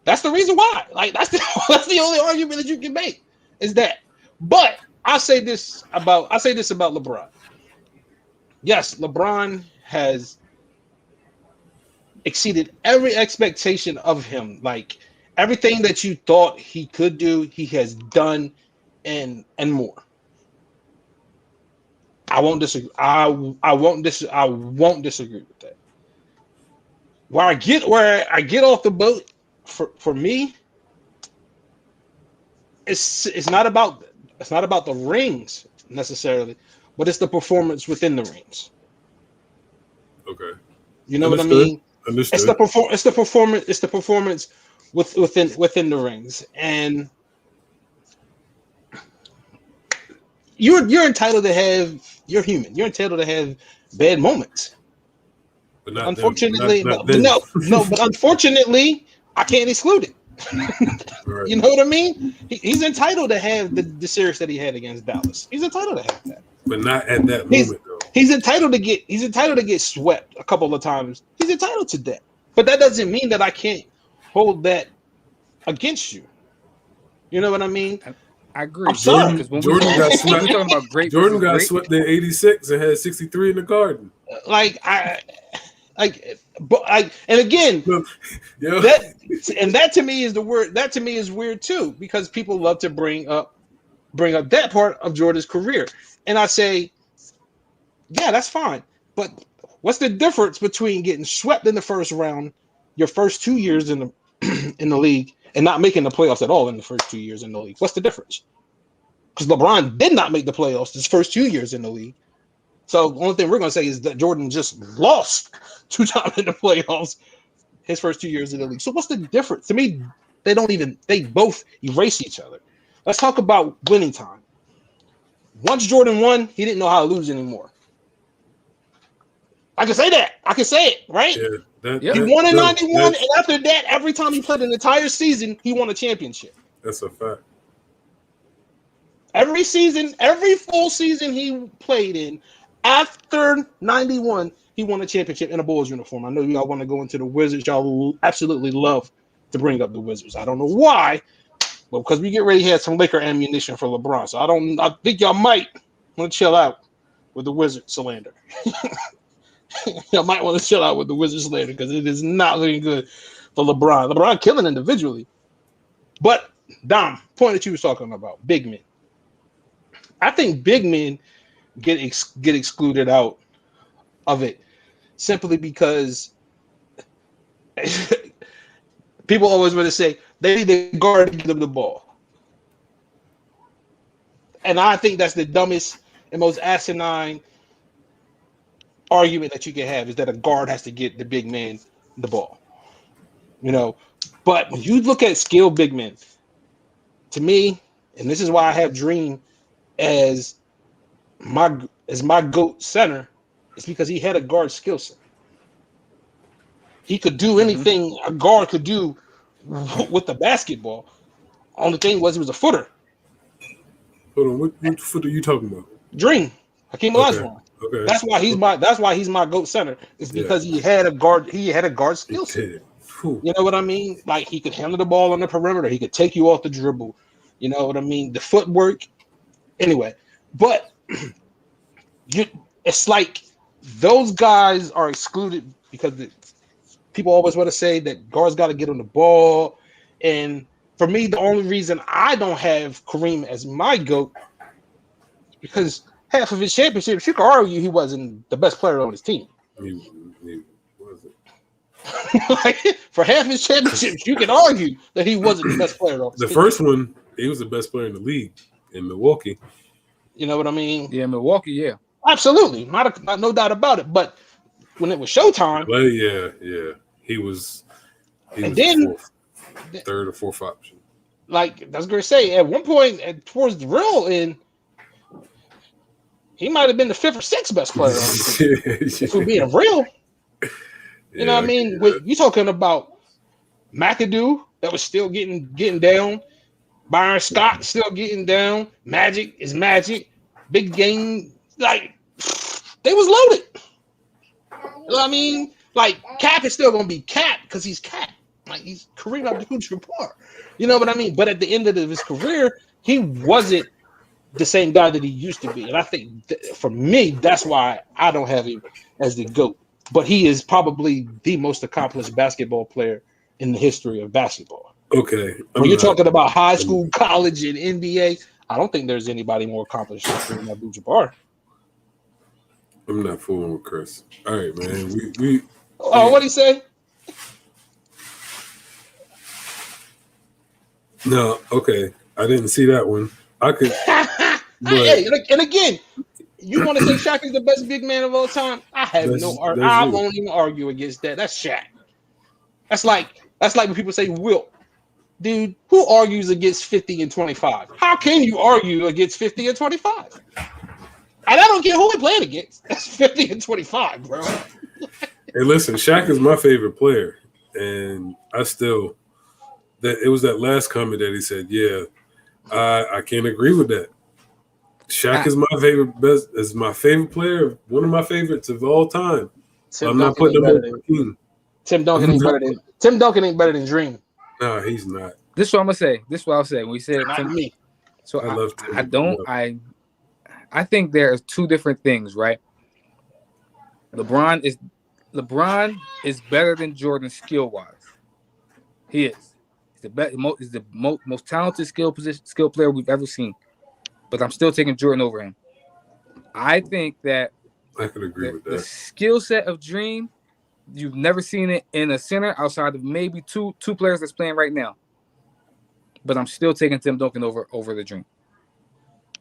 Speaker 1: That's the reason why. Like, that's the only argument that you can make is that. But I say this about LeBron. Yes, LeBron has exceeded every expectation of him. Like, everything that you thought he could do, he has done and more. I won't disagree. I won't disagree with that. Where I get off the boat for me, it's not about It's not about the rings necessarily, but it's the performance within the rings.
Speaker 3: Okay.
Speaker 1: You know what I
Speaker 3: Understood.
Speaker 1: mean?
Speaker 3: Understood.
Speaker 1: It's the performance. It's the performance within the rings, and you're entitled to have. You're human. You're entitled to have bad moments.
Speaker 3: But not
Speaker 1: Unfortunately,
Speaker 3: them. Not
Speaker 1: but
Speaker 3: them.
Speaker 1: no. But unfortunately, I can't exclude it.
Speaker 3: Right.
Speaker 1: You know what I mean? He's entitled to have the series that he had against Dallas. He's entitled to have that.
Speaker 3: But not at that moment, though.
Speaker 1: He's entitled to get swept a couple of times. He's entitled to that. But that doesn't mean that I can't hold that against you. You know what I mean?
Speaker 2: I agree.
Speaker 1: I'm sorry.
Speaker 2: Because when
Speaker 3: Jordan got
Speaker 2: we're
Speaker 3: swept.
Speaker 2: talking about great,
Speaker 3: Jordan got
Speaker 2: great,
Speaker 3: swept in '86 and had 63 in the Garden.
Speaker 1: And again,
Speaker 3: Yeah.
Speaker 1: that to me is the word. That to me is weird too, because people love to bring up that part of Jordan's career, and I say, yeah, that's fine. But what's the difference between getting swept in the first round, your first 2 years in the in the league, and not making the playoffs at all in the first 2 years in the league? What's the difference? Because LeBron did not make the playoffs his first 2 years in the league. So the only thing we're going to say is that Jordan just lost 2 times in the playoffs his first 2 years in the league. So what's the difference? To me, they both erase each other. Let's talk about winning time. Once Jordan won, he didn't know how to lose anymore. I can say that. I can say it, right?
Speaker 3: Yeah,
Speaker 1: he won in 91, and after that, every time he played an entire season, he won a championship.
Speaker 3: That's a fact.
Speaker 1: Every season, every full season he played in, after 91, he won a championship in a Bulls uniform. I know y'all want to go into the Wizards. Y'all absolutely love to bring up the Wizards. I don't know why, but because we get ready to have some Laker ammunition for LeBron. So I think y'all might want to chill out with the Wizards slander. Y'all might want to chill out with the Wizards slander because it is not looking good for LeBron. LeBron killing individually. But, Dom, point that you was talking about, big men. I think big men get excluded out of it simply because people always want to say they need the guard to give them the ball. And I think that's the dumbest and most asinine argument that you can have, is that a guard has to get the big man the ball. You know, but when you look at skilled big men, to me, and this is why I have Dream as my GOAT center, it's because he had a guard skill set. He could do anything a guard could do with the basketball. Only thing was he was a footer.
Speaker 3: Hold on, what foot are you talking about?
Speaker 1: Dream, Hakeem Olajuwon.
Speaker 3: Okay.
Speaker 1: That's why he's my GOAT center. It's because he had a guard skill set. You know what I mean? Like, he could handle the ball on the perimeter. He could take you off the dribble. You know what I mean? The footwork. Anyway, but it's like those guys are excluded because people always want to say that guards got to get on the ball. And for me, the only reason I don't have Kareem as my GOAT is because half of his championships, you could argue he wasn't the best player on his team.
Speaker 3: He wasn't.
Speaker 1: Like, for half his championships, you can argue that he wasn't the best player on his team.
Speaker 3: The first one, he was the best player in the league in Milwaukee.
Speaker 1: You know what I mean?
Speaker 2: Yeah, Milwaukee, yeah.
Speaker 1: Absolutely. Not no doubt about it. But when it was showtime.
Speaker 3: Well, yeah. He was
Speaker 1: then
Speaker 3: third or fourth option.
Speaker 1: Like, I was going to say, at one point, towards the real end, he might have been the fifth or sixth best player on the team. If we're being real. You know what I mean? You talking about McAdoo that was still getting down. Byron Scott still getting down. Magic is Magic. Big game. Like, they was loaded. You know what I mean? Like, Cap is still going to be Cap because he's Cap. Like, he's Kareem Abdul-Jabbar. You know what I mean? But at the end of his career, he wasn't the same guy that he used to be. And I think, for me, that's why I don't have him as the GOAT. But he is probably the most accomplished basketball player in the history of basketball.
Speaker 3: Okay.
Speaker 1: When you're talking about high school, college, and NBA, I don't think there's anybody more accomplished than Kareem Abdul-Jabbar.
Speaker 3: I'm not fooling with Chris. All right, man. We
Speaker 1: what'd he say?
Speaker 3: No, okay. I didn't see that one. I could.
Speaker 1: Hey, and again, you want to say Shaq is the best big man of all time? I won't even argue against that. That's Shaq. That's like when people say Wilt. Dude, who argues against 50 and 25? How can you argue against 50 and 25? And I don't care who he played against. That's 50 and 25, bro.
Speaker 3: Hey, listen, Shaq is my favorite player, and I still it was that last comment that he said, "Yeah, I can't agree with that." Shaq is my favorite player, one of my favorites of all time. I'm not putting him over Hakeem.
Speaker 1: Tim Duncan ain't better than Dream.
Speaker 3: No, he's not.
Speaker 2: This is what I'm gonna say. This is what I'll say. When we said
Speaker 1: Tim, me.
Speaker 2: So I love Tim. I think there's two different things, right? LeBron is better than Jordan skill wise. He is. He's the most talented skill player we've ever seen. But I'm still taking Jordan over him. I think that
Speaker 3: I could agree with that.
Speaker 2: The skill set of Dream, you've never seen it in a center outside of maybe two players that's playing right now. But I'm still taking Tim Duncan over the Dream.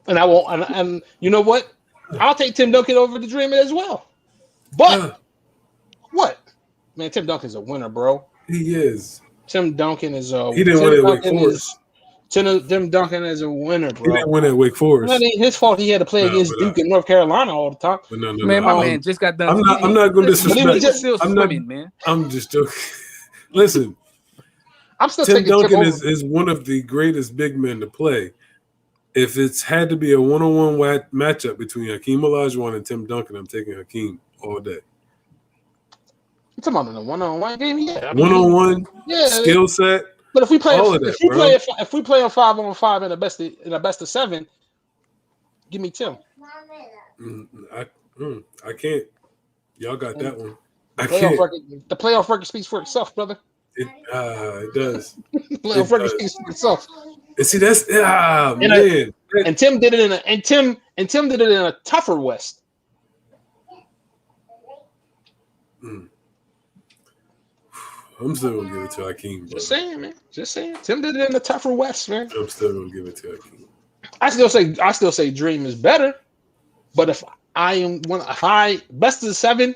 Speaker 1: And I won't. And you know what? I'll take Tim Duncan over the Dream as well. But what? Man, Tim Duncan's a winner, bro.
Speaker 3: He is.
Speaker 1: Tim Duncan is a.
Speaker 3: He didn't win at Wake Forest.
Speaker 1: Tim Duncan is a winner, bro.
Speaker 3: He didn't win at Wake Forest.
Speaker 1: It ain't his fault. He had to play against Duke and North Carolina all the time.
Speaker 3: No,
Speaker 2: man, my man just got done.
Speaker 3: I'm not going to disrespect.
Speaker 2: Man.
Speaker 3: I'm just joking. Listen,
Speaker 1: I'm still
Speaker 3: Tim Duncan is one of the greatest big men to play. If it's had to be a one-on-one matchup between Hakeem Olajuwon and Tim Duncan, I'm taking Hakeem all day.
Speaker 1: You talking about in a one-on-one game? Yeah,
Speaker 3: one-on-one, skill set.
Speaker 1: But if we play, if we play a 5-on-5 in the best of 7, give me Tim.
Speaker 3: I can't. Y'all got that one.
Speaker 1: The playoff record speaks for itself, brother.
Speaker 3: It does.
Speaker 1: Playoff record speaks for itself.
Speaker 3: And see, that's man.
Speaker 1: And Tim did it Tim did it in a tougher West.
Speaker 3: I'm still gonna give it to Hakeem. Bro.
Speaker 1: Just saying, man. Just saying. Tim did it in the tougher West, man.
Speaker 3: I'm still gonna give it to Hakeem.
Speaker 1: I still say Dream is better. But if best of 7,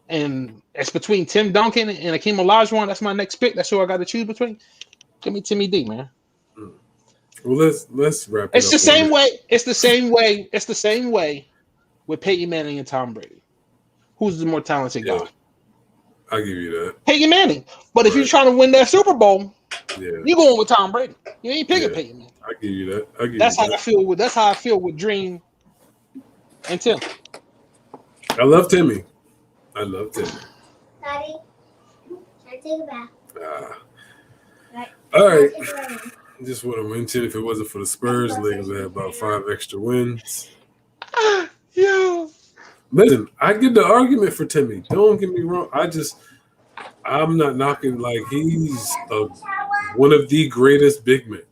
Speaker 1: and it's between Tim Duncan and Hakeem Olajuwon, that's my next pick. That's who I got to choose between. Give me Timmy D, man.
Speaker 3: Well, let's wrap it up.
Speaker 1: It's the same way. It's the same way with Peyton Manning and Tom Brady. Who's the more talented guy?
Speaker 3: I'll give you that.
Speaker 1: Peyton Manning. But if you're trying to win that Super Bowl, you're going with Tom Brady. You ain't picking Peyton Manning.
Speaker 3: I give you that.
Speaker 1: That's how I feel with Dream and Tim.
Speaker 3: I love Timmy. Daddy,
Speaker 4: can I take a bath?
Speaker 3: All right. Just want to mention, if it wasn't for the Spurs, Lakers would have about 5 extra wins.
Speaker 1: Yo.
Speaker 3: Listen, I get the argument for Timmy. Don't get me wrong. I'm not knocking, like, he's one of the greatest big men.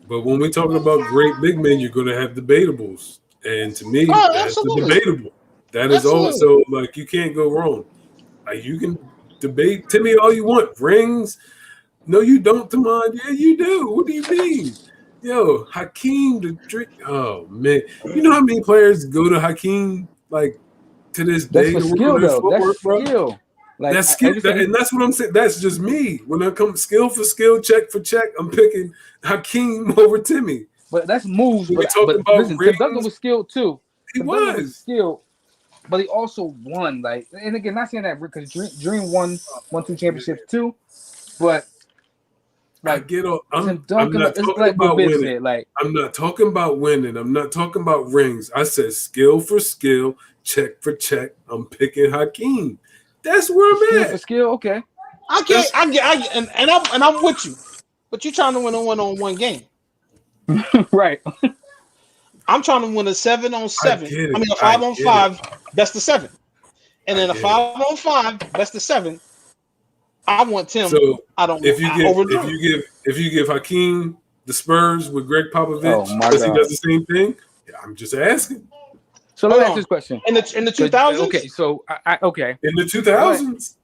Speaker 3: But when we're talking about great big men, you're going to have debatables. And to me, that's debatable. That is also, like, you can't go wrong. Like, you can debate Timmy all you want. Rings. No, you don't, Tamon. Yeah, you do. What do you mean? Yo, Hakeem the drink. Oh man, you know how many players go to Hakeem like to this day?
Speaker 2: That's skill, though. That's skill.
Speaker 3: Like, that's skill, and that's what I'm saying. That's just me. When I come skill for skill, check for check, I'm picking Hakeem over Timmy.
Speaker 2: But that's moves. But listen, Tim Duncan was skilled too.
Speaker 3: He was
Speaker 2: skilled, but he also won. Like, and again, not saying that because Dream won 2 championships too, but.
Speaker 3: Like, I get on. I'm not talking about winning. I'm not talking about winning. I'm not talking about rings. I said skill for skill, check for check. I'm picking Hakeem. That's where I'm
Speaker 2: skill
Speaker 3: at.
Speaker 2: For skill, okay.
Speaker 1: I'm with you, but you're trying to win a 1-on-1 game,
Speaker 2: right?
Speaker 1: I'm trying to win a 7-on-7. I mean a 5-on-5 best of 7, and then a 5-on-5 best of 7. I want Tim.
Speaker 3: So if you give Hakeem the Spurs with Greg Popovich, because he does the same thing, I'm just asking.
Speaker 2: So let me ask this question:
Speaker 1: in the 2000s,
Speaker 2: okay. So okay,
Speaker 3: in the 2000s,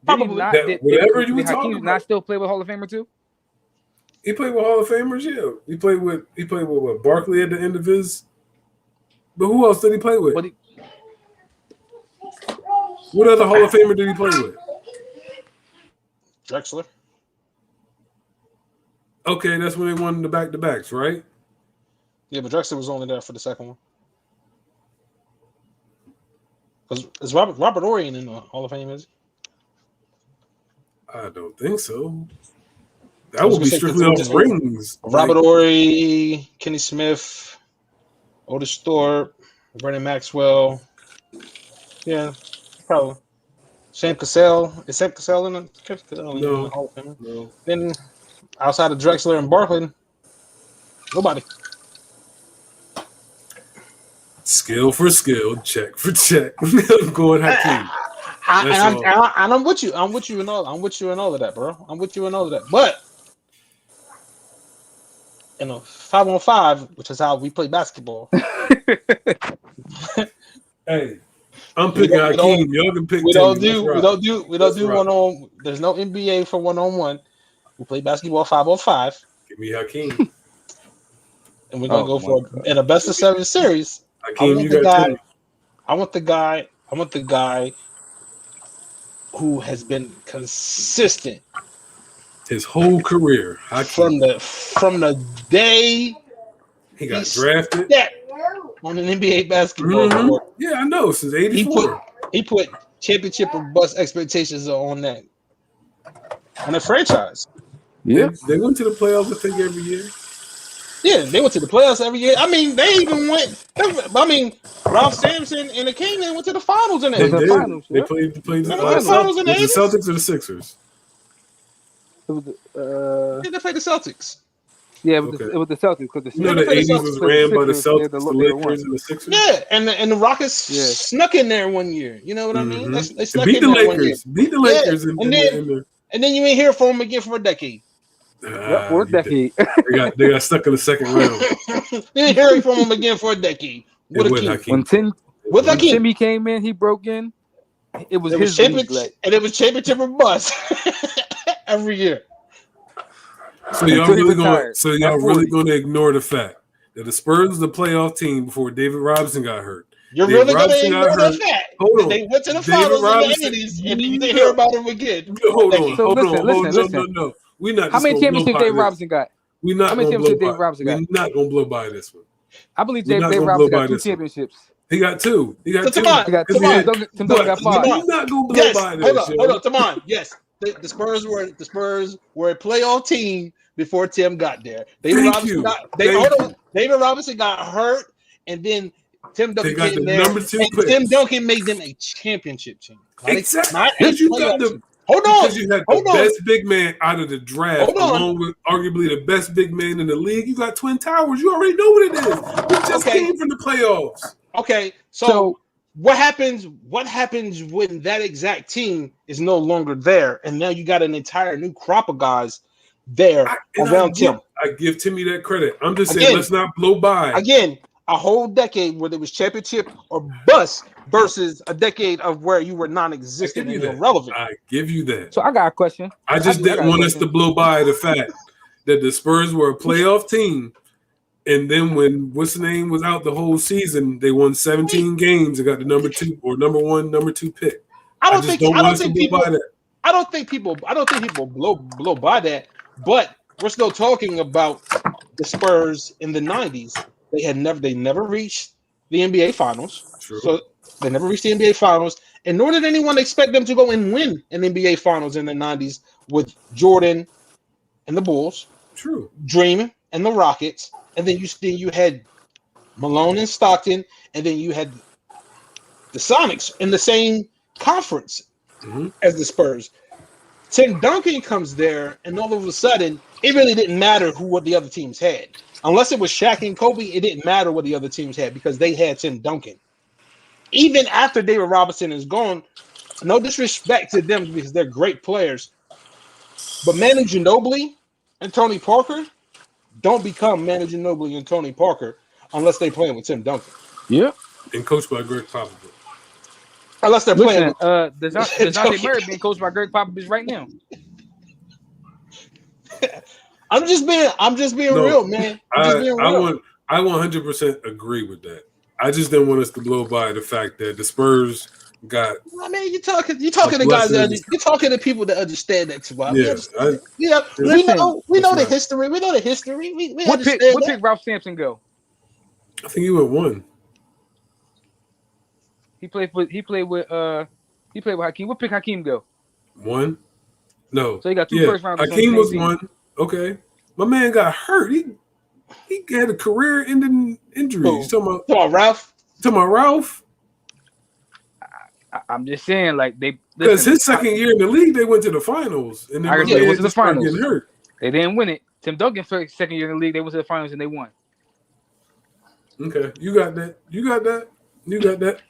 Speaker 1: probably
Speaker 3: whatever you were talking
Speaker 2: Hakeem
Speaker 3: about.
Speaker 2: not still play with Hall of Famer too?
Speaker 3: He played with Hall of Famers. Yeah, he played with what, Barkley at the end of his. But who else did he play with? What other Hall of Famer did he play with?
Speaker 1: Drexler.
Speaker 3: Okay, that's when they won the back-to-backs, right?
Speaker 1: Yeah, but Drexler was only there for the second one. Is Robert Horry in the Hall of Fame? Is he?
Speaker 3: I don't think so. That would be strictly off rings.
Speaker 1: Robert Horry, Kenny Smith, Otis Thorpe, Brendan Maxwell. Yeah, probably. Sam Cassell. Is Sam Cassell in the Hall of Fame?
Speaker 3: No.
Speaker 1: Then outside of Drexler and Barkley, nobody.
Speaker 3: Skill for skill, check for check. I'm going Hakeem.
Speaker 1: I'm with you. I'm with you in all of that, bro. I'm with you in all of that. But 5-on-5, which is how we play basketball.
Speaker 3: Hey, I'm picking Hakeem. Y'all can pick.
Speaker 1: We don't do one-on. There's no NBA for one-on-one. We play basketball 5-on-5.
Speaker 3: Give me Hakeem.
Speaker 1: And we're gonna go for in a best of 7 series.
Speaker 3: Hakeem,
Speaker 1: I want the guy who has been consistent
Speaker 3: his whole career. Hakeem.
Speaker 1: From the day
Speaker 3: he got drafted
Speaker 1: on an NBA basketball court.
Speaker 3: Yeah, I know. Since '84,
Speaker 1: he put championship or bust expectations on that franchise.
Speaker 3: Yeah, they went to the playoffs, I think, every year.
Speaker 1: Yeah, they went to the playoffs every year. I mean, they even went. I mean, Ralph Sampson and the Kings went to the finals in
Speaker 3: the
Speaker 1: finals.
Speaker 3: They played the
Speaker 1: finals in the
Speaker 3: Celtics or the Sixers.
Speaker 1: They played the Celtics.
Speaker 5: Yeah, it was the Celtics because the
Speaker 3: '80s was ran by the Celtics, the Lakers, and the Sixers.
Speaker 1: Yeah, and the Rockets snuck in there one year. You know what I mean? They snuck
Speaker 3: beat
Speaker 1: in
Speaker 3: the
Speaker 1: there
Speaker 3: Lakers. Beat the Lakers,
Speaker 1: and then you ain't hear from them again for a decade.
Speaker 5: For a decade.
Speaker 3: They got stuck in the second round.
Speaker 1: You ain't hearing from them again for a decade.
Speaker 5: When Timmy came in, he broke in. It was his
Speaker 1: championship, and it was championship or bust every year.
Speaker 3: So y'all really gonna ignore the fact that the Spurs was the playoff team before David Robinson got hurt.
Speaker 1: You're really gonna ignore that fact? They went to the finals in the '80s, and you didn't hear about them again.
Speaker 3: Hold on. No. We not.
Speaker 5: How many championships David Robinson got?
Speaker 3: We not. How many championships David Robinson got? We're not gonna blow by this one.
Speaker 5: I believe David Robinson got 2 championships.
Speaker 3: He got 2. He got 2.
Speaker 5: Tim Duncan got 5.
Speaker 3: You're not gonna blow by this.
Speaker 1: Hold on. Come on. Yes, the Spurs were a playoff team before Tim got there. David Robinson got hurt, and then Tim Duncan came there. Tim Duncan made them a championship team.
Speaker 3: Exactly.
Speaker 1: Hold on.
Speaker 3: Because you had the best big man out of the draft, along with arguably the best big man in the league. You got Twin Towers. You already know what it is. We just came from the playoffs.
Speaker 1: Okay, so what happens when that exact team is no longer there, and now you got an entire new crop of guys there around Tim?
Speaker 3: I give Timmy that credit. I'm just saying, let's not blow by.
Speaker 1: Again, a whole decade where there was championship or bust versus a decade of where you were non-existent and irrelevant.
Speaker 3: I give you that.
Speaker 5: So I got a question.
Speaker 3: I just didn't want us to blow by the fact that the Spurs were a playoff team, and then when what's the name was out the whole season, they won 17 games and got the number 2 or number 1, number 2 pick. I don't think people blow by that,
Speaker 1: but we're still talking about the Spurs in the 90s. They never reached the NBA Finals.
Speaker 3: True.
Speaker 1: So they never reached the NBA Finals. And nor did anyone expect them to go and win an NBA Finals in the 90s with Jordan and the Bulls.
Speaker 3: True.
Speaker 1: Dream and the Rockets. And then you had Malone and Stockton. And then you had the Sonics in the same conference as the Spurs. Tim Duncan comes there, and all of a sudden, it really didn't matter what the other teams had. Unless it was Shaq and Kobe, it didn't matter what the other teams had because they had Tim Duncan. Even after David Robinson is gone, no disrespect to them because they're great players, but Manu Ginobili and Tony Parker don't become Manu Ginobili and Tony Parker unless they're playing with Tim Duncan.
Speaker 5: Yeah.
Speaker 3: And coached by Greg Popovich.
Speaker 1: Unless they're playing.
Speaker 5: DeJounte Murray being coached by Greg Popovich right now.
Speaker 1: I'm just being real, man. I'm just being real.
Speaker 3: I 100% agree with that. I just didn't want us to blow by the fact that the Spurs got.
Speaker 1: I mean, you're talking to guys you're talking to people that understand that too. Well.
Speaker 3: Yeah,
Speaker 1: we know the history. We know the history. We
Speaker 5: what
Speaker 1: understand
Speaker 5: pick? What pick Ralph Sampson go?
Speaker 3: I think he went 1.
Speaker 5: He played with Hakeem. What pick Hakeem go?
Speaker 3: 1. No.
Speaker 5: So he got 2 first rounders.
Speaker 3: Hakeem was 1. Okay. My man got hurt. He had a career-ending injury.
Speaker 1: You talking about Ralph?
Speaker 5: I'm just saying, like
Speaker 3: because his second year in the league, they went to the finals, and then
Speaker 5: they went to the finals.
Speaker 3: Getting hurt.
Speaker 5: They didn't win it. Tim Duncan's second year in the league, they went to the finals and they won.
Speaker 3: Okay, you got that.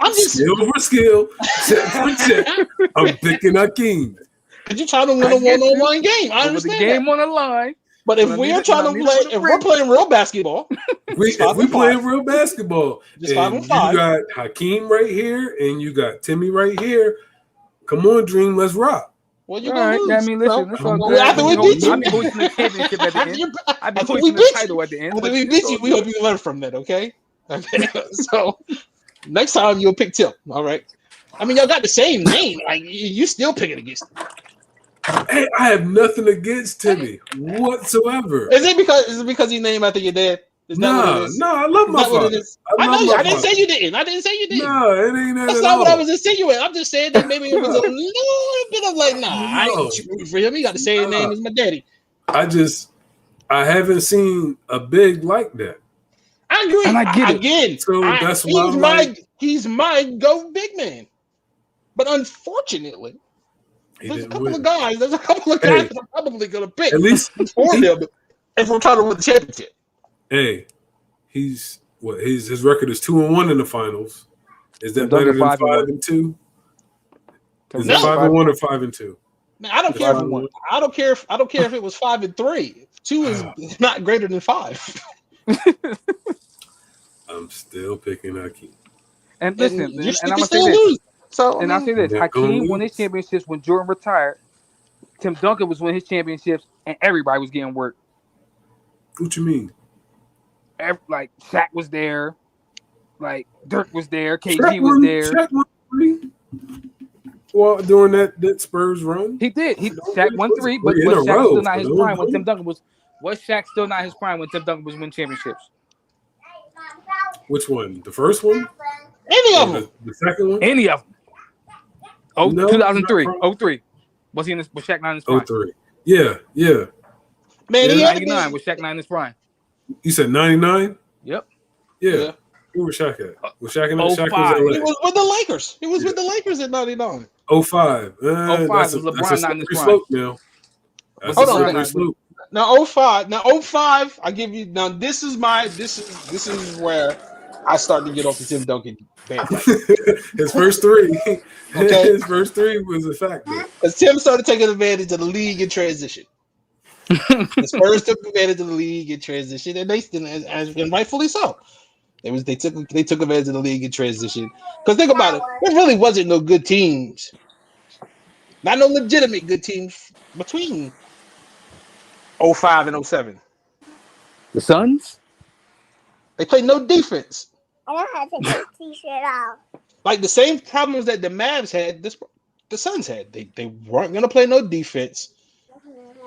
Speaker 1: I'm just
Speaker 3: skill for skill, check for check. I'm picking Hakeem.
Speaker 1: Because you're trying to win a one-on-one game. I understand
Speaker 5: the game on the line.
Speaker 1: But if we're playing real basketball,
Speaker 3: we playing real basketball.
Speaker 1: Just 5 on 5.
Speaker 3: You got Hakeem right here, and you got Timmy right here. Come on, Dream, let's rock.
Speaker 1: Well, you're gonna lose.
Speaker 5: I mean, listen,
Speaker 1: after we beat you,
Speaker 5: I'll be hoisting the championship at the end. I'll be hoisting the title at the end.
Speaker 1: After we beat you, we hope you learn from that, okay? So next time you'll pick Tim, all right? I mean, y'all got the same name. Like you still picking against him.
Speaker 3: Hey, I have nothing against Timmy whatsoever.
Speaker 1: Is it because he's named after your dad?
Speaker 3: No, I love my father.
Speaker 1: I didn't say you didn't.
Speaker 3: No, it ain't that.
Speaker 1: That's not what I was insinuating. I'm just saying that maybe it was a little bit of like, I ain't rooting for him. He got the same name as my daddy.
Speaker 3: I haven't seen a big like that.
Speaker 1: I agree. And I get it. Again,
Speaker 3: so that's why
Speaker 1: he's my go big man. But unfortunately, there's a couple of guys that I'm probably gonna pick.
Speaker 3: At least
Speaker 1: for him if we're trying to win the championship.
Speaker 3: Hey, his record is 2-1 in the finals. Is that better than 5-2? Is it 5-1 or 5-2?
Speaker 1: Man, I don't care. I don't care if it was 5-3. 2 is not greater than 5.
Speaker 3: I'm still picking Hakeem.
Speaker 5: And listen, and I'm gonna say this. I'll say this: Hakeem won his championships when Jordan retired. Tim Duncan was winning his championships, and everybody was getting work.
Speaker 3: What you mean?
Speaker 5: Like Shaq was there, like Dirk was there, KG was there.
Speaker 3: Shaq won 3. Well, during that Spurs run,
Speaker 5: he did. Shaq won 3, but was Shaq still not his prime when Tim Duncan was? Was Shaq still not his prime when Tim Duncan was winning championships?
Speaker 3: Which one? The first one?
Speaker 1: Any of them?
Speaker 3: The second one?
Speaker 5: Any of them? 2003. 03. Was Shaq not in his prime?
Speaker 3: 03. Yeah.
Speaker 1: Man,
Speaker 5: he 99. Was Shaq not in his prime?
Speaker 3: You said 99?
Speaker 5: Yep.
Speaker 3: Yeah. Where was Shaq at? Was Shaq in the Shaq was
Speaker 1: LA. He was with the Lakers. He was with the Lakers at 99.
Speaker 3: 05.
Speaker 5: 05 was LeBron not in his prime.
Speaker 3: Slope now.
Speaker 1: Hold on. Now 05, I give you this is where I start to get off the Tim Duncan bandwagon.
Speaker 3: His first 3. Okay. His first 3 was a factor.
Speaker 1: Because Tim started taking advantage of the league in transition. The Spurs took advantage of the league in transition, and and rightfully so. They took advantage of the league in transition. Because think about it, there really wasn't no good teams, not no legitimate good teams between 05 and 07.
Speaker 5: The Suns?
Speaker 1: They played no defense.
Speaker 4: I don't have to take the t-shirt off.
Speaker 1: Like the same problems that the Mavs had, the Suns had. They weren't going to play no defense.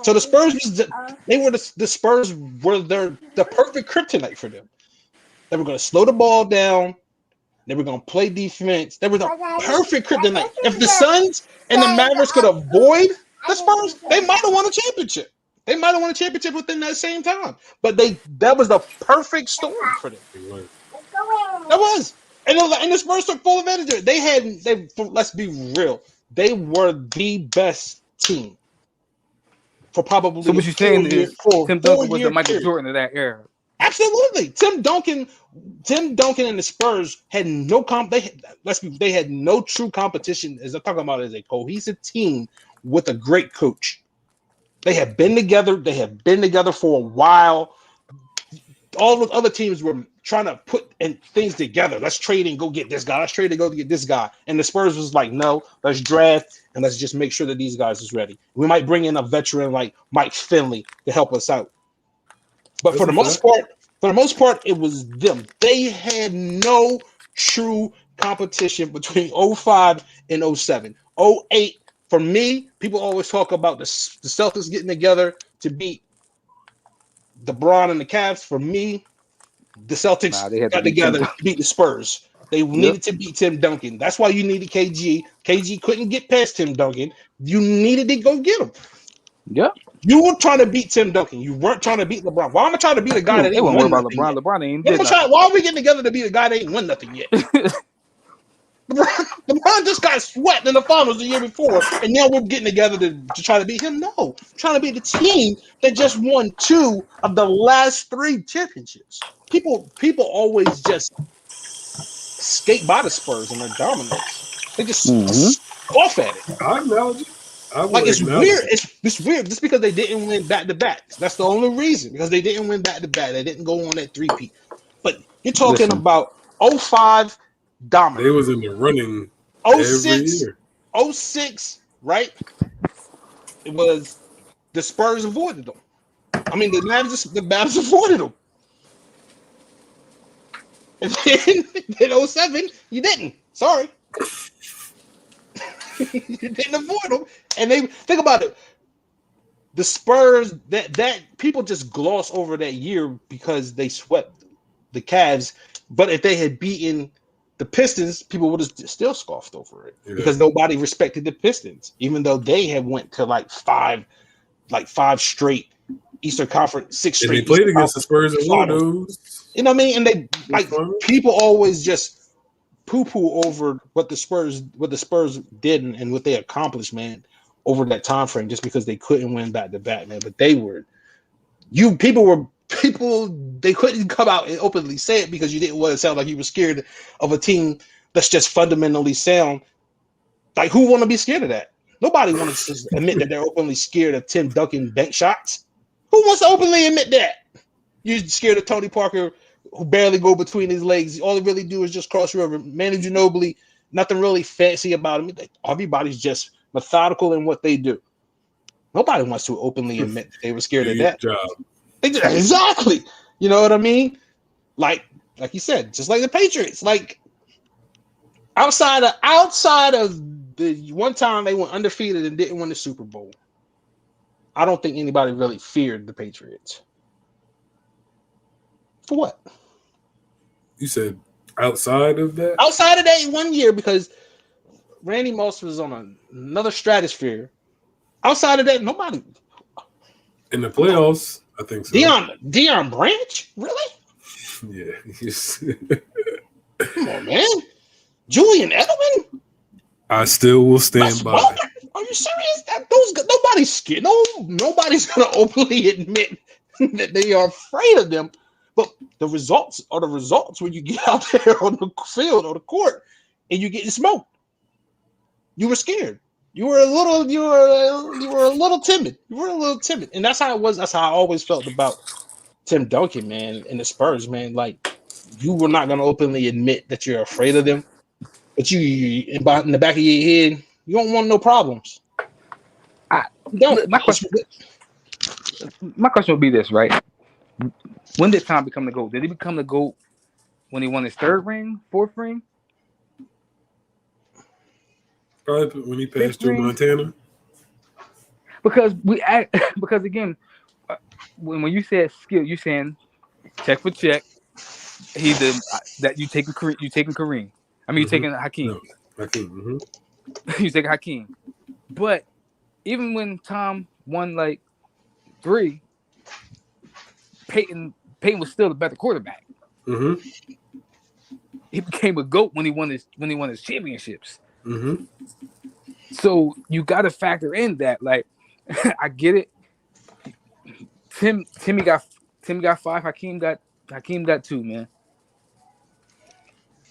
Speaker 1: So the Spurs the Spurs were the perfect kryptonite for them. They were going to slow the ball down. They were going to play defense. They were the perfect kryptonite. If the Suns and the Mavericks could avoid the Spurs, they might have won a championship. They might have won a championship within that same time. But that was the perfect storm for them. That was. And the Spurs took full advantage of it. Let's be real. They were the best team. For probably
Speaker 5: so what you're saying is Tim Duncan was the Michael Jordan of that era.
Speaker 1: Absolutely, Tim Duncan and the Spurs had no they had no true competition. As I'm talking about, as a cohesive team with a great coach. They had been together. They had been together for a while. All the other teams were trying to put things together. Let's trade and go get this guy. Let's trade and go get this guy. And the Spurs was like, no, let's draft and let's just make sure that these guys is ready. We might bring in a veteran like Mike Finley to help us out. But for the most part, it was them. They had no true competition between 05 and 07. 08, for me, people always talk about the Celtics getting together to beat the Bron and the Cavs. For me, the Celtics got together to beat the Spurs. They needed to beat Tim Duncan. That's why you needed KG. KG couldn't get past Tim Duncan. You needed to go get him.
Speaker 5: Yep.
Speaker 1: You were trying to beat Tim Duncan. You weren't trying to beat LeBron. Why am I trying to beat a guy that ain't won nothing yet?
Speaker 5: LeBron ain't did nothing.
Speaker 1: Why are we getting together to beat a guy that ain't won nothing yet? LeBron just got swept in the finals the year before, and now we're getting together to try to beat him. No, I'm trying to beat the team that just won 2 of the last 3 championships. People always just skate by the Spurs and their dominance. They just scoff at it.
Speaker 3: I acknowledge it.
Speaker 1: Like weird. It's weird just because they didn't win back to back. That's the only reason, because they didn't win back to back. They didn't go on that 3-peat. But you're talking about 05 dominant.
Speaker 3: They was in the running
Speaker 1: 06,
Speaker 3: every year.
Speaker 1: 06, right? It was the Spurs avoided them. I mean, the Mavs avoided them. And then 07, you didn't. Sorry. You didn't avoid them. And they think about it. The Spurs, that people just gloss over that year because they swept the Cavs. But if they had beaten the Pistons, people would have still scoffed over it because nobody respected the Pistons, even though they had went to like five straight Eastern Conference, 6 straight.
Speaker 3: And they played against the Spurs and won those.
Speaker 1: You know what I mean? And they people always just poo-poo over what the Spurs did and what they accomplished, man, over that time frame, just because they couldn't win back to back, man. But they couldn't come out and openly say it because you didn't want to sound like you were scared of a team that's just fundamentally sound. Like, who want to be scared of that? Nobody wants to admit that they're openly scared of Tim Duncan bank shots. Who wants to openly admit that? You're scared of Tony Parker, who barely go between his legs. All they really do is just cross river. Manu Ginobili, nothing really fancy about him. Everybody's just methodical in what they do. Nobody wants to openly admit that they were scared of that.
Speaker 3: Job.
Speaker 1: Exactly. You know what I mean? Like you said, just like the Patriots. Like outside of the one time they went undefeated and didn't win the Super Bowl, I don't think anybody really feared the Patriots. For what?
Speaker 3: You said outside of that?
Speaker 1: Outside of that 1 year, because Randy Moss was on another stratosphere. Outside of that, nobody.
Speaker 3: In the playoffs, I think so.
Speaker 1: Deion Branch? Really?
Speaker 3: Yeah.
Speaker 1: Come on, man. Julian Edelman?
Speaker 3: I still will stand by.
Speaker 1: Are you serious? Nobody's scared. Nobody's going to openly admit that they are afraid of them. But the results are the results when you get out there on the field or the court and you get smoked. You were scared. You were a little timid. You were a little timid. And that's how it was. That's how I always felt about Tim Duncan, man, and the Spurs, man. Like, you were not going to openly admit that you're afraid of them. But in the back of your head, you don't want no problems.
Speaker 5: My question would be this, right? When did Tom become the GOAT? Did he become the GOAT when he won his 3rd ring, 4th ring?
Speaker 3: Probably when he passed Joe Montana.
Speaker 5: Because again, when you said skill, you saying check for check. He did that. You taking Kareem. I mean, you taking Hakeem.
Speaker 3: No, Hakeem.
Speaker 5: You taking Hakeem. But even when Tom won like 3, Peyton was still the better quarterback.
Speaker 3: Mm-hmm.
Speaker 5: He became a GOAT when he won his championships.
Speaker 3: Mm-hmm.
Speaker 5: So you got to factor in that. Like, I get it. Timmy got 5. Hakeem got 2. Man,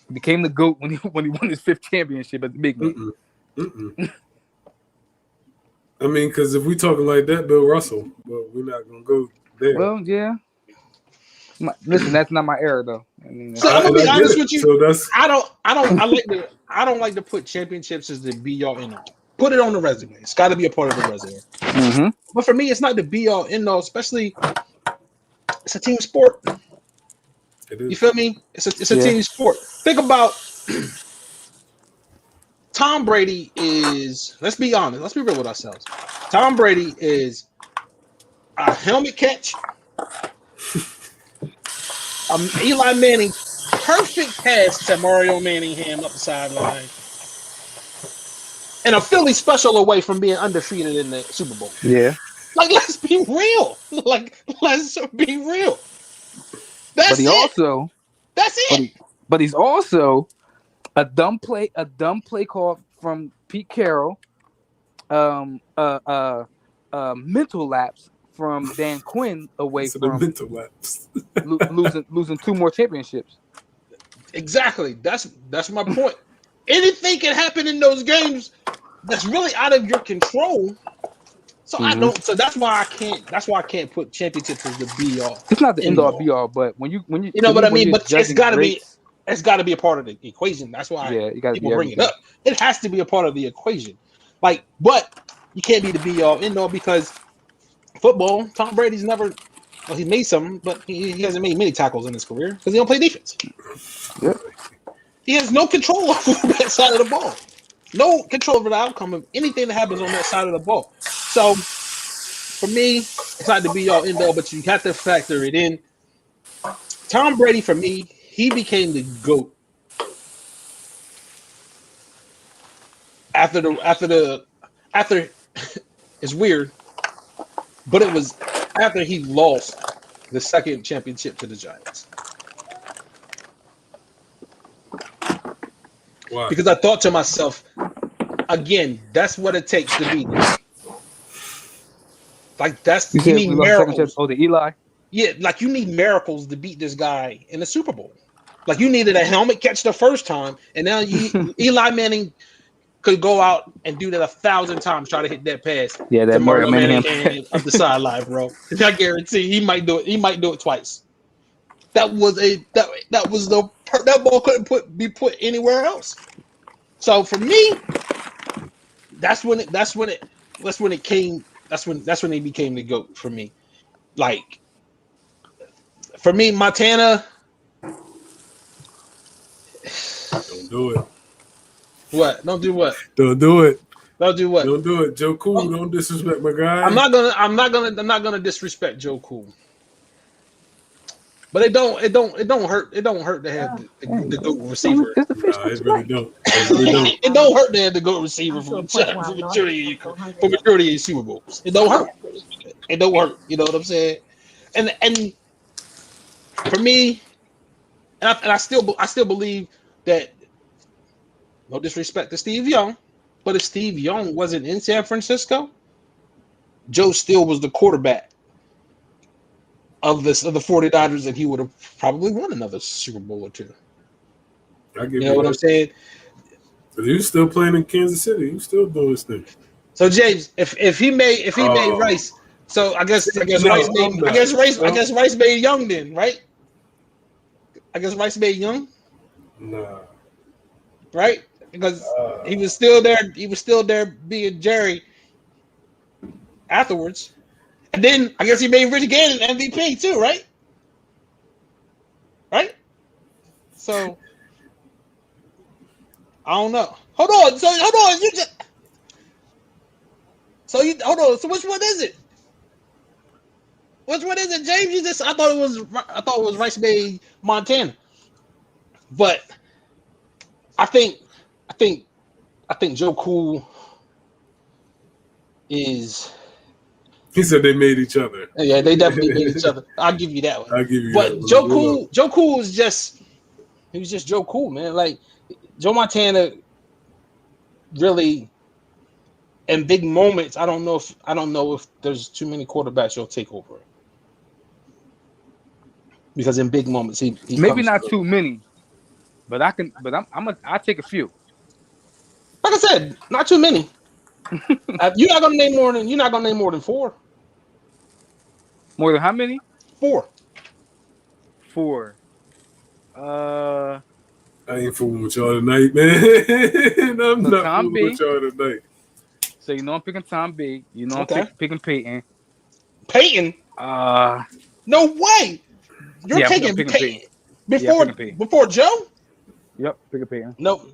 Speaker 5: he became the GOAT when he won his 5th championship at the big man.
Speaker 3: I mean, because if we talking like that, Bill Russell, well, we're not gonna go there.
Speaker 5: Well, yeah. Listen, that's not my era, though. I mean,
Speaker 1: so I'm gonna be honest with you. So I don't like to put championships as the be all end all. Put it on the resume. It's got to be a part of the resume.
Speaker 5: Mm-hmm.
Speaker 1: But for me, it's not the be all end all. Especially, it's a team sport.
Speaker 3: It is.
Speaker 1: You feel me? It's a
Speaker 5: Yeah.
Speaker 1: team sport. Think about Tom Brady is. Let's be honest. Let's be real with ourselves. Tom Brady is a helmet catch. Eli Manning, perfect pass to Mario Manningham up the sideline, and a Philly special away from being undefeated in the Super Bowl.
Speaker 5: Yeah.
Speaker 1: Like, let's be real. Like, let's be real. That's
Speaker 5: But he
Speaker 1: it.
Speaker 5: also,
Speaker 1: That's it.
Speaker 5: but he's also a dumb play call from Pete Carroll, mental lapse from Dan Quinn away
Speaker 3: So the
Speaker 5: from
Speaker 3: mental lapse.
Speaker 5: losing 2 more championships.
Speaker 1: Exactly. That's my point. Anything can happen in those games that's really out of your control. So I don't. So that's why I can't. That's why I can't put championships as the be all.
Speaker 5: It's not the end all
Speaker 1: all.
Speaker 5: be all, but when you
Speaker 1: You know what I mean? But it's
Speaker 5: judging
Speaker 1: got to be.
Speaker 5: greats,
Speaker 1: It's got to be a part of the equation. That's why
Speaker 5: you got to
Speaker 1: people
Speaker 5: be
Speaker 1: bring it
Speaker 5: everything.
Speaker 1: up. It has to be a part of the equation. Like, but you can't be the be all end all because football. Tom Brady's never. Well, he made some, but he hasn't made many tackles in his career because he don't play defense.
Speaker 5: Yep.
Speaker 1: He has no control over that side of the ball. No control over the outcome of anything that happens on that side of the ball. So, for me, it's not to be all end all, but you have to factor it in. Tom Brady, for me, he became the GOAT after it's weird, but it was after he lost the second championship to the Giants.
Speaker 3: Why?
Speaker 1: Because I thought to myself, again, that's what it takes to beat him. Like you need miracles.
Speaker 5: Oh, the Eli.
Speaker 1: Yeah, like you need miracles to beat this guy in the Super Bowl. Like you needed a helmet catch the first time, and now Eli Manning could go out and do that 1,000 times, try to hit that pass.
Speaker 5: Yeah, that
Speaker 1: to
Speaker 5: Mario
Speaker 1: Manning
Speaker 5: Manningham
Speaker 1: up the sideline, bro. I guarantee he might do it. He might do it twice. That ball couldn't be put anywhere else. So for me, that's when he became the GOAT for me. Like for me, Montana.
Speaker 3: Don't do it.
Speaker 1: What? Don't do what?
Speaker 3: Don't do it.
Speaker 1: Don't do what?
Speaker 3: Don't do it. Joe Cool, don't disrespect my guy.
Speaker 1: I'm not gonna disrespect Joe Cool. But it don't hurt to have the GOAT receiver.
Speaker 5: It's the fish.
Speaker 3: Nah, it really don't. It really don't.
Speaker 1: It don't hurt to have the GOAT receiver for maturity of Super Bowls. It don't hurt. It don't hurt. You know what I'm saying? And for me, and I still believe that, no disrespect to Steve Young, but if Steve Young wasn't in San Francisco, Joe still was the quarterback of the 49ers, and he would have probably won another Super Bowl or two. You know what I'm saying?
Speaker 3: But he was still playing in Kansas City. He was still doing his thing.
Speaker 1: So James, if he made Rice, so I guess Rice made Young then, right? I guess Rice made Young.
Speaker 3: Nah.
Speaker 1: Right? Because he was still there. He was still there being Jerry afterwards. And then I guess he made Rich Gannon MVP too, right? Right? So I don't know. Hold on. So which one is it? Which one is it, James? I thought it was Rice made Montana. But I think Joe Cool is.
Speaker 3: He said they made each other.
Speaker 1: Yeah, they definitely made each other. I'll give you that one.
Speaker 3: I'll give you
Speaker 1: but
Speaker 3: that one.
Speaker 1: Joe Cool was just Joe Cool, man. Like Joe Montana really in big moments, I don't know if there's too many quarterbacks you'll take over. Because in big moments he
Speaker 5: maybe not too many. But I take a few.
Speaker 1: Like I said, not too many. You're not gonna name more than 4.
Speaker 5: More than how many?
Speaker 1: 4.
Speaker 5: 4.
Speaker 3: I ain't fooling with y'all tonight, man. I'm not fooling with y'all tonight.
Speaker 5: So you know I'm picking Tom B. You know I'm picking Peyton.
Speaker 1: Peyton? No way. You're
Speaker 5: Yeah, I'm
Speaker 1: taking
Speaker 5: picking
Speaker 1: Peyton
Speaker 5: Peyton. Yeah, I'm picking Peyton.
Speaker 1: before Joe?
Speaker 5: Yep, picking Peyton.
Speaker 1: No.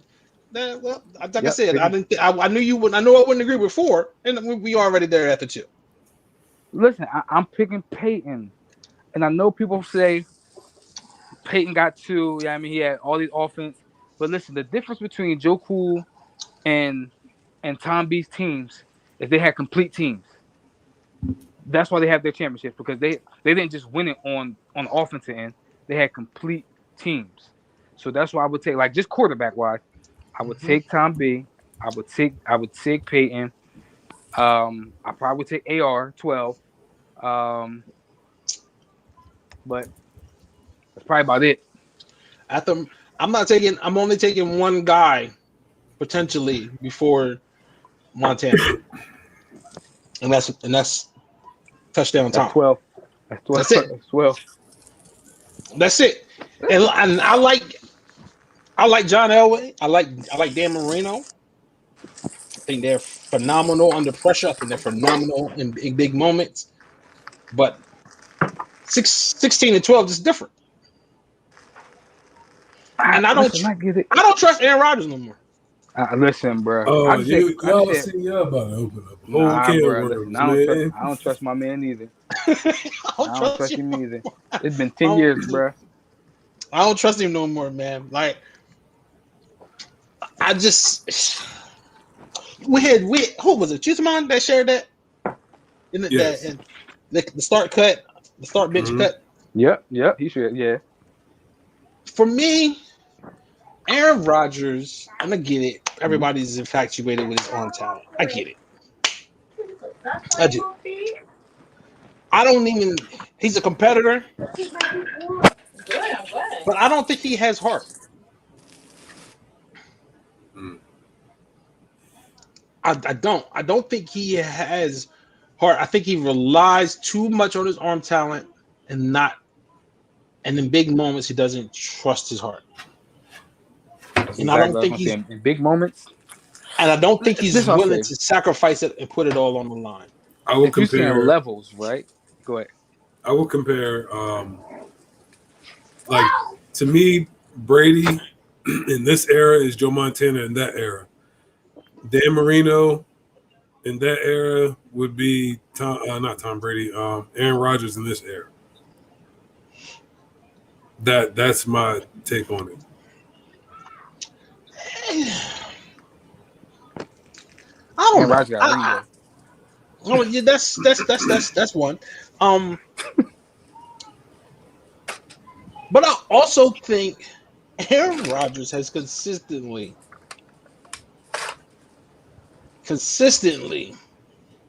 Speaker 1: Well, like I
Speaker 5: Yep,
Speaker 1: said,
Speaker 5: picking.
Speaker 1: I didn't. I knew you would. I knew I wouldn't agree with 4, and we already there after 2.
Speaker 5: Listen, I'm picking Peyton, and I know people say Peyton got 2. Yeah, I mean he had all these offense, but listen, the difference between Joe Cool and Tom B's teams is they had complete teams. That's why they have their championships because they didn't just win it on the offensive end. They had complete teams. So that's why I would take like just quarterback wise, I would take Tom B. I would take Peyton. I probably would take AR 12. But that's probably about it.
Speaker 1: I'm only taking one guy potentially before Montana, and that's touchdown Tom.
Speaker 5: That's 12. That's 12.
Speaker 1: That's it.
Speaker 5: That's 12.
Speaker 1: That's it. And I like John Elway. I like Dan Marino. I think they're phenomenal under pressure. I think they're phenomenal in big moments. But 16 and 12 is different. And I don't trust Aaron Rodgers no more.
Speaker 5: Listen, bro.
Speaker 3: Oh, y'all about to open up a whole can of worms, man.
Speaker 5: I don't trust my man either.
Speaker 1: I
Speaker 5: don't trust him either. It's been 10 years, bro.
Speaker 1: I don't trust him no more, man. Like, I just who was it? Cheeseman that shared that in the start cut, the start bench cut.
Speaker 5: Yep, he should. Yeah.
Speaker 1: For me, Aaron Rodgers, and I get it. Everybody's infatuated with his arm talent. I get it. I do. He's a competitor, but I don't think he has heart. I don't think he has heart. I think he relies too much on his arm talent and in big moments he doesn't trust his heart. And I don't think he's
Speaker 5: in big moments.
Speaker 1: And I don't think he's willing to sacrifice it and put it all on the line.
Speaker 3: I will compare
Speaker 5: levels, right? Go ahead.
Speaker 3: I will compare like to me, Brady in this era is Joe Montana in that era. Dan Marino in that era would be not Tom Brady, Aaron Rodgers in this era. That's my take on it.
Speaker 1: I don't know. Oh, yeah, that's one. But I also think Aaron Rodgers has consistently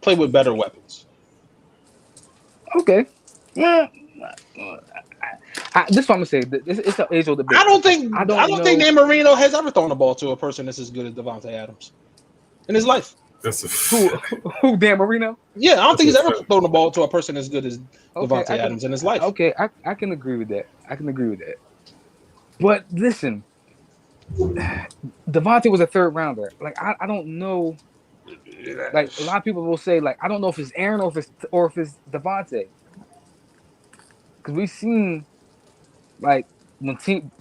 Speaker 1: played with better weapons.
Speaker 5: Okay. This is what I'm gonna say. It's the age of the.
Speaker 1: I don't think Dan Marino has ever thrown the ball to a person that's as good as Devontae Adams in his life.
Speaker 5: Who Dan Marino?
Speaker 1: Yeah, I don't think he's ever thrown the ball to a person as good as Devontae Adams in his life.
Speaker 5: Okay, I can agree with that. But listen, Devontae was a third rounder. Like I don't know. Like a lot of people will say, like I don't know if it's Aaron or if it's Devontae. Because we've seen, like when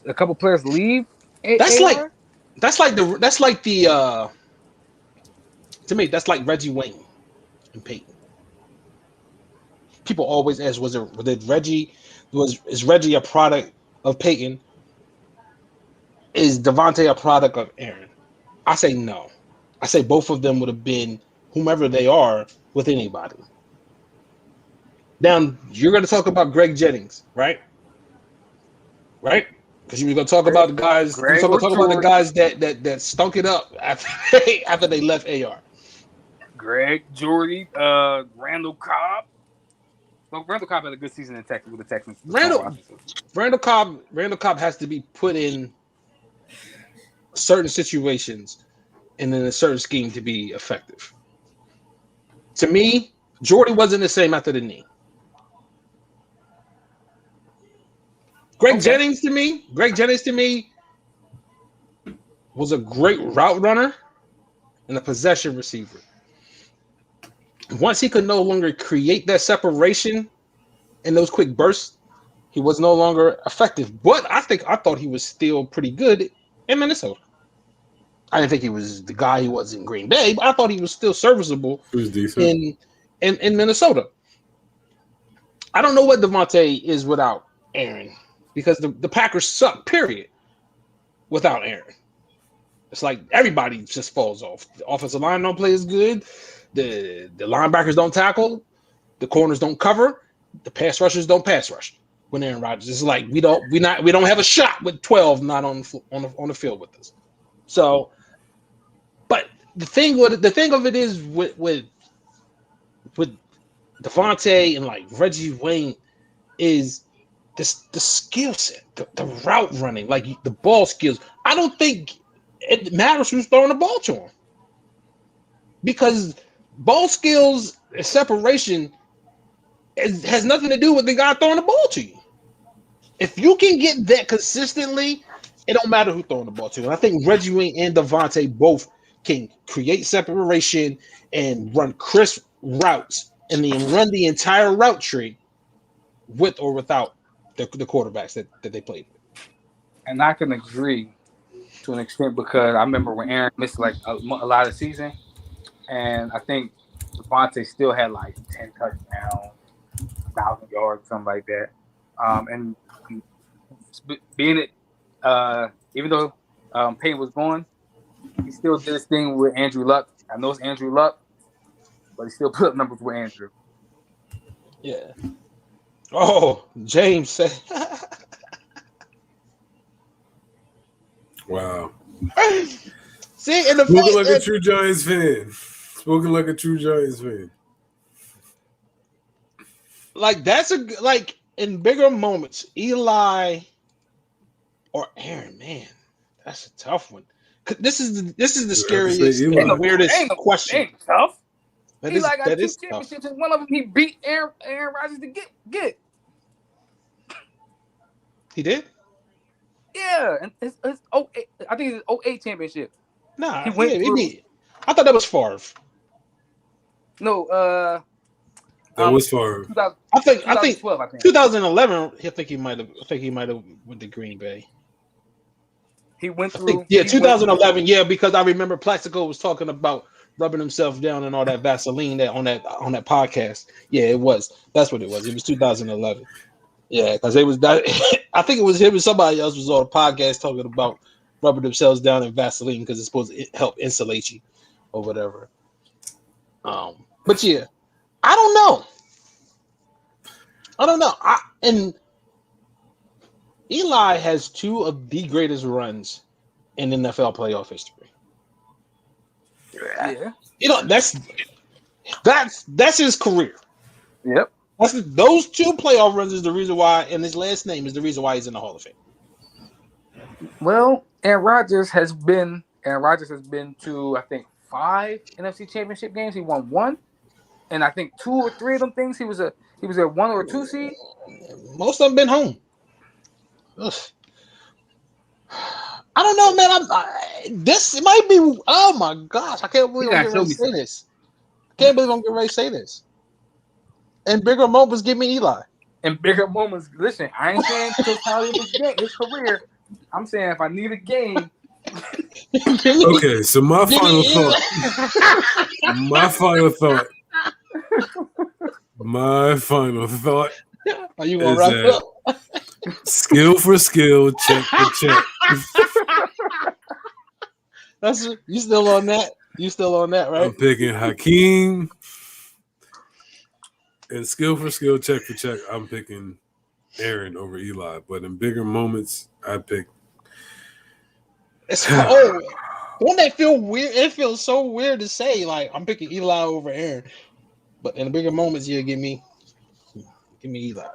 Speaker 5: a couple players leave. To me, that's like Reggie Wayne and Peyton. People always ask, is Reggie a product of Peyton? Is Devontae a product of Aaron? I say no. I say both of them would have been whomever they are with anybody. Now, you're going to talk about Greg Jennings, right? Right? Because you were going to talk about the guys. You're going to talk about the guys that stunk it up after they left AR. Greg, Jordy, Randall Cobb. Well, Randall Cobb had a good season in Texas with the Texans.
Speaker 1: Randall Cobb has to be put in certain situations and in a certain scheme to be effective. To me, Jordy wasn't the same after the knee. Greg Jennings to me was a great route runner and a possession receiver. Once he could no longer create that separation in those quick bursts, he was no longer effective. But I thought he was still pretty good in Minnesota. I didn't think he was the guy he was in Green Bay, but I thought he was still serviceable in Minnesota. I don't know what Devontae is without Aaron, because the Packers suck, period, without Aaron. It's like everybody just falls off. The offensive line don't play as good. The linebackers don't tackle. The corners don't cover. The pass rushers don't pass rush. When Aaron Rodgers, it's like we don't have a shot with 12 not on the field with us. So, but the thing of it is with Devontae and like Reggie Wayne is the skill set, the route running, like the ball skills. I don't think it matters who's throwing the ball to him, because ball skills and separation has nothing to do with the guy throwing the ball to you. If you can get that consistently, it don't matter who throwing the ball to you. And I think Reggie Wayne and Devontae both can create separation and run crisp routes and then run the entire route tree with or without the quarterbacks that they played with.
Speaker 5: And I can agree to an extent, because I remember when Aaron missed like a lot of the season, and I think Devontae still had like 10 touchdowns, 1,000 yards, something like that. And being it, even though Payne was gone, he still did his thing with Andrew Luck. I know it's Andrew Luck, but he still put up numbers with Andrew.
Speaker 1: Yeah. Oh, James said.
Speaker 3: Wow.
Speaker 1: See, in the
Speaker 3: spoken like a true Giants fan. Spoken like a true Giants fan.
Speaker 1: Like that's in bigger moments, Eli or Aaron, man, that's a tough one. This is the scariest and the weirdest question.
Speaker 5: Ain't tough.
Speaker 1: Eli got 2
Speaker 5: championships, and one of them he beat Aaron Rodgers to get.
Speaker 1: He did?
Speaker 5: Yeah, and it's 08, I think it's 08 championship.
Speaker 1: Nah, he beat. I thought that was Favre.
Speaker 5: No,
Speaker 3: that was Favre.
Speaker 1: I think 2011. I think he might have with the Green Bay.
Speaker 5: He went through.
Speaker 1: 2011. Yeah, because I remember Plaxico was talking about rubbing himself down and all that Vaseline on that podcast. Yeah, it was. That's what it was. It was 2011. Yeah, because it was that. I think it was him and somebody else was on a podcast talking about rubbing themselves down in Vaseline because it's supposed to help insulate you or whatever. But yeah, I don't know. And Eli has 2 of the greatest runs in NFL playoff history.
Speaker 5: Yeah.
Speaker 1: You know, that's his career.
Speaker 5: Yep.
Speaker 1: Those 2 playoff runs is the reason why, and his last name is the reason why he's in the Hall of Fame.
Speaker 5: Well, Aaron Rodgers has been to, I think, 5 NFC Championship games. He won 1, and I think 2 or 3 of them things he was a 1 or 2 seed.
Speaker 1: Most of them been home. Ugh. I don't know, man. This might be. Oh my gosh! I can't believe I'm getting ready to say this. And bigger moments, give me Eli.
Speaker 5: And bigger moments. Listen, I ain't saying his career. I'm saying if I need a game.
Speaker 3: Okay, so my final thought.
Speaker 1: Are you gonna wrap it up?
Speaker 3: Skill for skill, check for check.
Speaker 1: You still on that? You still on that, right?
Speaker 3: I'm picking Hakeem. And skill for skill, check for check, I'm picking Aaron over Eli. But in bigger moments, I pick.
Speaker 1: It's don't that feel weird? It feels so weird to say, like, I'm picking Eli over Aaron. But in the bigger moments, yeah, give me Eli.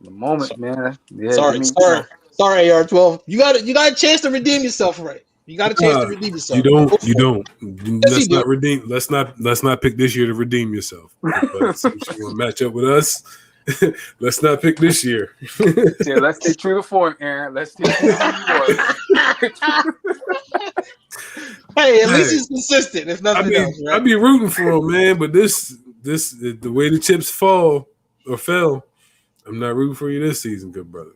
Speaker 5: The moment, man. Yeah,
Speaker 1: sorry, AR12. You got a chance to redeem yourself, right? You got a chance to redeem yourself.
Speaker 3: You don't. Let's not pick this year to redeem yourself. But since you want to match up with us, let's not pick this year.
Speaker 5: Yeah, let's stay true to form, Aaron. Let's stay true to form.
Speaker 1: Hey, at least he's consistent. If nothing else, right?
Speaker 3: I'd be rooting for him, man. But this the way the chips fall, or fell, I'm not rooting for you this season, good brother.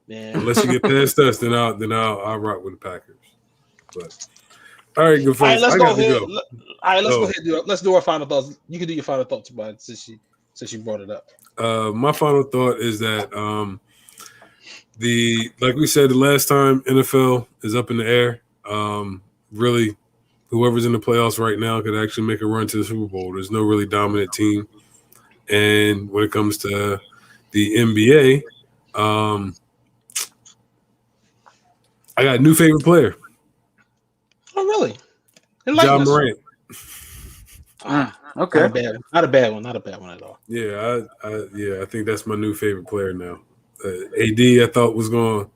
Speaker 1: Man.
Speaker 3: Unless you get past us, then I'll rock with the Packers. But all right, good
Speaker 1: All right,
Speaker 3: folks.
Speaker 1: let's
Speaker 3: I
Speaker 1: go
Speaker 3: got to
Speaker 1: ahead.
Speaker 3: go.
Speaker 1: All right, let's
Speaker 3: Oh.
Speaker 1: go ahead. Let's do our final thoughts. You can do your final thoughts about it since you brought it up.
Speaker 3: My final thought is that like we said the last time, NFL is up in the air. Really, whoever's in the playoffs right now could actually make a run to the Super Bowl. There's no really dominant team. And when it comes to the NBA, I got a new favorite player.
Speaker 1: Oh, really?
Speaker 3: John Morant.
Speaker 5: Okay.
Speaker 1: Not a bad one at all.
Speaker 3: Yeah, I think that's my new favorite player now. AD, I thought was going.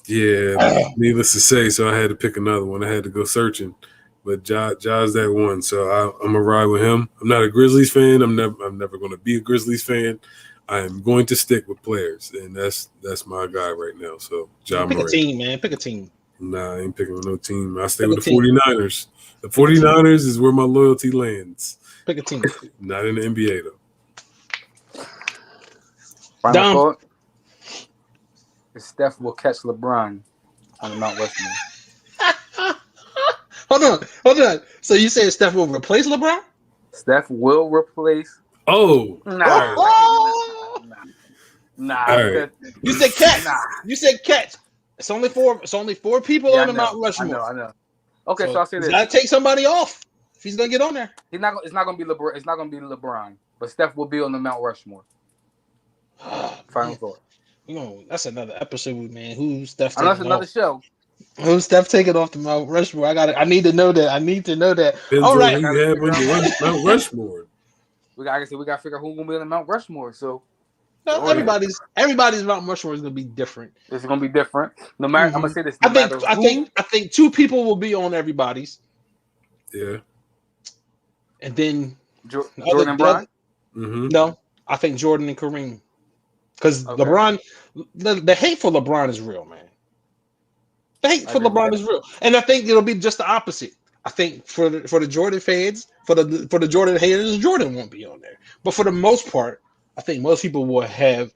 Speaker 3: Yeah, needless to say, so I had to pick another one. I had to go searching, but Ja's that one. So I'm gonna ride with him. I'm not a Grizzlies fan. I'm never going to be a Grizzlies fan. I am going to stick with players, and that's my guy right now. So Ja
Speaker 1: Pick
Speaker 3: Morant.
Speaker 1: a team, man. Pick a team.
Speaker 3: Nah, I ain't picking with no team. I stay
Speaker 1: Pick
Speaker 3: with
Speaker 1: a
Speaker 3: the
Speaker 1: team.
Speaker 3: 49ers. The 49ers is where my loyalty lands.
Speaker 1: Pick a team.
Speaker 3: Not in the NBA though.
Speaker 5: Final
Speaker 1: Dom.
Speaker 5: thought. Steph will catch LeBron on the Mount Rushmore.
Speaker 1: Hold on. So you say Steph will replace LeBron?
Speaker 5: Steph will replace.
Speaker 3: Oh,
Speaker 5: Nah.
Speaker 1: Oh!
Speaker 5: Nah.
Speaker 3: All right.
Speaker 1: You said catch.
Speaker 5: Nah.
Speaker 1: You said catch. It's only four people
Speaker 5: Yeah,
Speaker 1: on the
Speaker 5: I know.
Speaker 1: Mount Rushmore.
Speaker 5: I know. Okay, so I'll say
Speaker 1: he's
Speaker 5: this.
Speaker 1: gotta take somebody off if he's gonna get on there.
Speaker 5: It's not gonna be LeBron. It's not gonna be LeBron, but Steph will be on the Mount Rushmore. Final thought.
Speaker 1: That's another episode, man. Who's Steph
Speaker 5: I know
Speaker 1: taking
Speaker 5: it's another
Speaker 1: off?
Speaker 5: show.
Speaker 1: Who's Steph taking off the Mount Rushmore? I need to know that.
Speaker 3: Depends
Speaker 1: All
Speaker 3: on
Speaker 1: right.
Speaker 3: who you have on the Mount Rushmore.
Speaker 5: We got to figure out who's gonna be on the Mount Rushmore. So
Speaker 1: No, everybody's Mount Rushmore is gonna be different.
Speaker 5: it's gonna be different. No matter, I'm gonna say this. No
Speaker 1: I think two people will be on everybody's,
Speaker 3: Yeah.
Speaker 1: and then
Speaker 5: Jordan and Bron.
Speaker 3: Mm-hmm.
Speaker 1: No, I think Jordan and Kareem, because
Speaker 5: Okay.
Speaker 1: LeBron, the hate for LeBron is real, man. The hate for LeBron is real, and I think it'll be just the opposite. I think for the Jordan fans, for the Jordan haters, Jordan won't be on there. But for the most part, I think most people will have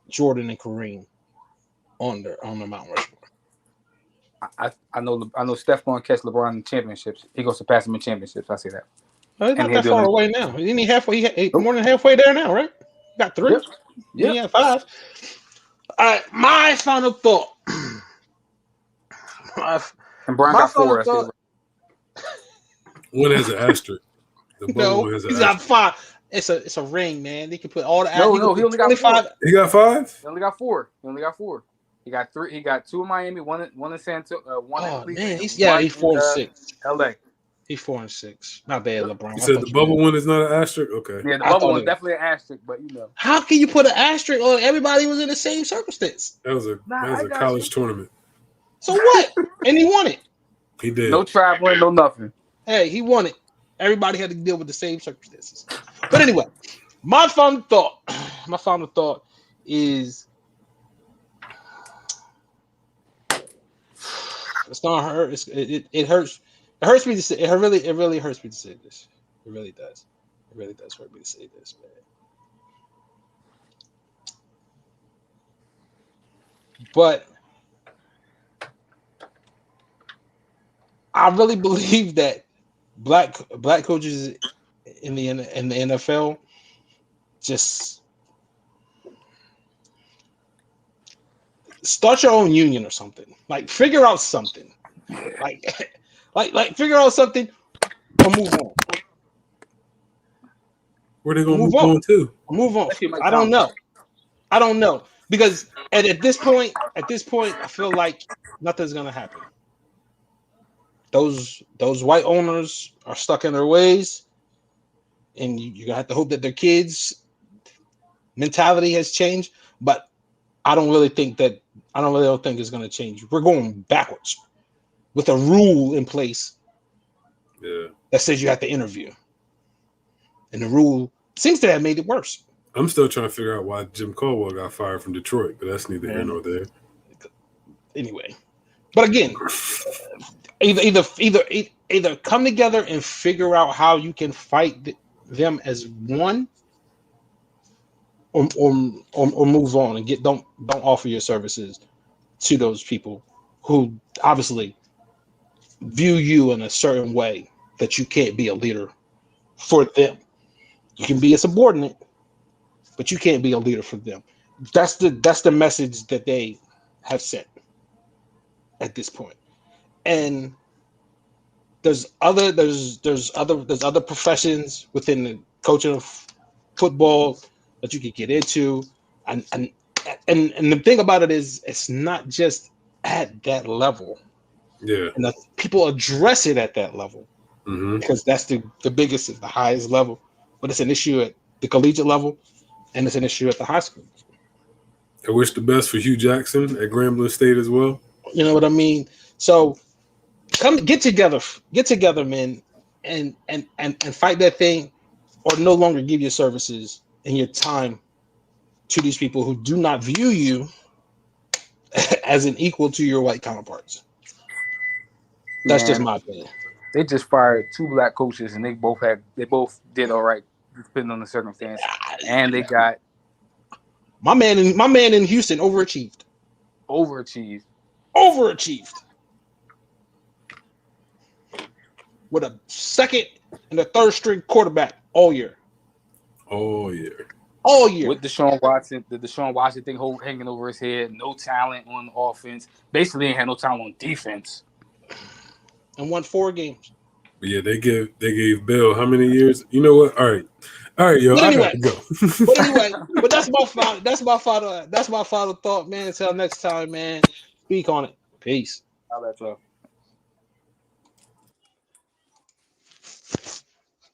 Speaker 1: Jordan and Kareem on the Mount Rushmore.
Speaker 5: I know Steph gonna catch LeBron in championships. He gonna surpass him in championships. I say that.
Speaker 1: He's not that far away now. Isn't he halfway? He's more than halfway there now, right? Got 3.
Speaker 5: Yep.
Speaker 1: Yeah, 5. All right, my final thought.
Speaker 5: And Bron
Speaker 1: My
Speaker 5: got 4.
Speaker 1: final thought-
Speaker 3: One has an asterisk. The bubble one has an
Speaker 1: he's got
Speaker 3: asterisk.
Speaker 1: 5. It's a ring, man. They can put all the.
Speaker 5: No, he only got 4.
Speaker 3: He got 5?
Speaker 5: He only got 4. He got 3. He got 2 in Miami, one in San Antonio, one in Cleveland.
Speaker 1: Man, he's 4-6.
Speaker 5: LA.
Speaker 1: He's 4-6. Not bad, LeBron.
Speaker 3: You said the bubble one is not an asterisk? Okay.
Speaker 5: Yeah, the
Speaker 1: I
Speaker 5: bubble
Speaker 1: thought
Speaker 5: was
Speaker 1: it-
Speaker 5: definitely an asterisk, but you know.
Speaker 1: How can you put an asterisk on everybody was in the same circumstance?
Speaker 3: That was a
Speaker 5: I got
Speaker 3: college
Speaker 5: you.
Speaker 3: tournament.
Speaker 1: So what? And he won it.
Speaker 3: He did.
Speaker 5: No traveling, no nothing.
Speaker 1: Hey, he won it. Everybody had to deal with the same circumstances. But anyway, my final thought is it's not hurt. It hurts. It hurts me to say. It really hurts me to say this. It really does. It really does hurt me to say this, man. But I really believe that black coaches in the NFL just start your own union or something. Like figure out something. Like figure out something or move on.
Speaker 3: Where they gonna
Speaker 1: Move
Speaker 3: move on to?
Speaker 1: Move on. I don't know. Because at this point, I feel like nothing's gonna happen. Those white owners are stuck in their ways, and you're gonna have to hope that their kids' mentality has changed. But I don't really think it's gonna change. We're going backwards with a rule in place that says you have to interview, and the rule seems to have made it worse.
Speaker 3: I'm still trying to figure out why Jim Caldwell got fired from Detroit, but that's neither here nor there.
Speaker 1: Anyway, but again, either come together and figure out how you can fight them as one, or move on and don't offer your services to those people who obviously view you in a certain way that you can't be a leader for them. You can be a subordinate, but you can't be a leader for them. That's the message that they have sent at this point. And there's other professions within the coaching of football that you could get into, and the thing about it is it's not just at that level.
Speaker 3: Yeah,
Speaker 1: and people address it at that level
Speaker 3: mm-hmm.
Speaker 1: because that's the biggest, the highest level. But it's an issue at the collegiate level, and it's an issue at the high school.
Speaker 3: I wish the best for Hugh Jackson at Grambling State as well.
Speaker 1: You know what I mean? So come get together, man, and fight that thing, or no longer give your services and your time to these people who do not view you as an equal to your white counterparts. That's just my opinion.
Speaker 5: They just fired 2 black coaches, and they both did all right, depending on the circumstance. And they got
Speaker 1: my man in Houston overachieved. With a second and a third string quarterback all year. With
Speaker 5: Deshaun Watson, the Deshaun Watson thing hanging over his head, no talent on offense. Basically, ain't had no talent on defense.
Speaker 1: And won 4 games.
Speaker 3: But yeah, they gave Bill how many years? You know what? All right, yo,
Speaker 1: but anyway,
Speaker 3: I gotta go.
Speaker 1: but that's my final thought, man. Until next time, man. Speak on it. Peace.
Speaker 5: How that's